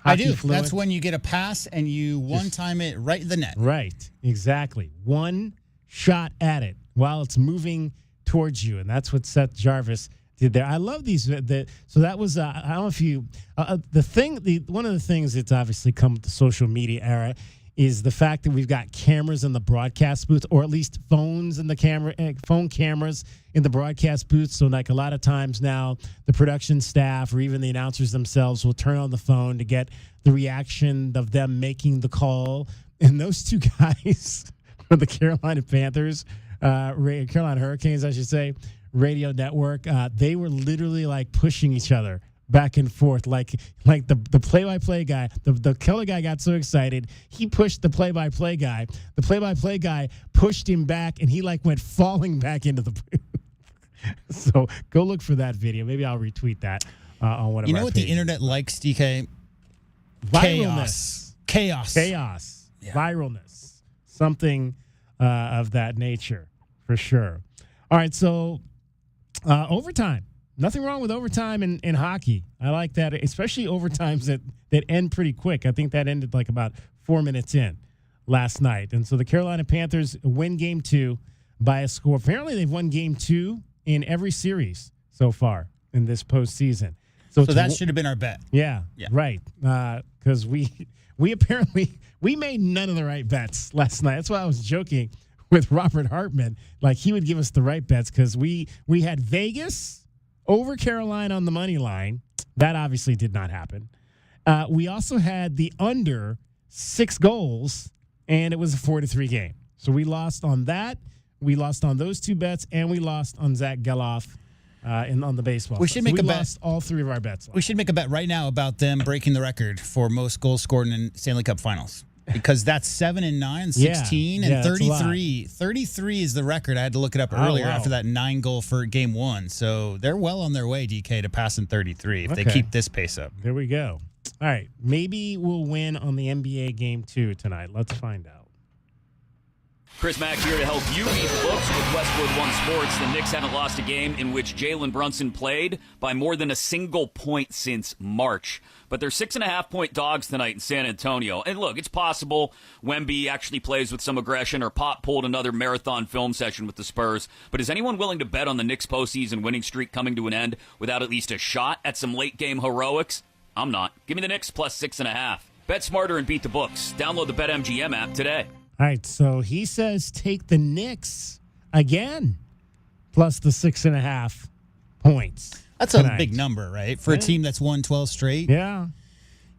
I do. Fluent? That's when you get a pass and you one-time it right in the net. Right. Exactly. One shot at it while it's moving towards you, and that's what Seth Jarvis did there. I love these. So that was, I don't know if you, one of the things that's obviously come with the social media era is the fact that we've got cameras in the broadcast booth, or at least phones in the phone cameras in the broadcast booth. So like a lot of times now, the production staff or even the announcers themselves will turn on the phone to get the reaction of them making the call. And those two guys from the Carolina Panthers, Carolina Hurricanes, I should say, radio network, they were literally like pushing each other back and forth, like the play-by-play guy, the color guy got so excited, he pushed the play-by-play guy. The play-by-play guy pushed him back, and he like went falling back into the booth. So go look for that video. Maybe I'll retweet that on one of our You know what pages. the internet likes, DK? Viralness. Chaos. Yeah. Viralness. Something of that nature, for sure. All right, so overtime. Nothing wrong with overtime in hockey. I like that, especially overtimes that end pretty quick. I think that ended like about 4 minutes in last night. And so the Carolina Panthers win Game 2 by a score. Apparently they've won Game 2 in every series so far in this postseason. So that should have been our bet. Yeah. Right. Because we apparently made none of the right bets last night. That's why I was joking with Robert Hartman. Like he would give us the right bets because we had Vegas over Carolina on the money line. That obviously did not happen. We also had the under 6 goals, and it was a 4-3 game. So we lost on that. We lost on those 2 bets, and we lost on Zach Geloff on the baseball. We should make a bet. Lost all 3 of our bets. We should make a bet right now about them breaking the record for most goals scored in Stanley Cup Finals. Because that's 7 and 9, 16, and 33. 33 is the record. I had to look it up earlier after that 9-goal for Game 1. So they're well on their way, DK, to passing 33 if they keep this pace up. There we go. All right. Maybe we'll win on the NBA Game 2 tonight. Let's find out. Chris Mack here to help you read the books with Westwood One Sports. The Knicks haven't lost a game in which Jalen Brunson played by more than a single point since March. But they're 6.5-point dogs tonight in San Antonio. And look, it's possible Wemby actually plays with some aggression or Pop pulled another marathon film session with the Spurs. But is anyone willing to bet on the Knicks' postseason winning streak coming to an end without at least a shot at some late-game heroics? I'm not. Give me the Knicks plus 6.5. Bet smarter and beat the books. Download the BetMGM app today. All right, so he says take the Knicks again, plus the 6.5 points. That's tonight. a big number, right? For a team that's won 12 straight. Yeah.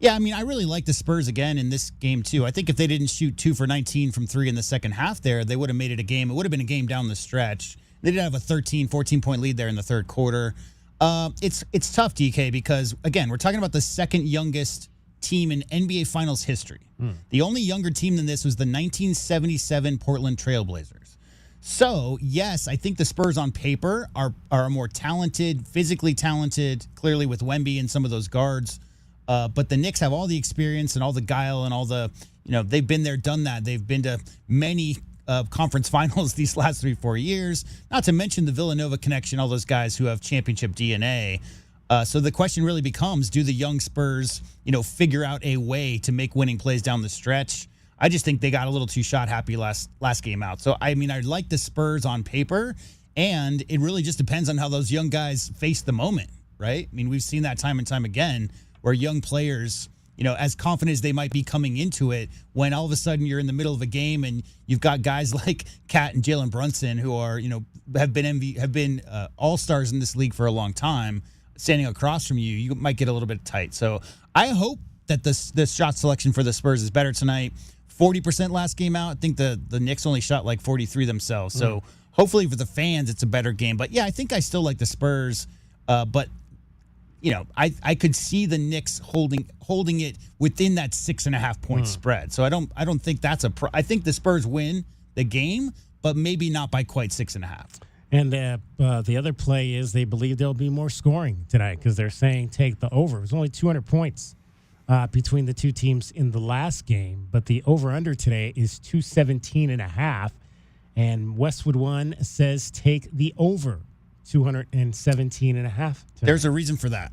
Yeah, I mean, I really like the Spurs again in this game, too. I think if they didn't shoot 2 for 19 from 3 in the second half there, they would have made it a game. It would have been a game down the stretch. They did have a 13, 14-point lead there in the third quarter. It's tough, DK, because, again, we're talking about the second youngest team in NBA Finals history. The only younger team than this was the 1977 Portland Trailblazers. So, yes, I think the Spurs on paper are more talented, physically talented, clearly with Wemby and some of those guards. But the Knicks have all the experience and all the guile and all the, they've been there, done that. They've been to many conference finals these last 3-4 years, not to mention the Villanova connection, all those guys who have championship DNA. So the question really becomes, do the young Spurs, figure out a way to make winning plays down the stretch? I just think they got a little too shot happy last game out. So, I mean, I like the Spurs on paper, and it really just depends on how those young guys face the moment, right? I mean, we've seen that time and time again where young players as confident as they might be coming into it, when all of a sudden you're in the middle of a game and you've got guys like Cat and Jalen Brunson who are, have been all-stars in this league for a long time, standing across from you, you might get a little bit tight. So I hope that the shot selection for the Spurs is better tonight. 40% last game out. I think the Knicks only shot like 43 themselves. So hopefully for the fans, it's a better game. But yeah, I think I still like the Spurs. But I could see the Knicks holding it within that 6.5 point spread. So I don't think that's I think the Spurs win the game, but maybe not by quite 6.5. And the other play is they believe there'll be more scoring tonight because they're saying take the over. It was only 200 points between the two teams in the last game, but the over-under today is 217.5, and Westwood One says take the over 217.5. There's a reason for that.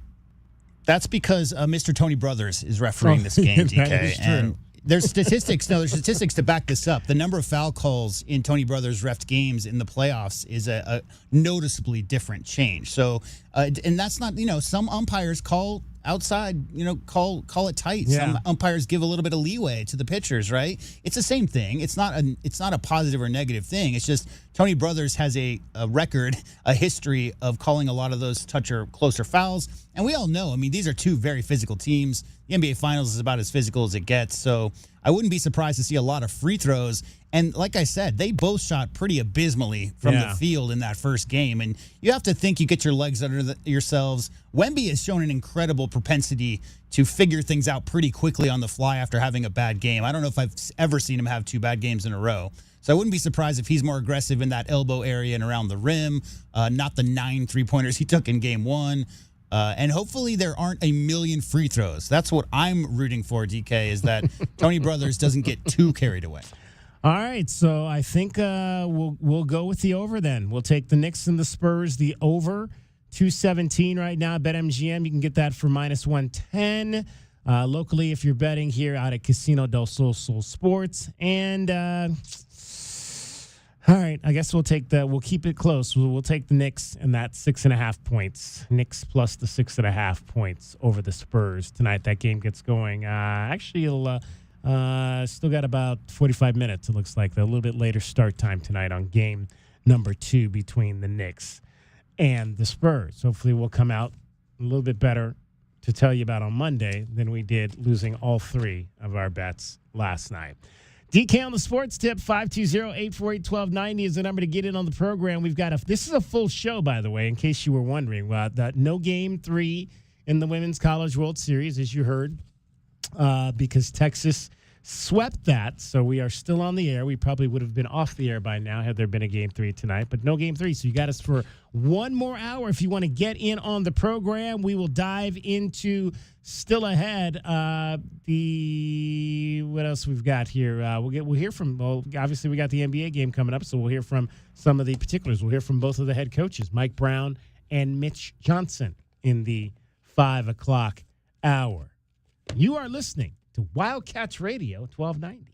That's because Mr. Tony Brothers is refereeing this game, DK. That is true. And there's statistics. There's statistics to back this up. The number of foul calls in Tony Brothers reffed games in the playoffs is a noticeably different change. So, and that's not, some umpires call outside, call it tight. Yeah. Some umpires give a little bit of leeway to the pitchers, right? It's the same thing. It's not a positive or negative thing. It's just Tony Brothers has a record, a history of calling a lot of those closer fouls. And we all know, these are two very physical teams. The NBA Finals is about as physical as it gets. So I wouldn't be surprised to see a lot of free throws. And like I said, they both shot pretty abysmally from the field in that first game. And you have to think you get your legs under yourselves. Wemby has shown an incredible propensity to figure things out pretty quickly on the fly after having a bad game. I don't know if I've ever seen him have 2 bad games in a row. So I wouldn't be surprised if he's more aggressive in that elbow area and around the rim, not the 9 3-pointers he took in game 1. And hopefully there aren't a million free throws. That's what I'm rooting for, DK, is that Tony Brothers doesn't get too carried away. All right, so I think we'll go with the over then. We'll take the Knicks and the Spurs, the over, 217 right now. BetMGM, you can get that for minus 110. Locally, if you're betting here out at Casino del Sol Sports. And all right, I guess we'll keep it close. We'll take the Knicks and that 6.5 points. Knicks plus the 6.5 points over the Spurs tonight. That game gets going. Actually, it'll still got about 45 minutes, it looks like. A little bit later start time tonight on game number 2 between the Knicks and the Spurs. Hopefully we'll come out a little bit better to tell you about on Monday than we did losing all 3 of our bets last night. DK on the sports tip, 520-848-1290 is the number to get in on the program. This is a full show, by the way, in case you were wondering. No game 3 in the Women's College World Series, as you heard, because Texas swept that. So we are still on the air. We probably would have been off the air by now had there been a game 3 tonight, but no game 3. So you got us for 1 more hour. If you want to get in on the program, we will dive into still ahead. What else we've got here? We'll hear from. Obviously we got the NBA game coming up, so we'll hear from some of the particulars. We'll hear from both of the head coaches, Mike Brown and Mitch Johnson, in the 5 o'clock hour. You are listening to Wildcats Radio 1290.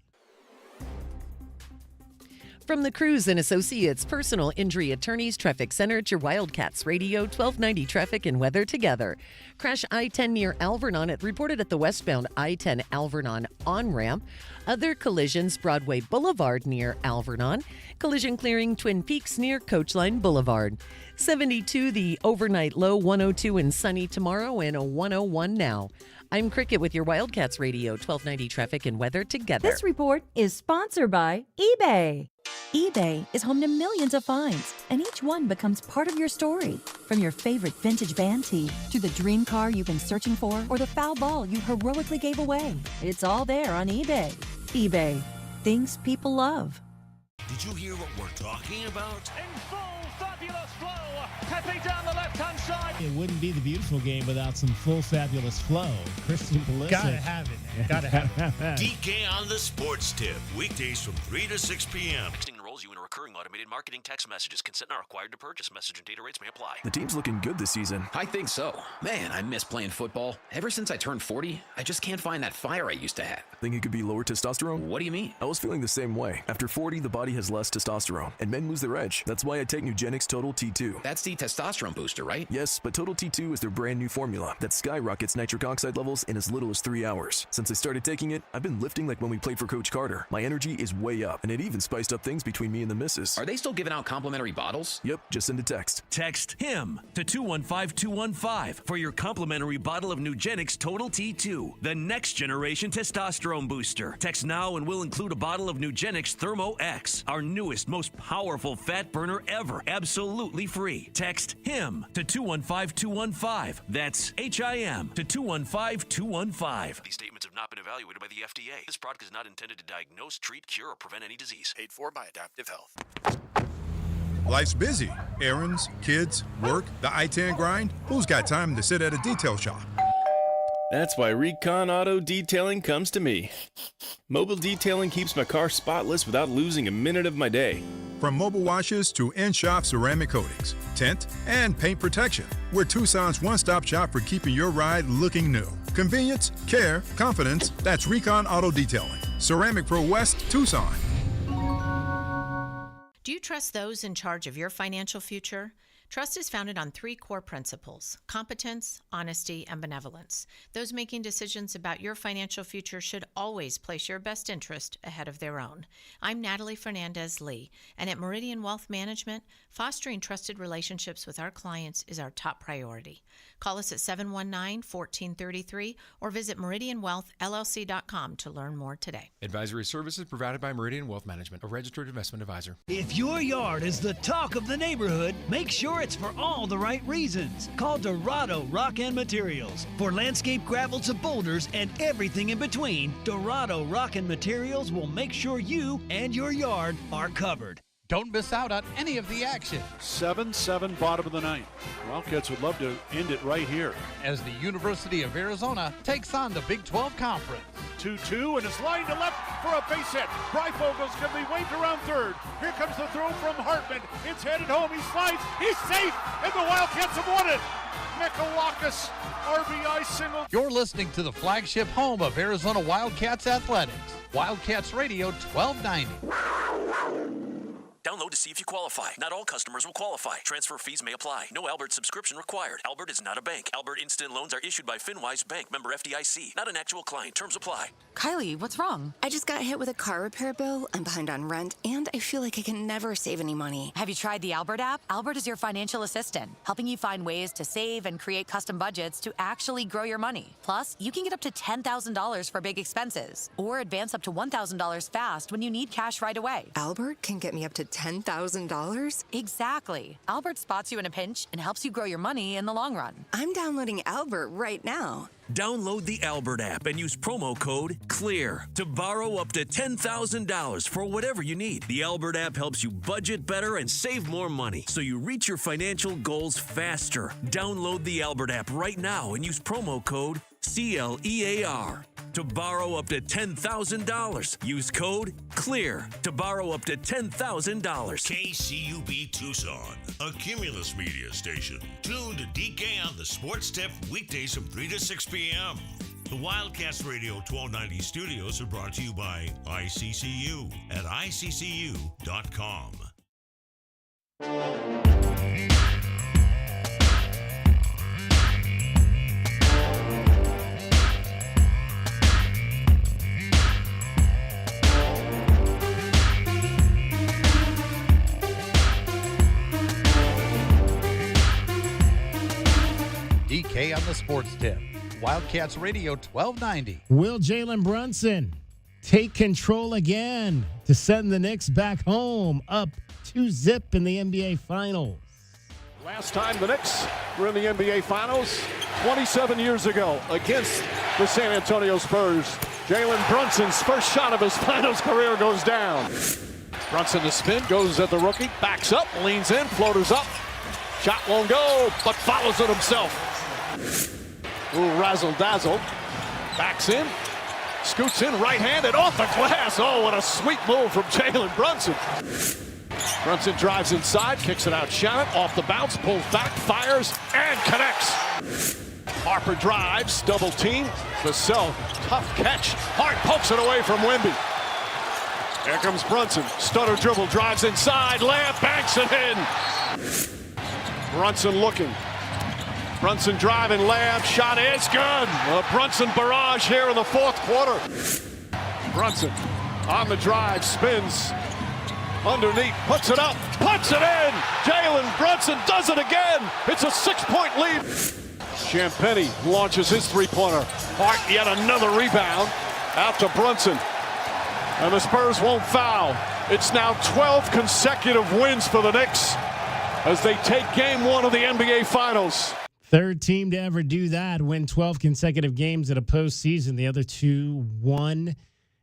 From the Cruz and Associates Personal Injury Attorneys Traffic Center, it's your Wildcats Radio 1290 traffic and weather together. Crash I-10 near Alvernon. It reported at the westbound I-10 Alvernon on-ramp. Other collisions, Broadway Boulevard near Alvernon. Collision clearing Twin Peaks near Coachline Boulevard. 72, the overnight low, 102 and sunny tomorrow, and a 101 now. I'm Cricket with your Wildcats Radio 1290 traffic and weather together. This report is sponsored by eBay. eBay is home to millions of finds, and each one becomes part of your story. From your favorite vintage band tee to the dream car you've been searching for or the foul ball you heroically gave away. It's all there on eBay. eBay. Things people love. Did you hear what we're talking about? In full fabulous flow. Pepe down the left-hand side. It wouldn't be the beautiful game without some full fabulous flow. Christian Pulisic. Gotta have it, man. Gotta have it. DK on the sports tip. Weekdays from 3 to 6 p.m. Enrolls you in a recurring recurring automated marketing text messages. Consent not required to purchase. Message and data rates may apply. The team's looking good this season. I think so. Man, I miss playing football. Ever since I turned 40, I just can't find that fire I used to have. Think it could be lower testosterone? What do you mean? I was feeling the same way. After 40, the body has less testosterone, and men lose their edge. That's why I take Nugenix Total T2. That's the testosterone booster, right? Yes, but Total T2 is their brand new formula that skyrockets nitric oxide levels in as little as 3 hours. Since I started taking it, I've been lifting like when we played for Coach Carter. My energy is way up, and it even spiced up things between me and the missus. Are they still giving out complimentary bottles? Yep, just send a text. Text HIM to 215-215 for your complimentary bottle of Nugenix Total T2, the next generation testosterone booster. Text now and we'll include a bottle of Nugenix Thermo X, our newest, most powerful fat burner ever, absolutely free. Text HIM to 215-215. That's HIM to 215-215. These statements have not been evaluated by the FDA. This product is not intended to diagnose, treat, cure, or prevent any disease. Paid for by Adaptive Health. Life's busy. Errands, kids, work, the I-10 grind. Who's got time to sit at a detail shop? That's why Recon Auto Detailing comes to me. Mobile detailing keeps my car spotless without losing a minute of my day. From mobile washes to in-shop ceramic coatings, tint, and paint protection, we're Tucson's one-stop shop for keeping your ride looking new. Convenience, care, confidence, that's Recon Auto Detailing. Ceramic Pro West, Tucson. Do you trust those in charge of your financial future? Trust is founded on 3 core principles: competence, honesty, and benevolence. Those making decisions about your financial future should always place your best interest ahead of their own. I'm Natalie Fernandez-Lee, and at Meridian Wealth Management, fostering trusted relationships with our clients is our top priority. Call us at 719-1433 or visit meridianwealthllc.com to learn more today. Advisory services provided by Meridian Wealth Management, a registered investment advisor. If your yard is the talk of the neighborhood, make sure it's for all the right reasons. Call Dorado Rock and Materials. For landscape gravel to boulders and everything in between, Dorado Rock and Materials will make sure you and your yard are covered. Don't miss out on any of the action. 7-7 bottom of the ninth. Wildcats would love to end it right here. As the University of Arizona takes on the Big 12 Conference. 2-2 and it's lined to left for a base hit. Bryfogel's going to be waved around third. Here comes the throw from Hartman. It's headed home. He slides. He's safe. And the Wildcats have won it. Mikalakis, RBI single. You're listening to the flagship home of Arizona Wildcats Athletics. Wildcats Radio 1290. Download to see if you qualify. Not all customers will qualify. Transfer fees may apply. No Albert subscription required. Albert is not a bank. Albert Instant Loans are issued by FinWise Bank, member FDIC. Not an actual client. Terms apply. Kylie, what's wrong? I just got hit with a car repair bill. I'm behind on rent, and I feel like I can never save any money. Have you tried the Albert app? Albert is your financial assistant, helping you find ways to save and create custom budgets to actually grow your money. Plus, you can get up to $10,000 for big expenses, or advance up to $1,000 fast when you need cash right away. Albert can get me up to $10,000? Exactly. Albert spots you in a pinch and helps you grow your money in the long run. I'm downloading Albert right now. Download the Albert app and use promo code CLEAR to borrow up to $10,000 for whatever you need. The Albert app helps you budget better and save more money so you reach your financial goals faster. Download the Albert app right now and use promo code CLEAR to borrow up to $10,000. Use code CLEAR to borrow up to $10,000. KCUB Tucson, a Cumulus media station. Tune to DK on the Sports Tip weekdays from 3 to 6 p.m. The Wildcats Radio 1290 studios are brought to you by ICCU at ICCU.com. DK on the Sports Tip. Wildcats Radio 1290. Will Jalen Brunson take control again to send the Knicks back home up 2-0 in the NBA Finals? Last time the Knicks were in the NBA Finals, 27 years ago, against the San Antonio Spurs. Jalen Brunson's first shot of his finals career goes down. Brunson to spin, goes at the rookie, backs up, leans in, floaters up. Shot won't go, but follows it himself. Ooh, razzle-dazzle. Backs in, scoots in, right-handed, off the glass. Oh, what a sweet move from Jalen Brunson. Brunson drives inside, kicks it out. Shannon off the bounce, pulls back, fires, and connects. Harper drives, double team. Vassell, tough catch. Hart pokes it away from Wemby. Here comes Brunson. Stutter dribble, drives inside. Layup, banks it in. Brunson looking. Brunson driving, layup, shot is good. A Brunson barrage here in the fourth quarter. Brunson on the drive, spins underneath, puts it up, puts it in. Jalen Brunson does it again. It's a 6-point lead. Champagnie launches his three-pointer. Hart yet another rebound out to Brunson. And the Spurs won't foul. It's now 12 consecutive wins for the Knicks as they take game one of the NBA Finals. Third team to ever do that, win 12 consecutive games at a postseason. The other two won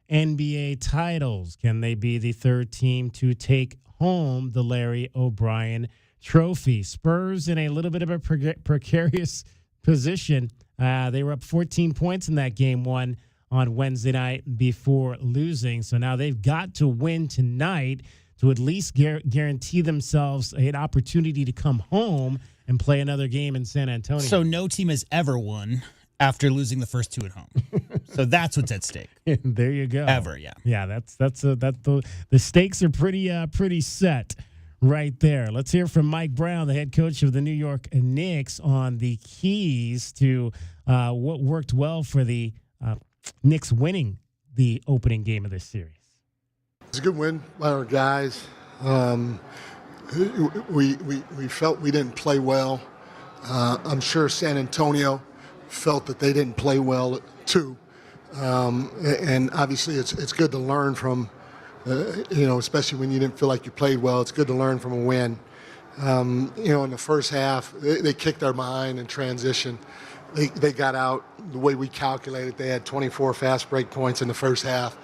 NBA titles. Can they be the third team to take home the Larry O'Brien Trophy? Spurs in a little bit of a precarious position. They were up 14 points in that game one on Wednesday night before losing. So now they've got to win tonight to at least guarantee themselves an opportunity to come home and play another game in San Antonio. So no team has ever won after losing the first two at home. So that's what's at stake. There you go. Ever, yeah. Yeah, the stakes are pretty set right there. Let's hear from Mike Brown, the head coach of the New York Knicks, on the keys to what worked well for the Knicks winning the opening game of this series. It's a good win by our guys. We felt we didn't play well. I'm sure San Antonio felt that they didn't play well too. And obviously it's good to learn from, especially when you didn't feel like you played well. It's good to learn from a win. In the first half, they kicked our behind in transition. They got out the way we calculated. They had 24 fast break points in the first half.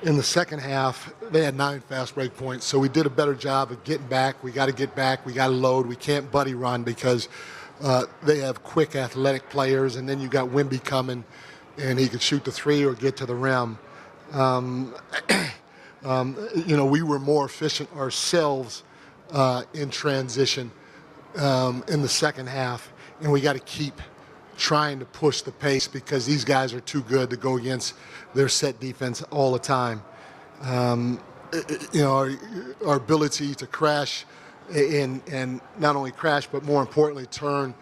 In the second half, they had 9 fast break points. So we did a better job of getting back. We got to get back. We got to load. We can't buddy run because they have quick, athletic players. And then you got Wemby coming, and he could shoot the three or get to the rim. We were more efficient ourselves in transition in the second half, and we got to keep trying to push the pace because these guys are too good to go against their set defense all the time. Our ability to crash and not only crash, but more importantly, turn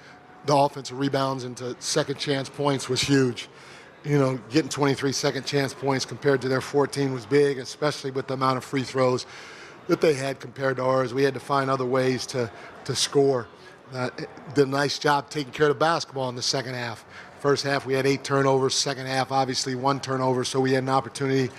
the offensive rebounds into second chance points was huge. Getting 23 second chance points compared to their 14 was big, especially with the amount of free throws that they had compared to ours. We had to find other ways to score. Did a nice job taking care of the basketball in the second half. First half, we had 8 turnovers. Second half, obviously 1 turnover, so we had an opportunity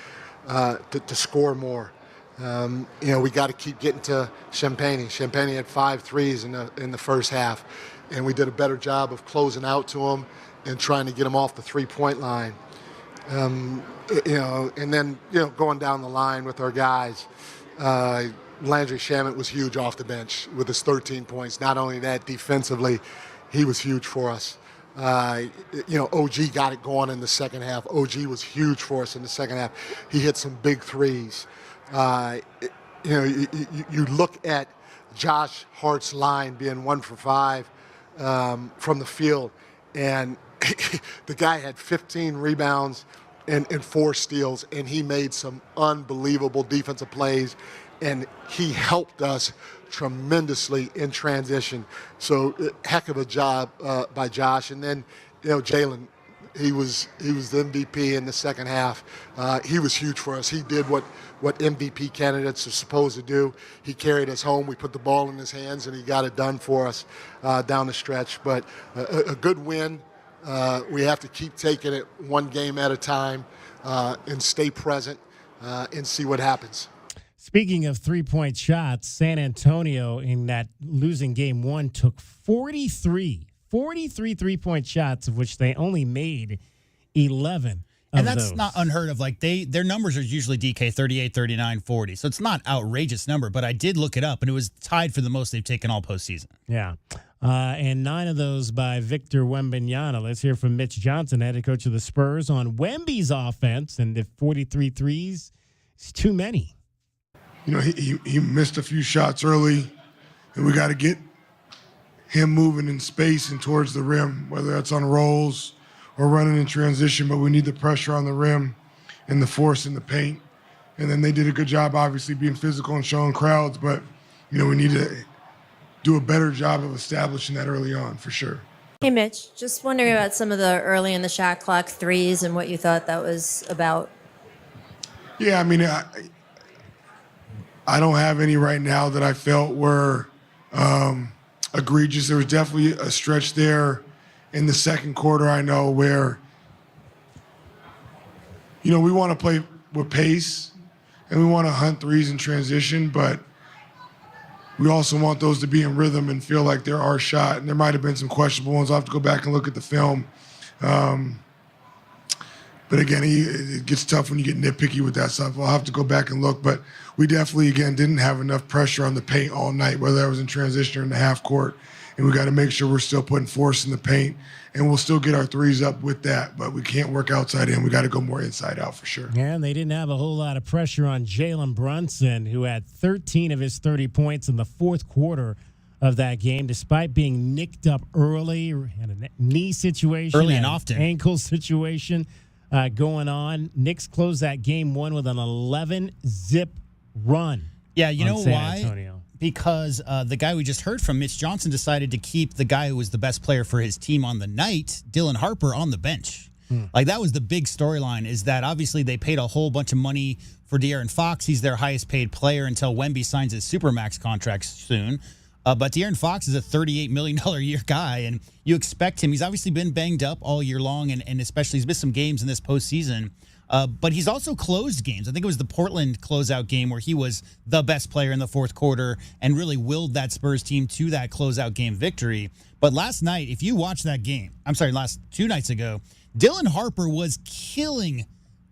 to score more. We got to keep getting to Champagnie. Champagnie had 5 threes in the first half, and we did a better job of closing out to him and trying to get him off the three-point line. And then going down the line with our guys. Landry Shamet was huge off the bench with his 13 points. Not only that, defensively, he was huge for us. OG got it going in the second half. OG was huge for us in the second half. He hit some big threes. You look at Josh Hart's line being 1 for 5 from the field, and the guy had 15 rebounds and 4 steals, and he made some unbelievable defensive plays, and he helped us tremendously in transition. So heck of a job by Josh. And then, Jalen, he was the MVP in the second half. He was huge for us. He did what MVP candidates are supposed to do. He carried us home. We put the ball in his hands, and he got it done for us down the stretch. But a good win. We have to keep taking it one game at a time and stay present and see what happens. Speaking of three-point shots, San Antonio in that losing game one took 43 three-point shots, of which they only made 11 and that's those. Not unheard of. Like their numbers are usually DK 38, 39, 40. So it's not outrageous number, but I did look it up, and it was tied for the most they've taken all postseason. Yeah. And 9 of those by Victor Wembanyama. Let's hear from Mitch Johnson, head coach of the Spurs, on Wemby's offense, and if 43 threes is too many. he missed a few shots early, and we got to get him moving in space and towards the rim, whether that's on rolls or running in transition, but we need the pressure on the rim and the force in the paint. And then they did a good job, obviously, being physical and showing crowds, but, we need to do a better job of establishing that early on, for sure. Hey, Mitch, just wondering about some of the early in the shot clock threes and what you thought that was about. Yeah, I don't have any right now that I felt were egregious. There was definitely a stretch there in the second quarter, I know, where, we want to play with pace and we want to hunt threes in transition, but we also want those to be in rhythm and feel like they're our shot. And there might have been some questionable ones. I'll have to go back and look at the film. But again, it gets tough when you get nitpicky with that stuff. I'll have to go back and look. But we definitely, again, didn't have enough pressure on the paint all night, whether that was in transition or in the half court. And we got to make sure we're still putting force in the paint. And we'll still get our threes up with that. But we can't work outside in. We got to go more inside out for sure. Yeah, and they didn't have a whole lot of pressure on Jalen Brunson, who had 13 of his 30 points in the fourth quarter of that game, despite being nicked up early, had a knee situation, early and often, ankle situation going on. Knicks closed that game one with an 11-zip run. Yeah, you know why? Antonio. Because the guy we just heard from, Mitch Johnson, decided to keep the guy who was the best player for his team on the night, Dylan Harper, on the bench. Like, that was the big storyline, is that obviously they paid a whole bunch of money for De'Aaron Fox. He's their highest paid player until Wemby signs his Supermax contract soon. But De'Aaron Fox is a $38 million a year guy, and you expect him. He's obviously been banged up all year long, and especially he's missed some games in this postseason. But he's also closed games. I think it was the Portland closeout game where he was the best player in the fourth quarter and really willed that Spurs team to that closeout game victory. But last night, if you watch that game, last 2 nights ago, Dylan Harper was killing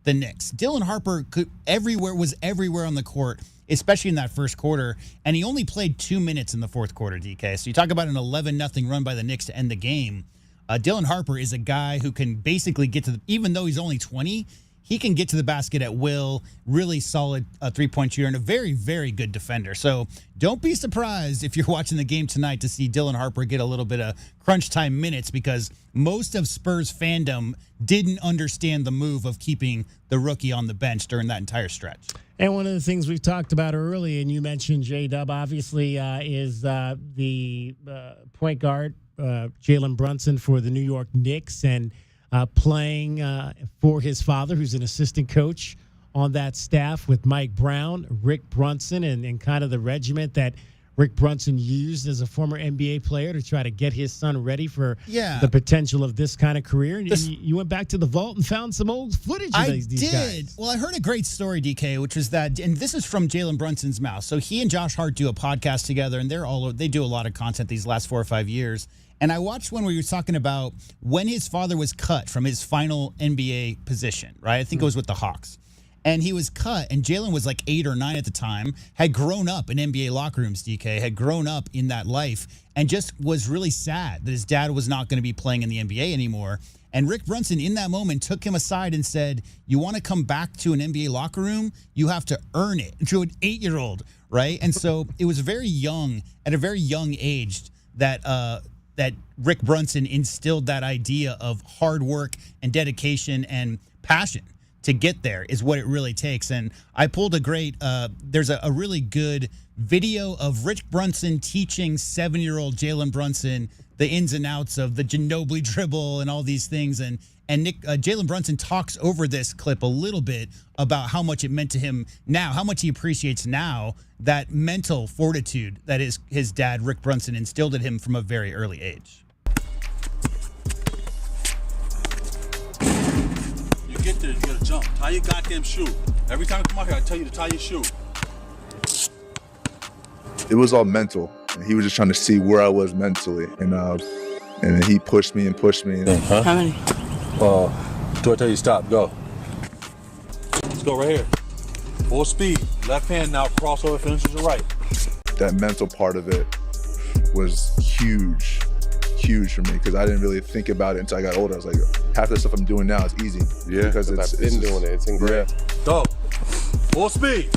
the Knicks. Dylan Harper was everywhere on the court, especially in that first quarter, and he only played 2 minutes in the fourth quarter, DK. So you talk about an 11-0 run by the Knicks to end the game. Dylan Harper is a guy who can basically get to even though he's only 20, he can get to the basket at will, really solid three-point shooter, and a very, very good defender. So don't be surprised if you're watching the game tonight to see Dylan Harper get a little bit of crunch time minutes, because most of Spurs fandom didn't understand the move of keeping the rookie on the bench during that entire stretch. And one of the things we've talked about early, and you mentioned J-Dub, obviously, is the point guard, Jalen Brunson, for the New York Knicks, and playing for his father, who's an assistant coach on that staff with Mike Brown, Rick Brunson, and kind of the regiment that Rick Brunson used as a former NBA player to try to get his son ready for the potential of this kind of career. And you went back to the vault and found some old footage of these guys. Well, I heard a great story, DK, which was that, and this is from Jalen Brunson's mouth. So he and Josh Hart do a podcast together, and they do a lot of content these last 4 or 5 years. And I watched one where you were talking about when his father was cut from his final NBA position, right? I think it was with the Hawks. And he was cut, and Jalen was like 8 or 9 at the time, had grown up in NBA locker rooms, DK, had grown up in that life, and just was really sad that his dad was not going to be playing in the NBA anymore. And Rick Brunson, in that moment, took him aside and said, you want to come back to an NBA locker room? You have to earn it. To an 8-year-old, right? And so it was very young, at a very young age, that Rick Brunson instilled that idea of hard work and dedication and passion to get there is what it really takes. And I pulled there's a really good video of Rick Brunson teaching 7-year-old Jalen Brunson the ins and outs of the Ginobili dribble and all these things. And Jalen Brunson talks over this clip a little bit about how much it meant to him now, how much he appreciates now that mental fortitude that his dad, Rick Brunson, instilled in him from a very early age. You get there, you gotta jump. Tie your goddamn shoe. Every time I come out here, I tell you to tie your shoe. It was all mental. He was just trying to see where I was mentally. And then he pushed me and pushed me. Huh? How many? Do I tell you stop? Go. Let's go right here. Full speed. Left hand now, crossover, finishes the right. That mental part of it was huge for me, because I didn't really think about it until I got older. I was like, half the stuff I'm doing now is easy. Yeah, because I've been doing it. It's ingrained. Yeah. Go. Full speed.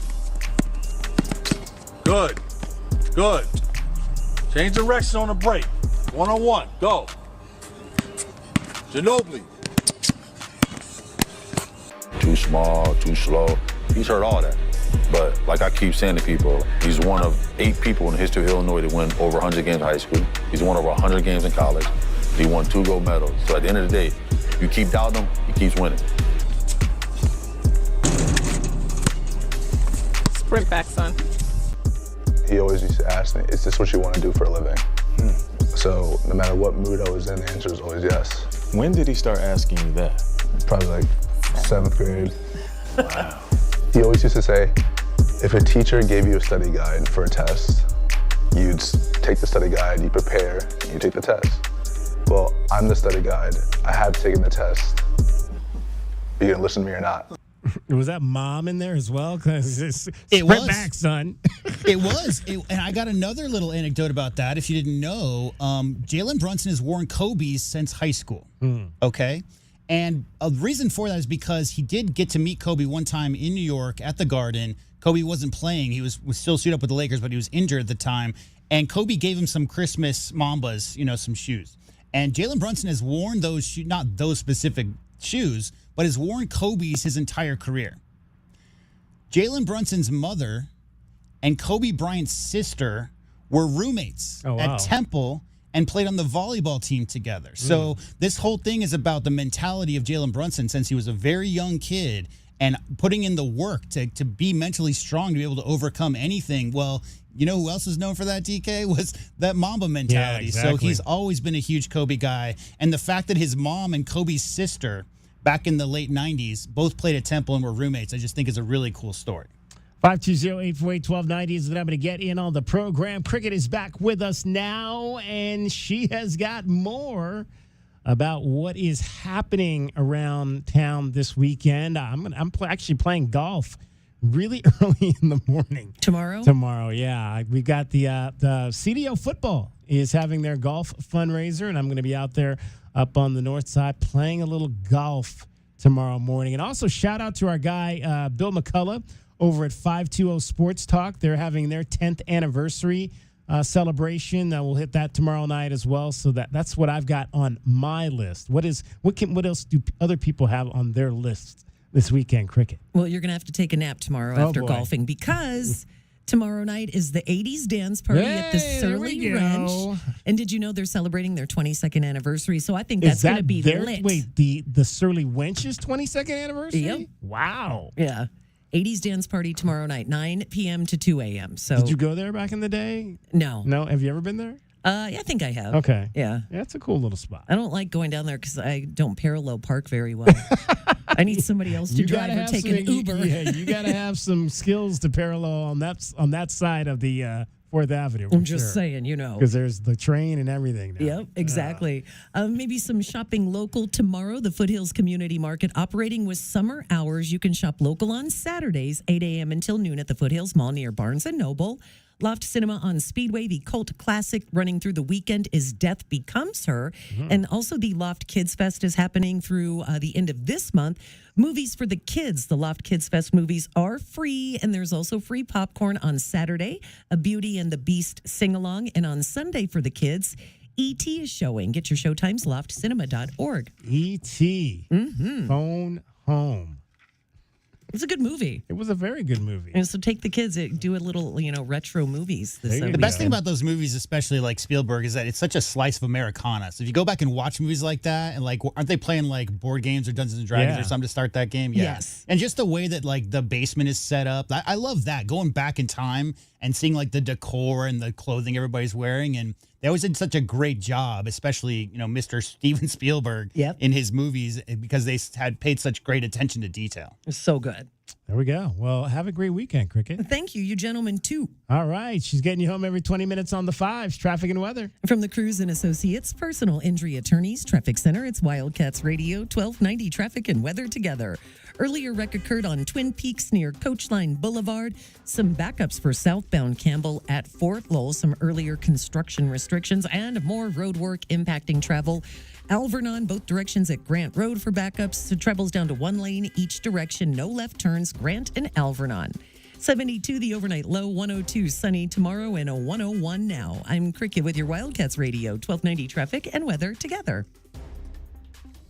Good. Good. Change direction on the break. 1-on-1. Go. Ginobili. Too small, too slow. He's heard all that. But like I keep saying to people, he's one of 8 people in the history of Illinois to win over 100 games in high school. He's won over 100 games in college. He won 2 gold medals. So at the end of the day, you keep doubting him, he keeps winning. Sprint back, son. He always used to ask me, is this what you want to do for a living? So no matter what mood I was in, the answer was always yes. When did he start asking you that? Probably like 7th grade. Wow. He always used to say, if a teacher gave you a study guide for a test, you'd take the study guide, you prepare, and you take the test. Well, I'm the study guide. I have taken the test. Are you gonna listen to me or not? Was that mom in there as well? It was. back, son. It was. And I got another little anecdote about that. If you didn't know, Jalen Brunson has worn Kobe's since high school. Okay? And a reason for that is because he did get to meet Kobe one time in New York at the Garden. Kobe wasn't playing. He was still suited up with the Lakers, but he was injured at the time. And Kobe gave him some Christmas Mambas, some shoes. And Jalen Brunson has worn those shoes, not those specific shoes, but has worn Kobe's his entire career. Jalen Brunson's mother and Kobe Bryant's sister were roommates at Temple and played on the volleyball team together. So this whole thing is about the mentality of Jalen Brunson since he was a very young kid and putting in the work to be mentally strong, to be able to overcome anything. Well, you know who else is known for that, DK? Was that Mamba mentality. Yeah, exactly. So he's always been a huge Kobe guy. And the fact that his mom and Kobe's sister back in the late 90s both played at Temple and were roommates, I just think is a really cool story. 520-848-1290 is the number to get in on the program. Cricket is back with us now, and she has got more about what is happening around town this weekend. I'm actually playing golf really early in the morning. Tomorrow, yeah. We got the CDO football is having their golf fundraiser, and I'm going to be out there up on the north side playing a little golf tomorrow morning. And also shout out to our guy, Bill McCullough, over at 520 Sports Talk. They're having their 10th anniversary celebration. We'll hit that tomorrow night as well. So that's what I've got on my list. What else do other people have on their list this weekend, Cricket? Well, you're going to have to take a nap tomorrow after golfing because tomorrow night is the 80s dance party at the Surly Ranch. And did you know they're celebrating their 22nd anniversary? So I think that's going to be lit. Wait, the Surly Wench's 22nd anniversary? Yep. Wow. Yeah. 80s dance party tomorrow night, 9 p.m. to 2 a.m. So did you go there back in the day? No. No? Have you ever been there? Yeah, I think I have. Okay. Yeah. It's a cool little spot. I don't like going down there because I don't parallel park very well. I need somebody else to drive or take an Uber. You got to have some skills to parallel on that side of the 4th Avenue. I'm just saying, Because there's the train and everything now. Yep, exactly. Maybe some shopping local tomorrow. The Foothills Community Market operating with summer hours. You can shop local on Saturdays, 8 a.m. until noon at the Foothills Mall near Barnes & Noble. Loft Cinema on Speedway, the cult classic running through the weekend is Death Becomes Her. And also the Loft Kids Fest is happening through the end of this month. Movies for the kids. The Loft Kids Fest movies are free, and there's also free popcorn on Saturday, a Beauty and the Beast sing-along, and on Sunday for the kids, E.T. is showing. Get your showtimes, loftcinema.org. E.T. Phone Home. It's a good movie. It was a very good movie. And so take the kids, do a little, retro movies. The best thing about those movies, especially like Spielberg, is that it's such a slice of Americana. So if you go back and watch movies like that, and aren't they playing like board games or Dungeons and Dragons or something to start that game? Yeah. Yes. And just the way that like the basement is set up, I love that. Going back in time and seeing like the decor and the clothing everybody's wearing, and they always did such a great job, especially Mr. Steven Spielberg in his movies, because they had paid such great attention to detail. It's so good. There we go. Well, have a great weekend, Cricket. Thank you. You gentlemen, too. All right. She's getting you home every 20 minutes on the 5s, traffic and weather. From the Cruz and Associates Personal Injury Attorneys Traffic Center, it's Wildcats Radio, 1290 traffic and weather together. Earlier wreck occurred on Twin Peaks near Coachline Boulevard. Some backups for southbound Campbell at Fort Lowell. Some earlier construction restrictions and more road work impacting travel. Alvernon, both directions at Grant Road for backups. So travels down to one lane each direction. No left turns, Grant and Alvernon. 72 the overnight low, 102 sunny tomorrow, and a 101 now. I'm Cricket with your Wildcats Radio, 1290 traffic and weather together.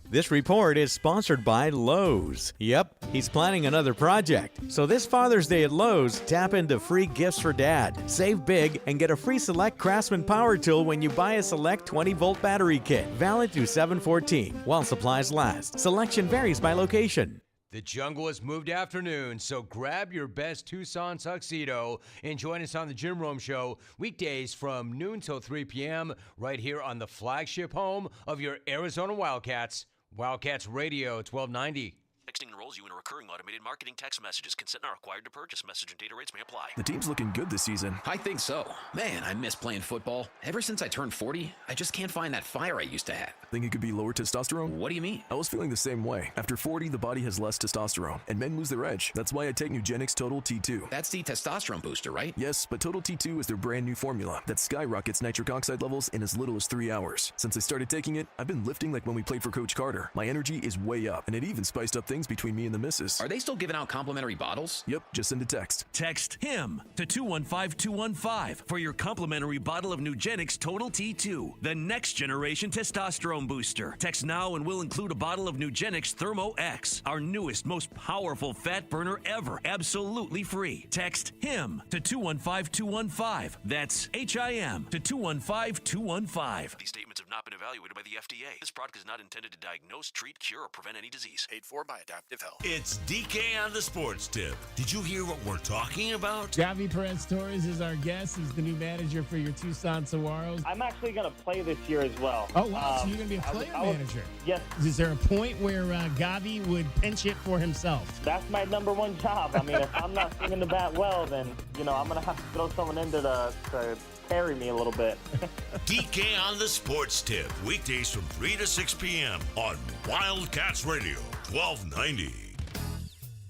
This report is sponsored by Lowe's. Yep, he's planning another project. So this Father's Day at Lowe's, tap into free gifts for Dad. Save big and get a free Select Craftsman power tool when you buy a Select 20-volt battery kit. Valid through 7/14 while supplies last. Selection varies by location. The jungle has moved afternoon, so grab your best Tucson tuxedo and join us on the Jim Rome Show weekdays from noon till 3 p.m. right here on the flagship home of your Arizona Wildcats, Wildcats Radio 1290. Texting enrolls you in a recurring automated marketing text messages. Consent not required to purchase. Message and data rates may apply. The team's looking good this season. I think so. Man, I miss playing football. Ever since I turned 40, I just can't find that fire I used to have. Think it could be lower testosterone? What do you mean? I was feeling the same way. After 40, the body has less testosterone, and men lose their edge. That's why I take Nugenix Total T2. That's the testosterone booster, right? Yes, but Total T2 is their brand new formula that skyrockets nitric oxide levels in as little as 3 hours. Since I started taking it, I've been lifting like when we played for Coach Carter. My energy is way up, and it even spiced up things between me and the missus. Are they still giving out complimentary bottles? Yep, just send a text. Text HIM to 215-215 for your complimentary bottle of Nugenix Total T2, the next generation testosterone booster. Text now and we'll include a bottle of Nugenix Thermo X, our newest, most powerful fat burner ever, absolutely free. Text HIM to 215-215. That's HIM to 215-215. These statements have not been evaluated by the FDA. This product is not intended to diagnose, treat, cure, or prevent any disease. Paid for by Adaptive Health. It's DK on the Sports Tip. Did you hear what we're talking about? Javi Perez-Torres is our guest. He's the new manager for your Tucson Saguaros. I'm actually going to play this year as well. Oh, wow. So you're going to be a player manager? Yes. Is there a point where Gavi would pinch it for himself? That's my number one job. I mean, if I'm not swinging the bat well, then, I'm going to have to throw someone in to carry me a little bit. DK on the Sports Tip. Weekdays from 3 to 6 p.m. on Wildcats Radio 1290.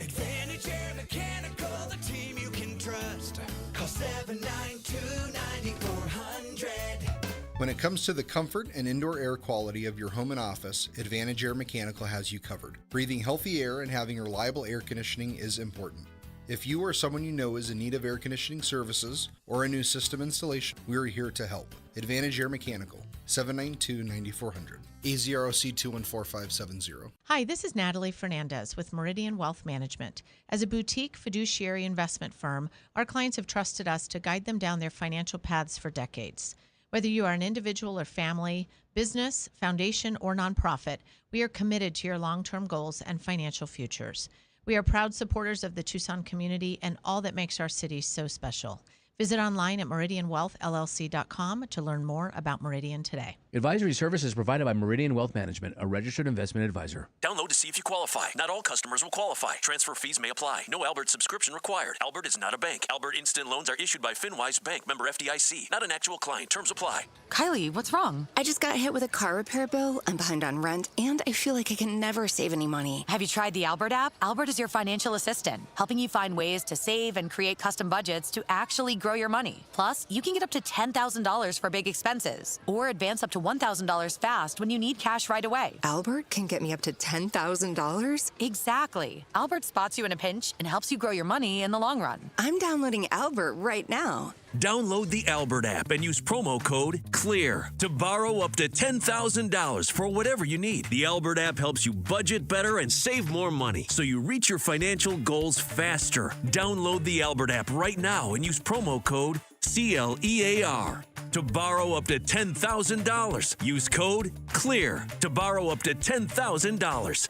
Advantage Air Mechanical, the team you can trust. Call 792-9400. When it comes to the comfort and indoor air quality of your home and office, Advantage Air Mechanical has you covered. Breathing healthy air and having reliable air conditioning is important. If you or someone you know is in need of air conditioning services or a new system installation, we are here to help. Advantage Air Mechanical, 792-9400. AZROC 214570. Hi, this is Natalie Fernandez with Meridian Wealth Management. As a boutique fiduciary investment firm, our clients have trusted us to guide them down their financial paths for decades. Whether you are an individual or family, business, foundation, or nonprofit, we are committed to your long-term goals and financial futures. We are proud supporters of the Tucson community and all that makes our city so special. Visit online at meridianwealthllc.com to learn more about Meridian today. Advisory services provided by Meridian Wealth Management, a registered investment advisor. Download to see if you qualify. Not all customers will qualify. Transfer fees may apply. No Albert subscription required. Albert is not a bank. Albert Instant Loans are issued by FinWise Bank, member FDIC. Not an actual client. Terms apply. Kylie, what's wrong? I just got hit with a car repair bill. I'm behind on rent, and I feel like I can never save any money. Have you tried the Albert app? Albert is your financial assistant, helping you find ways to save and create custom budgets to actually grow your money. Plus, you can get up to $10,000 for big expenses or advance up to $1,000 fast when you need cash right away. Albert can get me up to $10,000? Exactly. Albert spots you in a pinch and helps you grow your money in the long run. I'm downloading Albert right now. Download the Albert app and use promo code CLEAR to borrow up to $10,000 for whatever you need. The Albert app helps you budget better and save more money so you reach your financial goals faster. Download the Albert app right now and use promo code CLEAR to borrow up to $10,000. Use code CLEAR to borrow up to $10,000.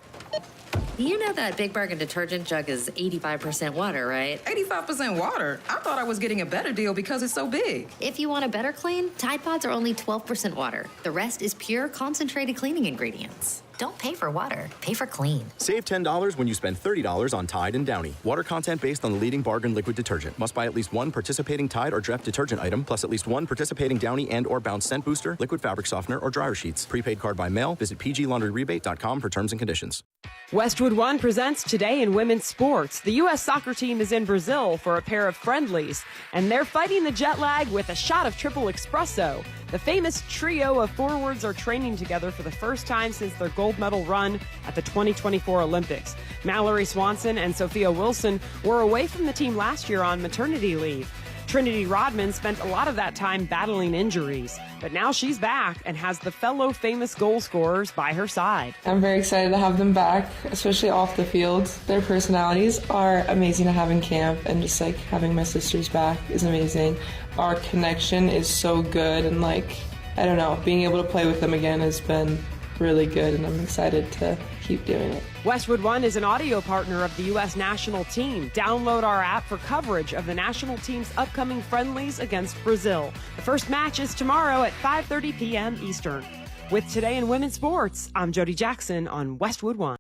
You know that Big Bargain detergent jug is 85% water, right? 85% water? I thought I was getting a better deal because it's so big. If you want a better clean, Tide Pods are only 12% water. The rest is pure, concentrated cleaning ingredients. Don't pay for water, pay for clean. Save $10 when you spend $30 on Tide and Downy. Water content based on the leading bargain liquid detergent. Must buy at least one participating Tide or Dreft detergent item, plus at least one participating Downy and or Bounce scent booster, liquid fabric softener, or dryer sheets. Prepaid card by mail. Visit pglaundryrebate.com for terms and conditions. Westwood One presents Today in Women's Sports. The U.S. soccer team is in Brazil for a pair of friendlies, and they're fighting the jet lag with a shot of triple espresso. The famous trio of forwards are training together for the first time since their gold medal run at the 2024 Olympics. Mallory Swanson and Sophia Wilson were away from the team last year on maternity leave. Trinity Rodman spent a lot of that time battling injuries, but now she's back and has the fellow famous goal scorers by her side. I'm very excited to have them back, especially off the field. Their personalities are amazing to have in camp, and just like having my sisters back is amazing. Our connection is so good, and I don't know, being able to play with them again has been really good, and I'm excited to keep doing it. Westwood One is an audio partner of the U.S. national team. Download our app for coverage of the national team's upcoming friendlies against Brazil. The first match is tomorrow at 5:30 p.m. Eastern. With Today in Women's Sports, I'm Jody Jackson on Westwood One.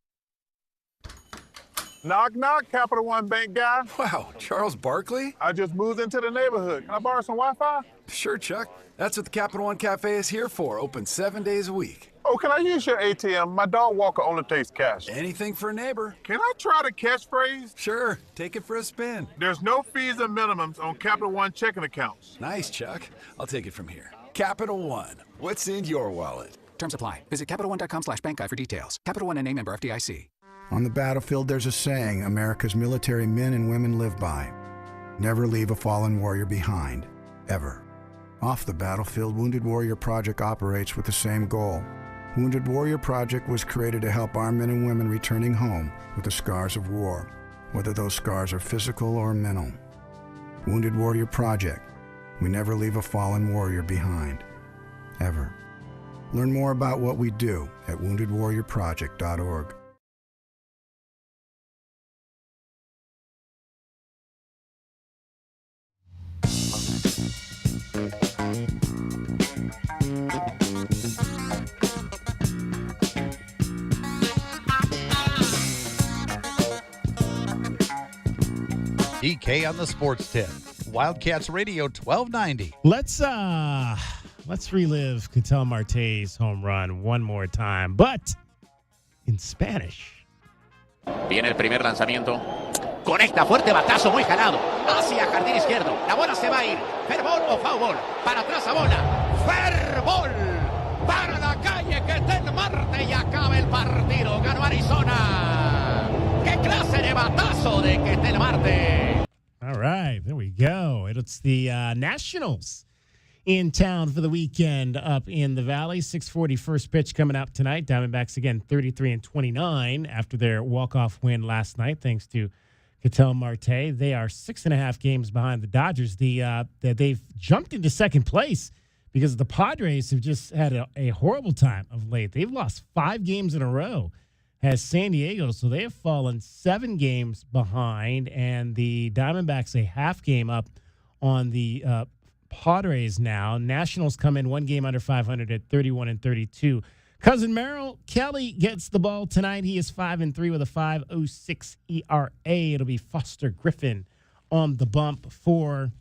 Knock, knock, Capital One Bank guy. Wow, Charles Barkley? I just moved into the neighborhood. Can I borrow some Wi-Fi? Sure, Chuck. That's what the Capital One Cafe is here for, open 7 days a week. Oh, can I use your ATM? My dog walker only takes cash. Anything for a neighbor. Can I try the catchphrase? Sure, take it for a spin. There's no fees and minimums on Capital One checking accounts. Nice, Chuck. I'll take it from here. Capital One, what's in your wallet? Terms apply. Visit CapitalOne.com/bankguide for details. Capital One and a member FDIC. On the battlefield, there's a saying America's military men and women live by. Never leave a fallen warrior behind, ever. Off the battlefield, Wounded Warrior Project operates with the same goal. Wounded Warrior Project was created to help our men and women returning home with the scars of war, whether those scars are physical or mental. Wounded Warrior Project. We never leave a fallen warrior behind, ever. Learn more about what we do at woundedwarriorproject.org. DK on the Sports Tip. Wildcats Radio 1290. Let's relive Ketel Marte's home run one more time, but in Spanish. Viene el primer lanzamiento. Conecta, fuerte batazo, muy jalado. Hacia jardín izquierdo. La bola se va a ir. Fairball o foul ball. Para atrás a bola. Fairball. Para la calle Ketel Marte y acaba el partido. Ganó Arizona. ¡Qué clase de batazo de Ketel Marte! All right, there we go. It's the Nationals in town for the weekend up in the Valley. 6:40 first pitch coming out tonight. Diamondbacks again 33-29 after their walk-off win last night, thanks to Ketel Marte. They are 6.5 games behind the Dodgers. They've jumped into second place because the Padres have just had a horrible time of late. They've lost 5 games in a row as San Diego, so they have fallen 7 games behind, and the Diamondbacks a half game up on the Padres now. Nationals come in 1 game under 500 at 31-32. Cousin Merrill Kelly gets the ball tonight. He is 5-3 with a 5.06 ERA. It'll be Foster Griffin on the bump for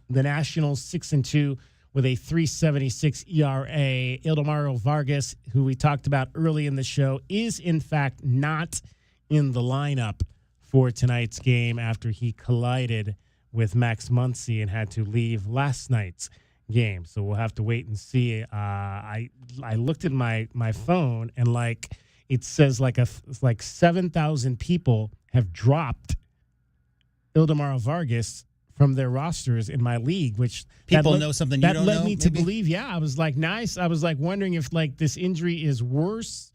the Nationals, 6-2 with a 3.76 ERA. Ildemaro Vargas, who we talked about early in the show, is in fact not in the lineup for tonight's game after he collided with Max Muncy and had to leave last night's game. So we'll have to wait and see. I looked at my phone and it says like 7,000 people have dropped Ildemaro Vargas from their rosters in my league, which people know something you don't know. That led me to believe. Yeah, I was like, nice. I was like wondering if this injury is worse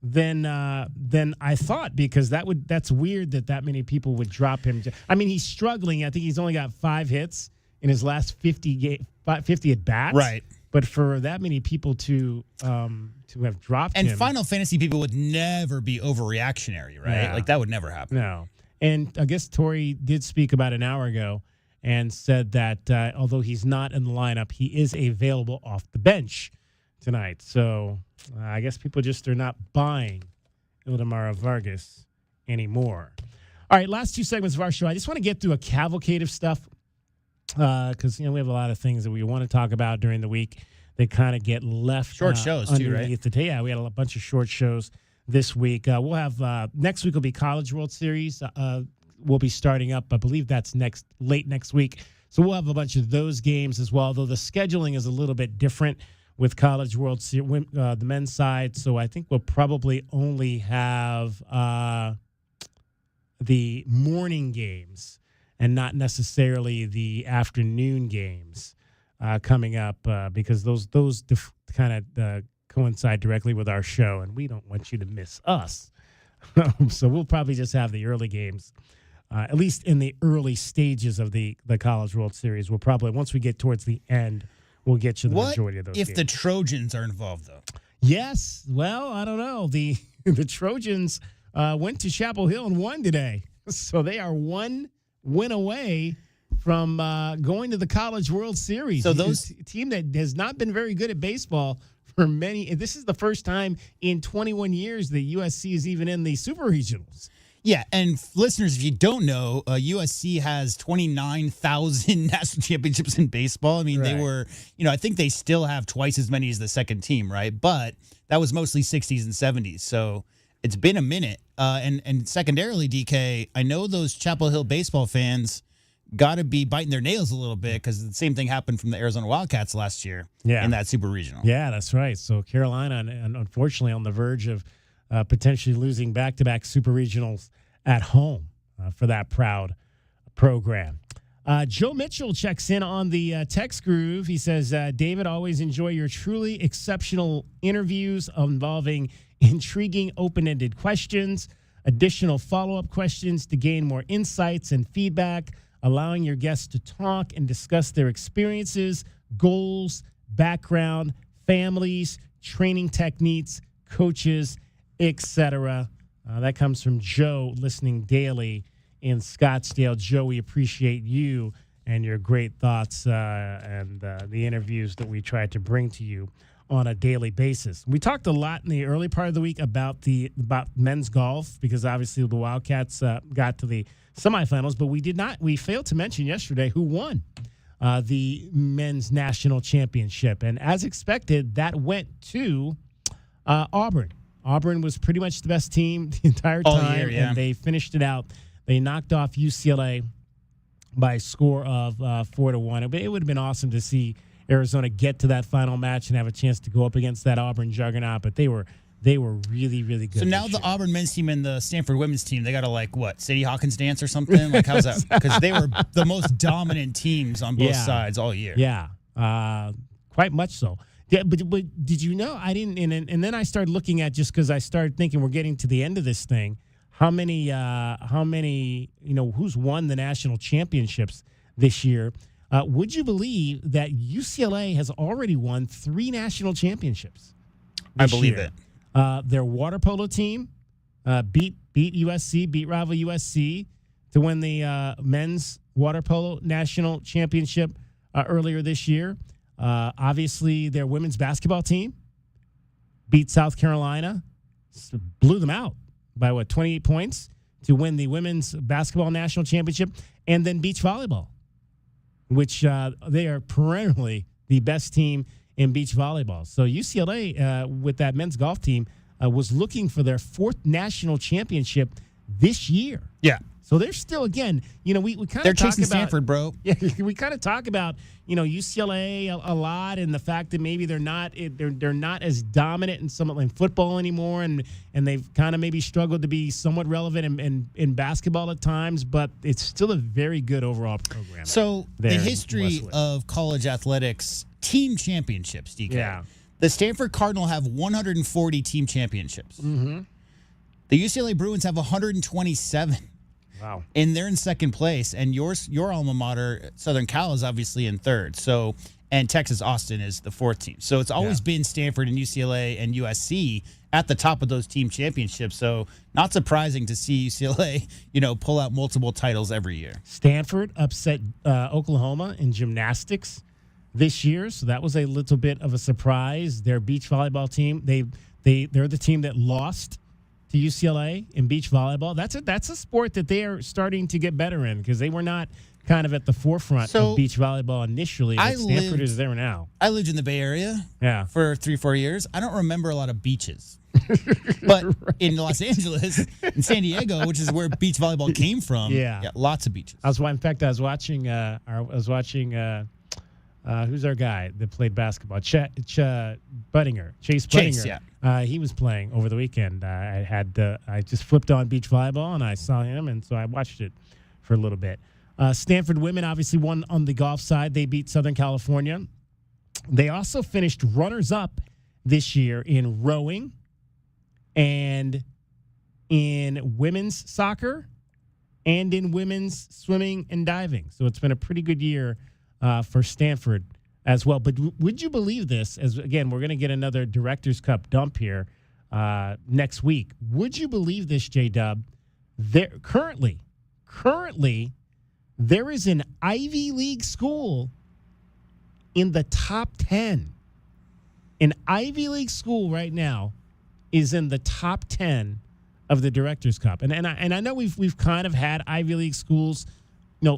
than I thought, because that's weird that many people would drop him. I mean, he's struggling. I think he's only got 5 hits in his last 50 at bats. Right. But for that many people to have dropped him. And Final Fantasy people would never be overreactionary, right? Yeah. That would never happen. No. And I guess Torrey did speak about an hour ago and said that although he's not in the lineup, he is available off the bench tonight. So I guess people just are not buying Ildemaro Vargas anymore. All right, last 2 segments of our show. I just want to get through a cavalcade of stuff because we have a lot of things that we want to talk about during the week. They kind of get left short shows too, right? Yeah, we had a bunch of short shows this week. We'll have next week will be College World Series. We'll be starting up. I believe that's late next week. So we'll have a bunch of those games as well, though the scheduling is a little bit different with College World Series, the men's side. So I think we'll probably only have the morning games and not necessarily the afternoon games coming up because those kind of coincide directly with our show, and we don't want you to miss us. So we'll probably just have the early games, at least in the early stages of the College World Series. We'll probably, once we get towards the end, we'll get you the majority of those games. If the Trojans are involved, though? Yes. Well, I don't know. The Trojans went to Chapel Hill and won today. So they are one win away from going to the College World Series. So those team that has not been very good at baseball for many. This is the first time in 21 years that USC is even in the Super Regionals. Yeah, and listeners, if you don't know, USC has 29,000 national championships in baseball. I mean, They were, I think they still have twice as many as the second team, right? But that was mostly 60s and 70s. So it's been a minute. And secondarily, DK, I know those Chapel Hill baseball fans got to be biting their nails a little bit because the same thing happened from the Arizona Wildcats last year in that Super Regional. Yeah, that's right. So Carolina, and unfortunately, on the verge of potentially losing back-to-back Super Regionals at home for that proud program. Joe Mitchell checks in on the text groove. He says, David, always enjoy your truly exceptional interviews involving intriguing open-ended questions, additional follow-up questions to gain more insights and feedback, allowing your guests to talk and discuss their experiences, goals, background, families, training techniques, coaches, etc. That comes from Joe, listening daily in Scottsdale. Joe, we appreciate you and your great thoughts and the interviews that we try to bring to you on a daily basis. We talked a lot in the early part of the week about men's golf because obviously the Wildcats got to the semifinals, but we failed to mention yesterday who won the men's national championship. And as expected, that went to Auburn. Auburn was pretty much the best team the entire time, and they finished it out. They knocked off UCLA by a score of 4-1. It would have been awesome to see Arizona get to that final match and have a chance to go up against that Auburn juggernaut, but they were really, really good. So now the Auburn men's team and the Stanford women's team, they got to Sadie Hawkins dance or something? Like, how's that? Because they were the most dominant teams on both sides all year. Yeah, quite much so. Yeah, but did you know I didn't? And then I started looking at, just because I started thinking we're getting to the end of this thing. How many? Who's won the national championships this year? Would you believe that UCLA has already won 3 national championships? I believe it. Their water polo team beat USC, beat rival USC to win the men's water polo national championship earlier this year. Obviously, their women's basketball team beat South Carolina, blew them out by 28 points to win the women's basketball national championship, and then beach volleyball, which they are perennially the best team in beach volleyball. So UCLA, with that men's golf team, was looking for their 4th national championship this year. Yeah. So they're still, again, we kind of talk about... They're chasing Stanford, bro. Yeah, we kind of talk about, UCLA a lot, and the fact that maybe they're not as dominant in football anymore, and they've kind of maybe struggled to be somewhat relevant in basketball at times, but it's still a very good overall program. So the history of college athletics team championships, DK. Yeah. The Stanford Cardinal have 140 team championships. Mm-hmm. The UCLA Bruins have 127. Wow. And they're in second place. And your alma mater, Southern Cal, is obviously in third. So, and Texas Austin is the 4th team. So it's always been Stanford and UCLA and USC at the top of those team championships. So not surprising to see UCLA, pull out multiple titles every year. Stanford upset Oklahoma in gymnastics this year. So that was a little bit of a surprise. Their beach volleyball team, they're the team that lost to UCLA in beach volleyball. That's a sport that they are starting to get better in because they were not kind of at the forefront of beach volleyball initially. But Stanford is there now. I lived in the Bay Area for 3-4 years. I don't remember a lot of beaches. But in Los Angeles and San Diego, which is where beach volleyball came from, lots of beaches. I was watching who's our guy that played basketball? Chase Buttinger. He was playing over the weekend. I just flipped on beach volleyball and I saw him, and so I watched it for a little bit. Stanford women obviously won on the golf side. They beat Southern California. They also finished runners-up this year in rowing and in women's soccer and in women's swimming and diving. So it's been a pretty good year for Stanford as well. But would you believe this? As again, we're going to get another Directors Cup dump here next week. Would you believe this, J-Dub? There currently, there is an Ivy League school in the top 10. An Ivy League school right now is in the top 10 of the Directors Cup. And I know we've kind of had Ivy League schools,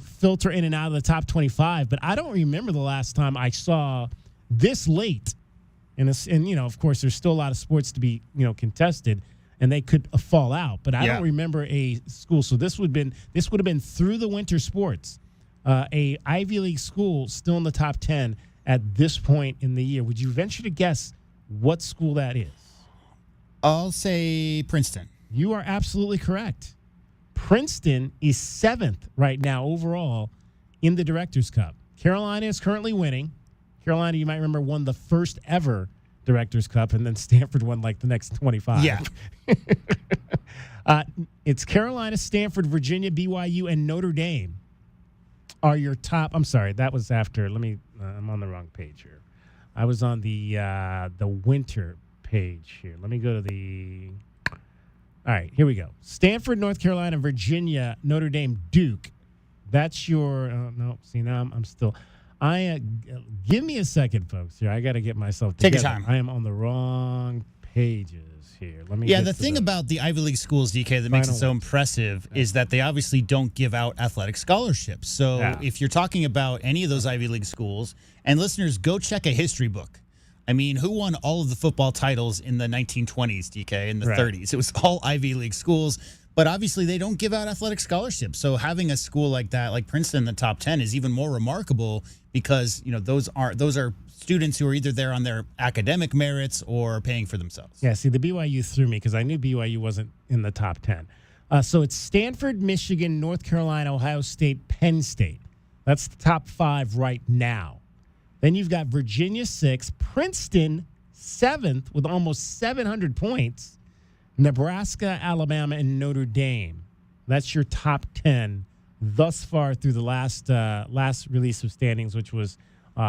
filter in and out of the top 25, but I don't remember the last time I saw this late. And of course, there's still a lot of sports to be, contested, and they could fall out. But I don't remember a school. So this would have been through the winter sports, a Ivy League school still in the top 10 at this point in the year. Would you venture to guess what school that is? I'll say Princeton. You are absolutely correct. Princeton is 7th right now overall in the Directors Cup. Carolina is currently winning. Carolina, you might remember, won the first ever Directors Cup, and then Stanford won like the next 25. Yeah. It's Carolina, Stanford, Virginia, BYU, and Notre Dame are your top. I'm sorry, that was after. I'm on the wrong page here. I was on the winter page here. Let me go to the. All right, here we go. Stanford, North Carolina, Virginia, Notre Dame, Duke. That's your. No, see now I'm still. Give me a second, folks. Here, I got to get myself together. Take your time. I am on the wrong pages here. Let me. Yeah, the thing about the Ivy League schools, DK, that makes it so impressive is that they obviously don't give out athletic scholarships. So if you're talking about any of those Ivy League schools, and listeners, go check a history book. I mean, who won all of the football titles in the 1920s, DK, in the 30s? It was all Ivy League schools. But obviously, they don't give out athletic scholarships. So having a school like that, like Princeton in the top 10, is even more remarkable because, those are students who are either there on their academic merits or paying for themselves. Yeah, see, the BYU threw me because I knew BYU wasn't in the top 10. So it's Stanford, Michigan, North Carolina, Ohio State, Penn State. That's the top 5 right now. Then you've got Virginia 6th, Princeton 7th with almost 700 points, Nebraska, Alabama, and Notre Dame. That's your top 10 thus far through the last release of standings, which was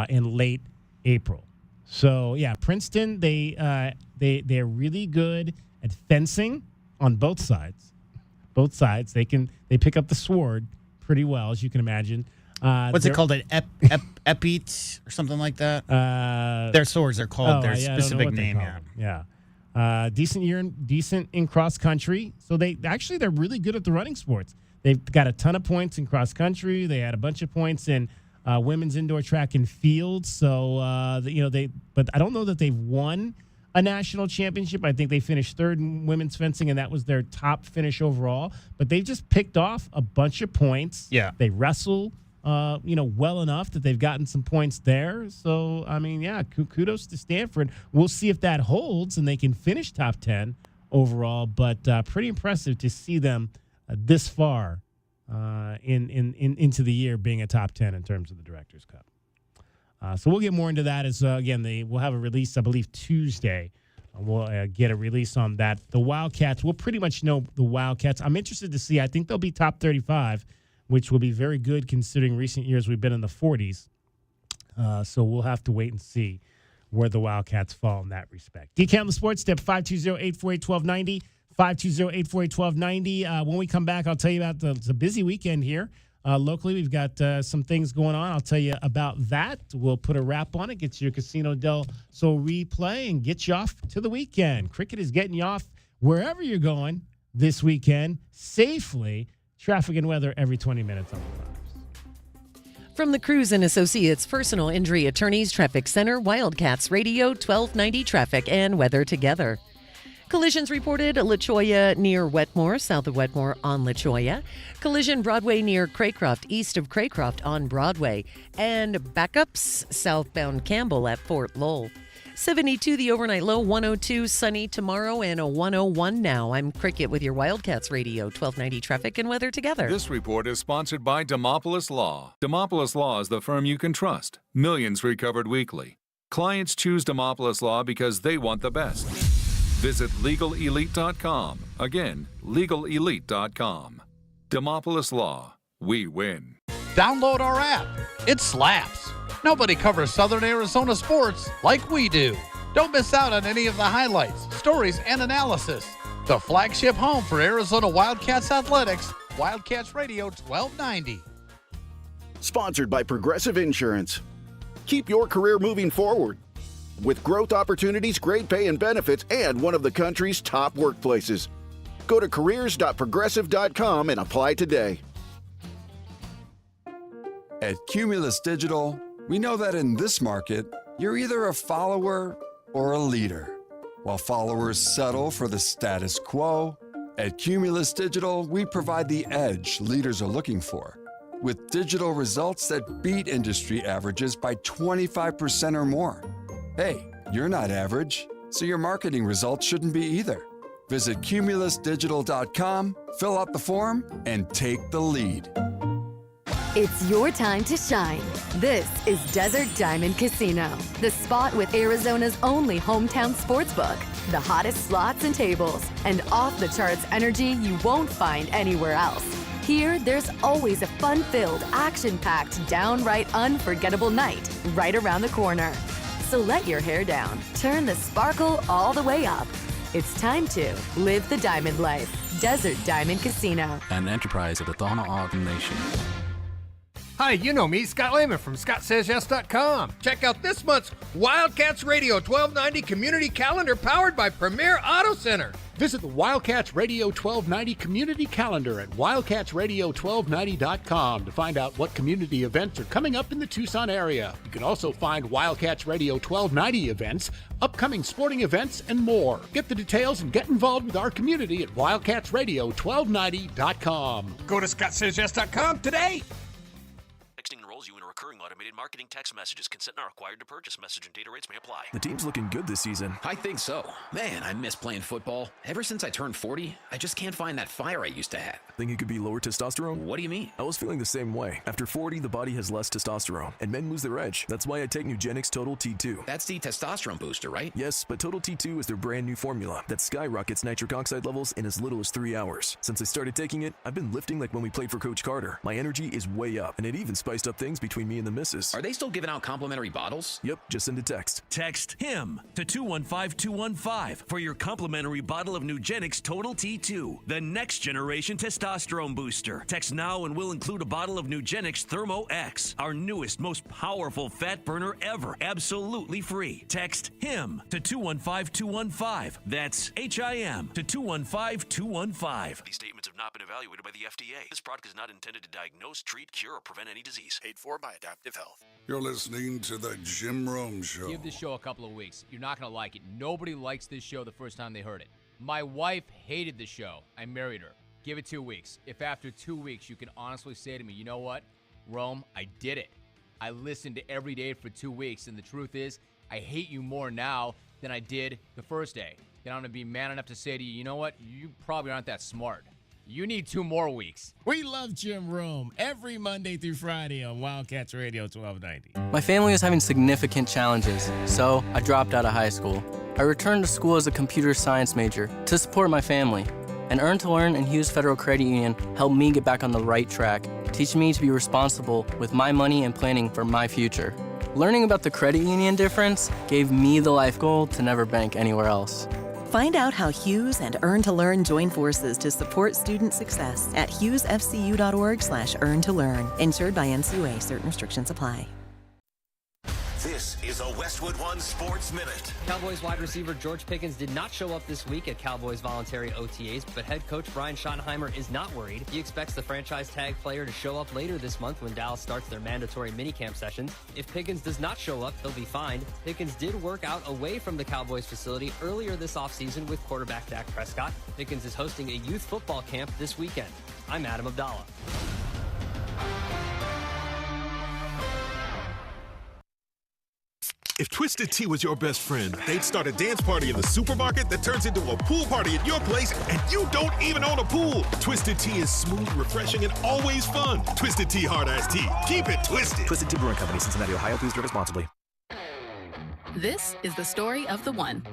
in late April. So yeah, Princeton they're really good at fencing on both sides. Both sides they pick up the sword pretty well, as you can imagine. What's it called? An epite or something like that? Their swords are called their specific name. Yeah. Decent in cross country. So they're really good at the running sports. They've got a ton of points in cross country. They had a bunch of points in women's indoor track and field. So but I don't know that they've won a national championship. I think they finished 3rd in women's fencing, and that was their top finish overall. But they've just picked off a bunch of points. Yeah. They wrestle. Well enough that they've gotten some points there. So, kudos to Stanford. We'll see if that holds and they can finish top 10 overall, but pretty impressive to see them this far into the year being a top 10 in terms of the Directors Cup. So we'll get more into that as, we'll have a release, I believe, Tuesday. We'll get a release on that. The Wildcats, we'll pretty much know the Wildcats. I'm interested to see. I think they'll be top 35, which will be very good considering recent years we've been in the 40s. So we'll have to wait and see where the Wildcats fall in that respect. DK on the Sports Tip, 520-848-1290, 520-848-1290. When we come back, I'll tell you about it's a busy weekend here. Locally, we've got some things going on. I'll tell you about that. We'll put a wrap on it, get you your Casino del Sol replay, and get you off to the weekend. Cricket is getting you off wherever you're going this weekend safely. Traffic and weather every 20 minutes on the Times. From the Cruz and Associates Personal Injury Attorneys Traffic Center, Wildcats Radio 1290 traffic and weather together. Collisions reported La Cholla near Wetmore, south of Wetmore on La Cholla. Collision Broadway near Craycroft, east of Craycroft on Broadway. And backups southbound Campbell at Fort Lowell. 72 the overnight low, 102 sunny tomorrow, and a 101 now. I'm Cricket with your Wildcats Radio 1290 traffic and weather together. This report is sponsored by Demopolis Law. Demopolis Law is the firm you can trust. Millions recovered weekly. Clients choose Demopolis Law because they want the best. Visit LegalElite.com. Again, LegalElite.com. Demopolis Law. We win. Download our app. It slaps. Nobody covers Southern Arizona sports like we do. Don't miss out on any of the highlights, stories, and analysis. The flagship home for Arizona Wildcats athletics, Wildcats Radio 1290. Sponsored by Progressive Insurance. Keep your career moving forward. With growth opportunities, great pay and benefits, and one of the country's top workplaces. Go to careers.progressive.com and apply today. At Cumulus Digital, we know that in this market, you're either a follower or a leader. While followers settle for the status quo, at Cumulus Digital, we provide the edge leaders are looking for, with digital results that beat industry averages by 25% or more. Hey, you're not average, so your marketing results shouldn't be either. Visit cumulusdigital.com, fill out the form, and take the lead. It's your time to shine. This is Desert Diamond Casino, the spot with Arizona's only hometown sportsbook, the hottest slots and tables, and off-the-charts energy you won't find anywhere else. Here, there's always a fun-filled, action-packed, downright unforgettable night right around the corner. So let your hair down, turn the sparkle all the way up. It's time to live the diamond life. Desert Diamond Casino. An enterprise of the Tohono O'odham Nation. Hi, you know me, Scott Lehman from ScottSaysYes.com. Check out this month's Wildcats Radio 1290 Community Calendar powered by Premier Auto Center. Visit the Wildcats Radio 1290 Community Calendar at wildcatsradio1290.com to find out what community events are coming up in the Tucson area. You can also find Wildcats Radio 1290 events, upcoming sporting events, and more. Get the details and get involved with our community at wildcatsradio1290.com. Go to ScottSaysYes.com today. Texting enrolls you in a recurring automated marketing text messages. Consent not required to purchase. Message and data rates may apply. The team's looking good this season. I think so. Man, I miss playing football. Ever since I turned 40, I just can't find that fire I used to have. Think it could be lower testosterone? What do you mean? I was feeling the same way. After 40, the body has less testosterone, and men lose their edge. That's why I take Nugenix Total T2. That's the testosterone booster, right? Yes, but Total T2 is their brand new formula that skyrockets nitric oxide levels in as little as 3 hours. Since I started taking it, I've been lifting like when we played for Coach Carter. My energy is way up, and it even spiced up things between me and the missus. Are they still giving out complimentary bottles? Yep, just send a text. Text HIM to 215-215 for your complimentary bottle of Nugenix Total T2, the next generation testosterone booster. Text now and we'll include a bottle of Nugenix Thermo X, our newest, most powerful fat burner ever, absolutely free. Text HIM to 215-215. That's HIM to 215-215. These statements have not been evaluated by the FDA. This product is not intended to diagnose, treat, cure, or prevent any disease. Paid for by Adaptive Health. You're listening to the Jim Rome Show. Give this show a couple of weeks. You're not going to like it. Nobody likes this show the first time they heard it. My wife hated the show. I married her. Give it 2 weeks. If after 2 weeks you can honestly say to me, you know what, Rome, I did it. I listened to every day for 2 weeks, and the truth is, I hate you more now than I did the first day. Then I'm going to be man enough to say to you, you know what, you probably aren't that smart. You need 2 more weeks. We love Jim Rome every Monday through Friday on Wildcats Radio 1290. My family was having significant challenges, so I dropped out of high school. I returned to school as a computer science major to support my family. And Earn to Learn and Hughes Federal Credit Union helped me get back on the right track, teaching me to be responsible with my money and planning for my future. Learning about the credit union difference gave me the life goal to never bank anywhere else. Find out how Hughes and Earn to Learn join forces to support student success at hughesfcu.org/earn to learn. Insured by NCUA. Certain restrictions apply. This is the Westwood One Sports Minute. Cowboys wide receiver George Pickens did not show up this week at Cowboys voluntary OTAs, but head coach Brian Schottenheimer is not worried. He expects the franchise tag player to show up later this month when Dallas starts their mandatory minicamp sessions. If Pickens does not show up, he'll be fined. Pickens did work out away from the Cowboys facility earlier this offseason with quarterback Dak Prescott. Pickens is hosting a youth football camp this weekend. I'm Adam Abdallah. If Twisted Tea was your best friend, they'd start a dance party in the supermarket that turns into a pool party at your place, and you don't even own a pool. Twisted Tea is smooth, refreshing, and always fun. Twisted Tea Hard Iced Tea. Keep it twisted. Twisted Tea Brewing Company, Cincinnati, Ohio. Please drink responsibly. This is the story of the one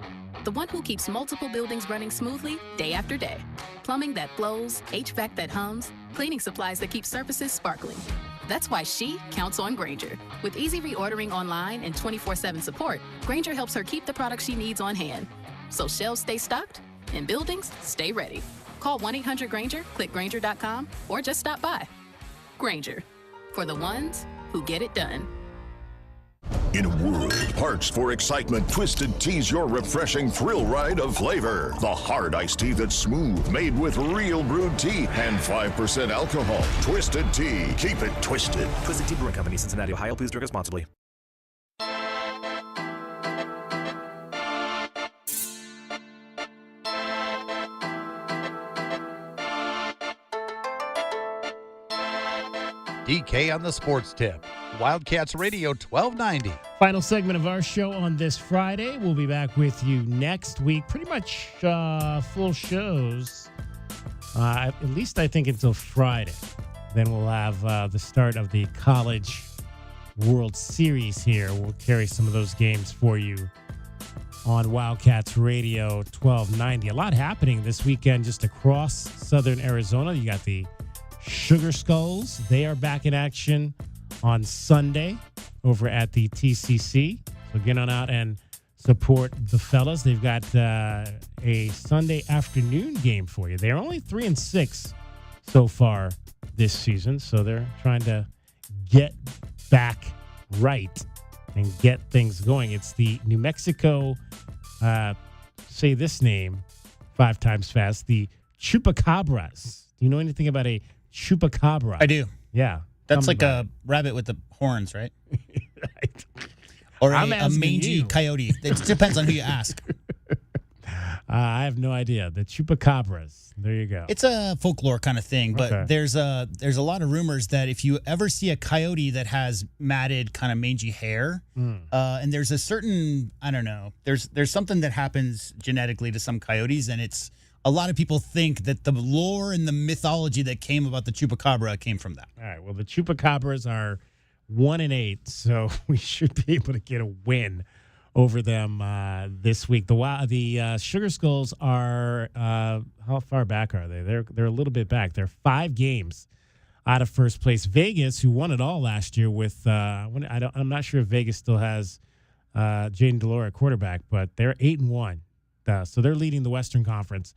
who keeps multiple buildings running smoothly day after day. Plumbing that flows, HVAC that hums, cleaning supplies that keep surfaces sparkling. That's why she counts on Grainger. With easy reordering online and 24/7 support, Grainger helps her keep the products she needs on hand. So shelves stay stocked and buildings stay ready. Call 1-800-GRAINGER, click Grainger.com, or just stop by. Grainger, for the ones who get it done. In a world parched for excitement, Twisted Tea's your refreshing thrill ride of flavor. The hard iced tea that's smooth, made with real brewed tea and 5% alcohol. Twisted Tea. Keep it twisted. Twisted Tea Brewing Company, Cincinnati, Ohio. Please drink responsibly. DK on the sports tip. Wildcats Radio 1290. Final segment of our show on this Friday. We'll be back with you next week. Pretty much full shows, at least I think until Friday. Then we'll have the start of the College World Series here. We'll carry some of those games for you on Wildcats Radio 1290. A lot happening this weekend just across southern Arizona. You got the Sugar Skulls. They are back in action on Sunday over at the TCC. So get on out and support the fellas. They've got a Sunday afternoon game for you. They're only 3-6 so far this season, so they're trying to get back right and get things going. It's the New Mexico, say this name 5 times fast, the Chupacabras. Do you know anything about a Chupacabra? I do. Yeah. That's like a rabbit with the horns, right? Right. Or a mangy coyote. It depends on who you ask. I have no idea. The Chupacabras. There you go. It's a folklore kind of thing, but there's a lot of rumors that if you ever see a coyote that has matted kind of mangy hair, and there's a certain, I don't know, there's something that happens genetically to some coyotes, and it's a lot of people think that the lore and the mythology that came about the Chupacabra came from that. All right. Well, the Chupacabras are 1-8, so we should be able to get a win over them this week. The Sugar Skulls are how far back are they? They're a little bit back. They're 5 games out of first place. Vegas, who won it all last year with I'm not sure if Vegas still has Jaden Delore at quarterback, but they're 8-1. So they're leading the Western Conference.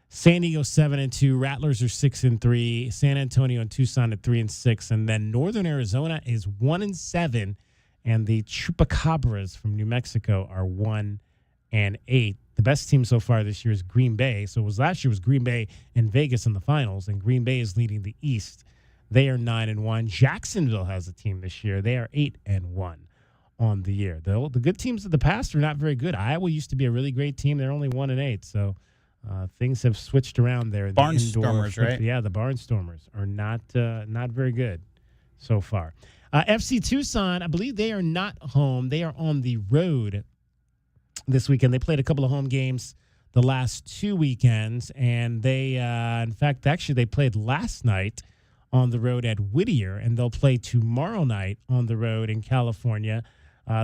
San Diego 7-2, Rattlers are 6-3, San Antonio and Tucson at 3-6, and then Northern Arizona is 1-7, and the Chupacabras from New Mexico are 1-8. The best team so far this year is Green Bay. So last year was Green Bay and Vegas in the finals, and Green Bay is leading the East. They are 9-1. Jacksonville has a team this year. They are 8-1 on the year. The good teams of the past are not very good. Iowa used to be a really great team. They're only 1-8, so things have switched around there. Barnstormers, right? Yeah, the Barnstormers are not very good so far. FC Tucson, I believe they are not home. They are on the road this weekend. They played a couple of home games the last 2 weekends, and they, in fact, actually they played last night on the road at Whittier, and they'll play tomorrow night on the road in California.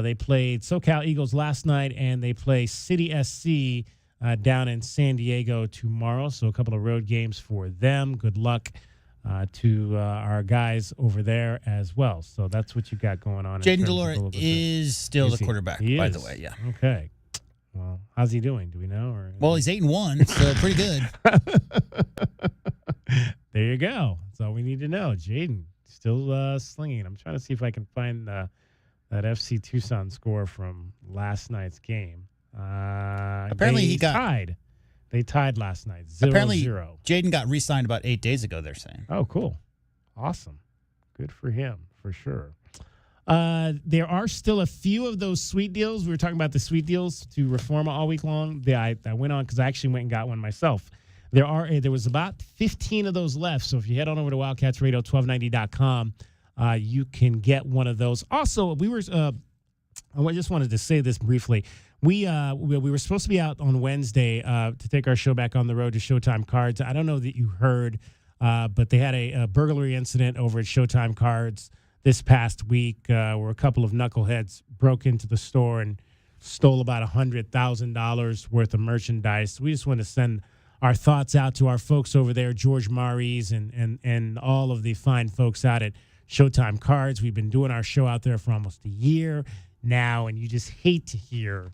They played SoCal Eagles last night, and they play City SC down in San Diego tomorrow. So a couple of road games for them. Good luck to our guys over there as well. So that's what you got going on. Jaden Delore is still the quarterback, by the way. Yeah. Okay. Well, how's he doing? Do we know? Well, he's 8-1, so pretty good. There you go. That's all we need to know. Jaden still slinging. I'm trying to see if I can find the that FC Tucson score from last night's game. Apparently he got tied. They tied last night, 0-0. Apparently Jaden got re-signed about 8 days ago, they're saying. Oh, cool. Awesome. Good for him, for sure. There are still a few of those sweet deals. We were talking about the sweet deals to Reforma all week long. I went on because I actually went and got one myself. There was about 15 of those left. So if you head on over to WildcatsRadio1290.com, you can get one of those. Also, I just wanted to say this briefly. We were supposed to be out on Wednesday to take our show back on the road to Showtime Cards. I don't know that you heard, but they had a burglary incident over at Showtime Cards this past week where a couple of knuckleheads broke into the store and stole about $100,000 worth of merchandise. We just want to send our thoughts out to our folks over there, George Maurice and all of the fine folks out at Showtime Cards. We've been doing our show out there for almost a year now, and you just hate to hear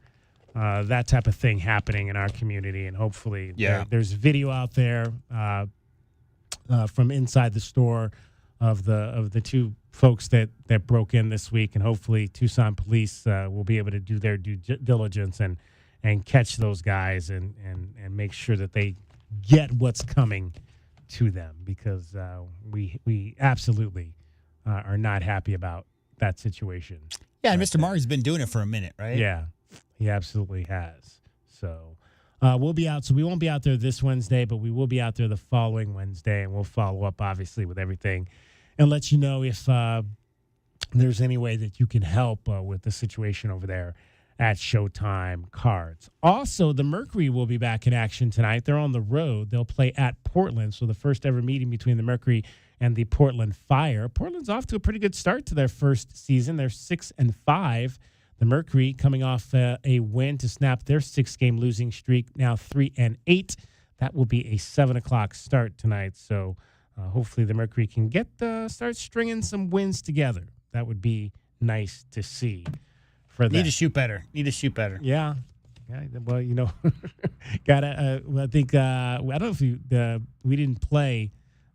that type of thing happening in our community. And hopefully there's video out there from inside the store of the two folks that broke in this week, and hopefully Tucson police will be able to do their due diligence and catch those guys and make sure that they get what's coming to them, because we absolutely are not happy about that situation. Yeah, and Mr. Murray's been doing it for a minute, right? Yeah, he absolutely has. So we'll be out. So we won't be out there this Wednesday, but we will be out there the following Wednesday, and we'll follow up, obviously, with everything and let you know if there's any way that you can help with the situation over there at Showtime Cards. Also, the Mercury will be back in action tonight. They're on the road. They'll play at Portland, so the first ever meeting between the Mercury and the Portland Fire. Portland's off to a pretty good start to their first season. They're 6-5. The Mercury coming off a win to snap their 6-game losing streak, now 3-8. That will be a 7 o'clock start tonight. So hopefully the Mercury can start stringing some wins together. That would be nice to see. Need to shoot better. Yeah. Well, gotta. I think I don't know if we didn't play.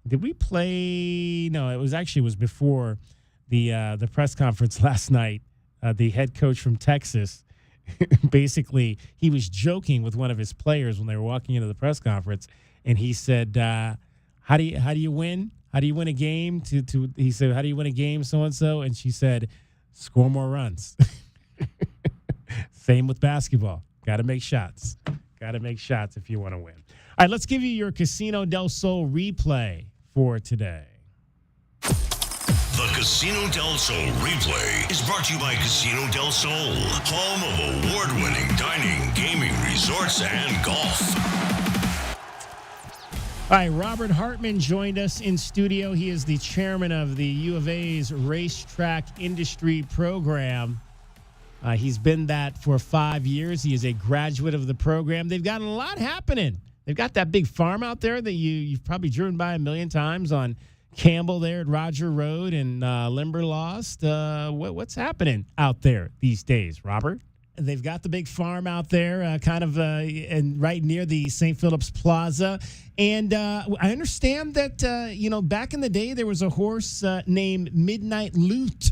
Did we play? No, it was before the press conference last night. The head coach from Texas, basically, he was joking with one of his players when they were walking into the press conference, and he said, "How do you win? How do you win a game?" He said, "How do you win a game, so and so?" And she said, "Score more runs." Same with basketball. Got to make shots. If you want to win. All right, let's give you your Casino del Sol replay for today. The Casino del Sol replay is brought to you by Casino del Sol, home of award-winning dining, gaming, resorts, and golf. All right, Robert Hartman joined us in studio. He is the chairman of the U of A's Racetrack Industry Program. He's been that for 5 years. He is a graduate of the program. They've got a lot happening. They've got that big farm out there that you've probably driven by a million times on Campbell there at Roger Road and Limberlost. What's happening out there these days, Robert? They've got the big farm out there, and right near the St. Philip's Plaza. And I understand that, back in the day, there was a horse named Midnight Loot,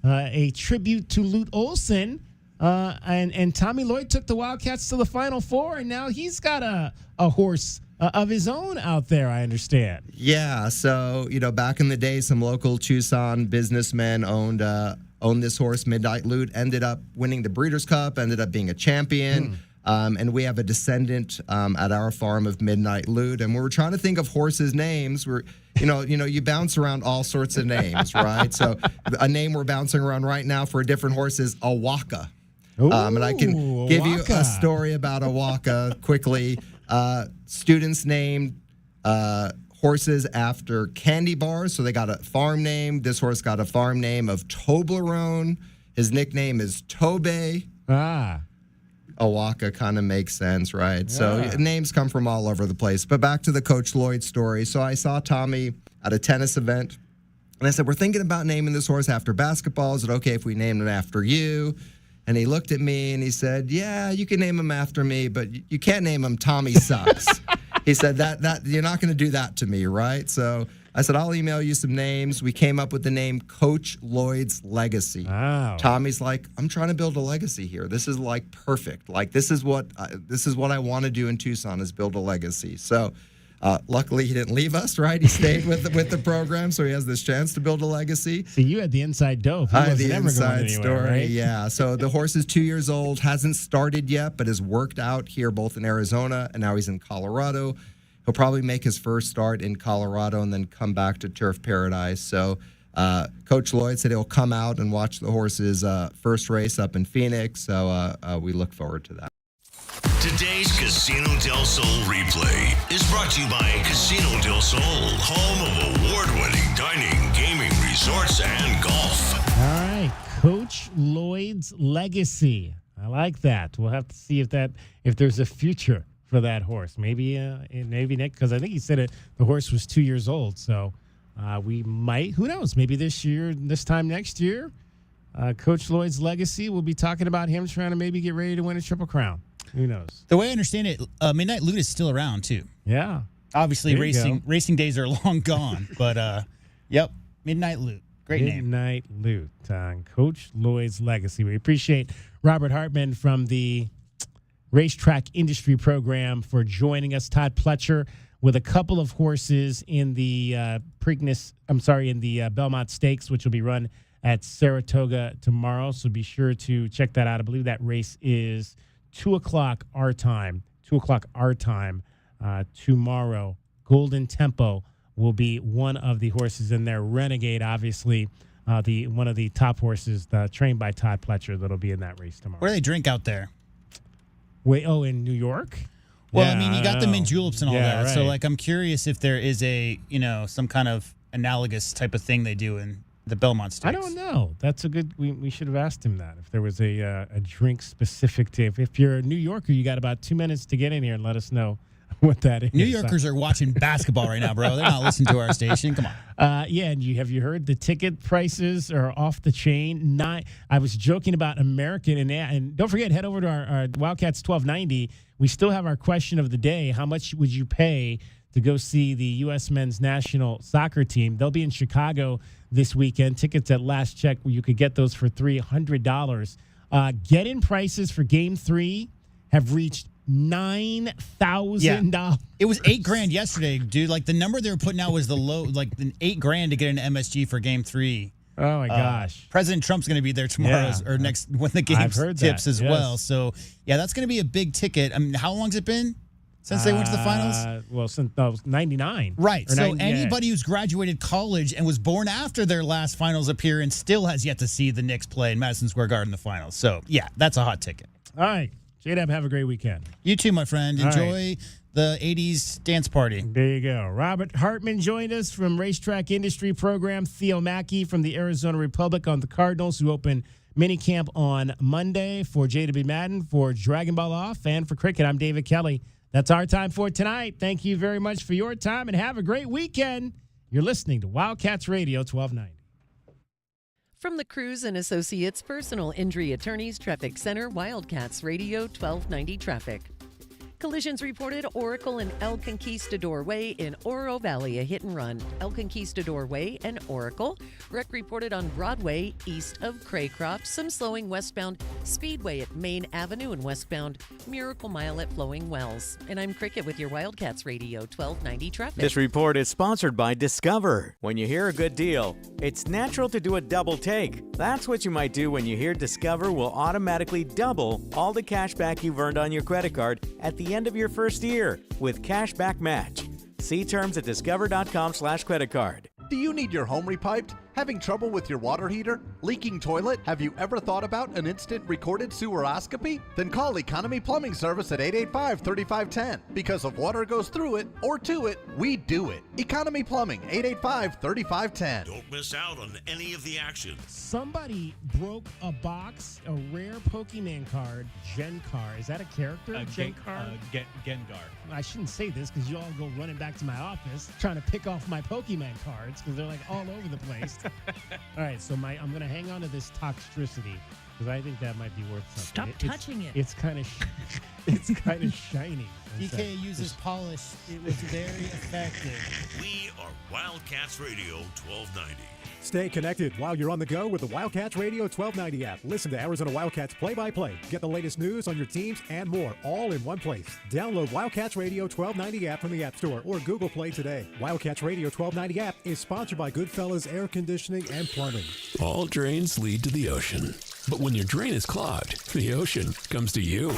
a tribute to Lute Olson. And Tommy Lloyd took the Wildcats to the Final Four, and now he's got a horse of his own out there, I understand. Yeah, so, back in the day, some local Tucson businessmen owned this horse, Midnight Loot, ended up winning the Breeders' Cup, ended up being a champion. And we have a descendant at our farm of Midnight Loot, and we were trying to think of horses' names. You bounce around all sorts of names, right? So a name we're bouncing around right now for a different horse is Awaka. And I can give you a story about Awaka quickly. Students named horses after candy bars, so they got a farm name. This horse got a farm name of Toblerone. His nickname is Tobe. Awaka kind of makes sense, right? Yeah. So names come from all over the place. But back to the Coach Lloyd story. So I saw Tommy at a tennis event, and I said, we're thinking about naming this horse after basketball. Is it okay if we name it after you? And he looked at me and he said, yeah, you can name him after me, but you can't name him Tommy Sucks. He said, that you're not going to do that to me, right? So I said, I'll email you some names. We came up with the name Coach Lloyd's Legacy. Wow. Tommy's like, I'm trying to build a legacy here. This is like perfect. Like this is what I want to do in Tucson is build a legacy. So luckily he didn't leave us, right? He stayed with the program, so he has this chance to build a legacy. So you had the inside dope. I had the inside story, right? Yeah. So the horse is 2 years old, hasn't started yet, but has worked out here both in Arizona and now he's in Colorado. He'll probably make his first start in Colorado and then come back to Turf Paradise. So Coach Lloyd said he'll come out and watch the horse's first race up in Phoenix. So we look forward to that. Today's Casino del Sol replay is brought to you by Casino del Sol, home of award-winning dining, gaming, resorts, and golf. All right, Coach Lloyd's Legacy. I like that. We'll have to see if there's a future for that horse. Maybe Nick, because I think he said the horse was 2 years old. So we might, who knows, maybe this year, this time next year, Coach Lloyd's Legacy, we'll be talking about him trying to maybe get ready to win a Triple Crown. Who knows? The way I understand it, Midnight Loot is still around too. Yeah. Obviously, racing days are long gone, but yep, Midnight Loot. Great name. Midnight Loot on Coach Lloyd's Legacy. We appreciate Robert Hartman from the Racetrack Industry Program for joining us. Todd Pletcher with a couple of horses in the Belmont Stakes, which will be run at Saratoga tomorrow. So be sure to check that out. I believe that race is 2 o'clock our time. Tomorrow. Golden Tempo will be one of the horses in there. Renegade, obviously, one of the top horses trained by Todd Pletcher that'll be in that race tomorrow. Where do they drink out there? In New York? Well, I mean, you got the mint juleps and all that. Right. So, I'm curious if there is some kind of analogous type of thing they do in the Belmont Stakes. I don't know. That's a good. We should have asked him that if there was a drink specific to. If you're a New Yorker, you got about 2 minutes to get in here and let us know what that is. New Yorkers are watching basketball right now, bro. They're not listening to our station. Come on. Yeah, and have you heard the ticket prices are off the chain? I was joking about American, and don't forget, head over to our Wildcats 1290. We still have our question of the day. How much would you pay to go see the U.S. men's national soccer team? They'll be in Chicago this weekend. Tickets at last check, where you could get those for $300. Get-in prices for Game 3 have reached $9,000. Yeah. It was $8,000 yesterday, dude. The number they were putting out was the low, $8,000 to get an MSG for Game 3. Oh my gosh! President Trump's going to be there tomorrow or next when the game tips as well. So yeah, that's going to be a big ticket. I mean, how long's it been since they went to the finals? Well, since 99. Right. So anybody who's graduated college and was born after their last finals appearance still has yet to see the Knicks play in Madison Square Garden in the finals. So yeah, that's a hot ticket. All right. J-Dub, have a great weekend. You too, my friend. Enjoy the 80s dance party. There you go. Robert Hartman joined us from Racetrack Industry Program. Theo Mackey from the Arizona Republic on the Cardinals, who open minicamp on Monday. For JW Madden, for Dragon Ball Off, and for Cricket, I'm David Kelly. That's our time for tonight. Thank you very much for your time, and have a great weekend. You're listening to Wildcats Radio 1290. From the Cruz and Associates Personal Injury Attorneys Traffic Center, Wildcats Radio 1290 Traffic. Collisions reported Oracle and El Conquistador Way in Oro Valley, a hit and run. El Conquistador Way and Oracle. Wreck reported on Broadway east of Craycroft. Some slowing westbound Speedway at Main Avenue and westbound Miracle Mile at Flowing Wells. And I'm Cricket with your Wildcats Radio 1290 Traffic. This report is sponsored by Discover. When you hear a good deal, it's natural to do a double take. That's what you might do when you hear Discover will automatically double all the cash back you've earned on your credit card at the end of your first year with Cashback Match. See terms at discover.com/credit card. Do you need your home repiped? Having trouble with your water heater? Leaking toilet? Have you ever thought about an instant recorded seweroscopy? Then call Economy Plumbing Service at 885-3510. Because if water goes through it or to it, we do it. Economy Plumbing, 885-3510. Don't miss out on any of the action. Somebody broke a box, a rare Pokemon card, Gengar. Is that a character? Gengar? Gengar. I shouldn't say this because you all go running back to my office trying to pick off my Pokemon cards because they're all over the place. All right, so I'm going to hang on to this Toxtricity. Because I think that might be worth something. Stop touching it. It's kind of shiny. DK uses polish. It was very effective. We are Wildcats Radio 1290. Stay connected while you're on the go with the Wildcats Radio 1290 app. Listen to Arizona Wildcats play-by-play. Get the latest news on your teams and more, all in one place. Download Wildcats Radio 1290 app from the App Store or Google Play today. Wildcats Radio 1290 app is sponsored by Goodfellas Air Conditioning and Plumbing. All drains lead to the ocean. But when your drain is clogged, the ocean comes to you.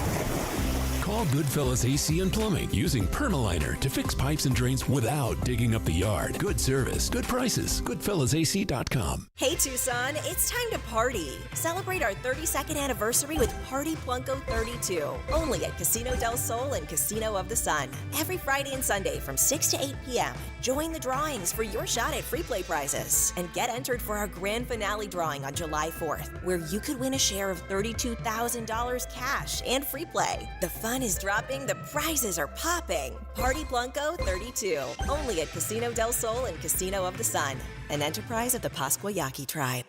Call Goodfellas AC and Plumbing using Permaliner to fix pipes and drains without digging up the yard. Good service, good prices. GoodfellasAC.com. Hey Tucson, it's time to party. Celebrate our 32nd anniversary with Party Plunko 32. Only at Casino del Sol and Casino of the Sun. Every Friday and Sunday from 6 to 8 p.m. Join the drawings for your shot at free play prizes. And get entered for our grand finale drawing on July 4th, where you could win a share of $32,000 cash and free play. The fun is dropping, the prizes are popping. Party Plunko 32. Only at Casino del Sol and Casino of the Sun. An enterprise of the Pasquayaki tribe.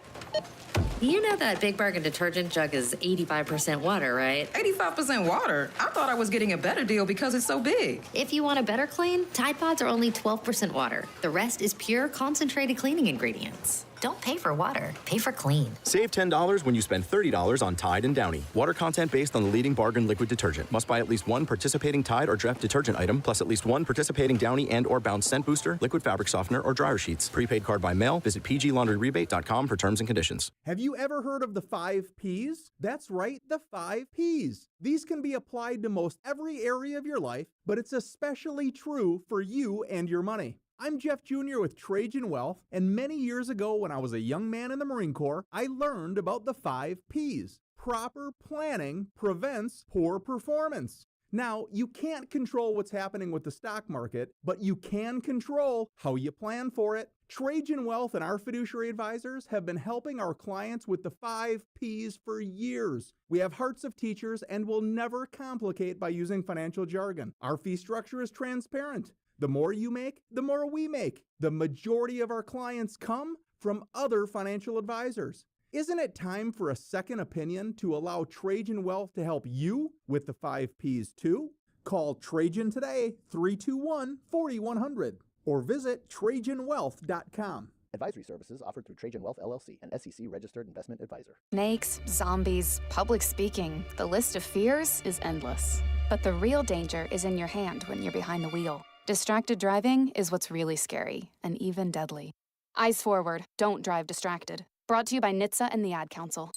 You know that Big Bargain detergent jug is 85% water, right? 85% water? I thought I was getting a better deal because it's so big. If you want a better clean, Tide Pods are only 12% water. The rest is pure, concentrated cleaning ingredients. Don't pay for water, pay for clean. Save $10 when you spend $30 on Tide and Downy. Water content based on the leading bargain liquid detergent. Must buy at least one participating Tide or Dreft detergent item, plus at least one participating Downy and or Bounce scent booster, liquid fabric softener, or dryer sheets. Prepaid card by mail. Visit pglaundryrebate.com for terms and conditions. Have you ever heard of the 5 Ps? That's right, the 5 Ps. These can be applied to most every area of your life, but it's especially true for you and your money. I'm Jeff Jr. with Trajan Wealth, and many years ago when I was a young man in the Marine Corps, I learned about the 5 Ps. Proper planning prevents poor performance. Now, you can't control what's happening with the stock market, but you can control how you plan for it. Trajan Wealth and our fiduciary advisors have been helping our clients with the 5 Ps for years. We have hearts of teachers and will never complicate by using financial jargon. Our fee structure is transparent. The more you make, the more we make. The majority of our clients come from other financial advisors. Isn't it time for a second opinion to allow Trajan Wealth to help you with the 5 Ps too? Call Trajan today, 321-4100, or visit TrajanWealth.com. Advisory services offered through Trajan Wealth LLC, an SEC-registered investment advisor. Snakes, zombies, public speaking. The list of fears is endless. But the real danger is in your hand when you're behind the wheel. Distracted driving is what's really scary and even deadly. Eyes forward, don't drive distracted. Brought to you by NHTSA and the Ad Council.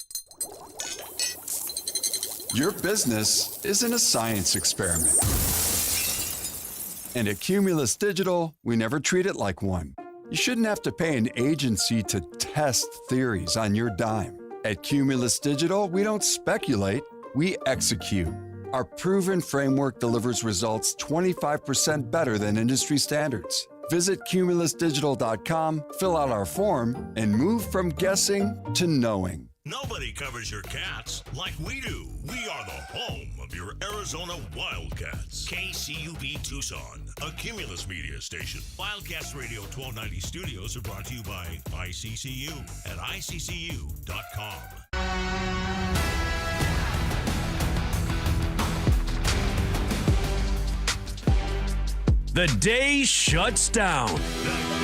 Your business isn't a science experiment. And at Cumulus Digital, we never treat it like one. You shouldn't have to pay an agency to test theories on your dime. At Cumulus Digital, we don't speculate, we execute. Our proven framework delivers results 25% better than industry standards. Visit cumulusdigital.com, fill out our form, and move from guessing to knowing. Nobody covers your cats like we do. We are the home of your Arizona Wildcats. KCUB Tucson, a Cumulus media station. Wildcats Radio 1290 studios are brought to you by ICCU at iccu.com. The day shuts down. The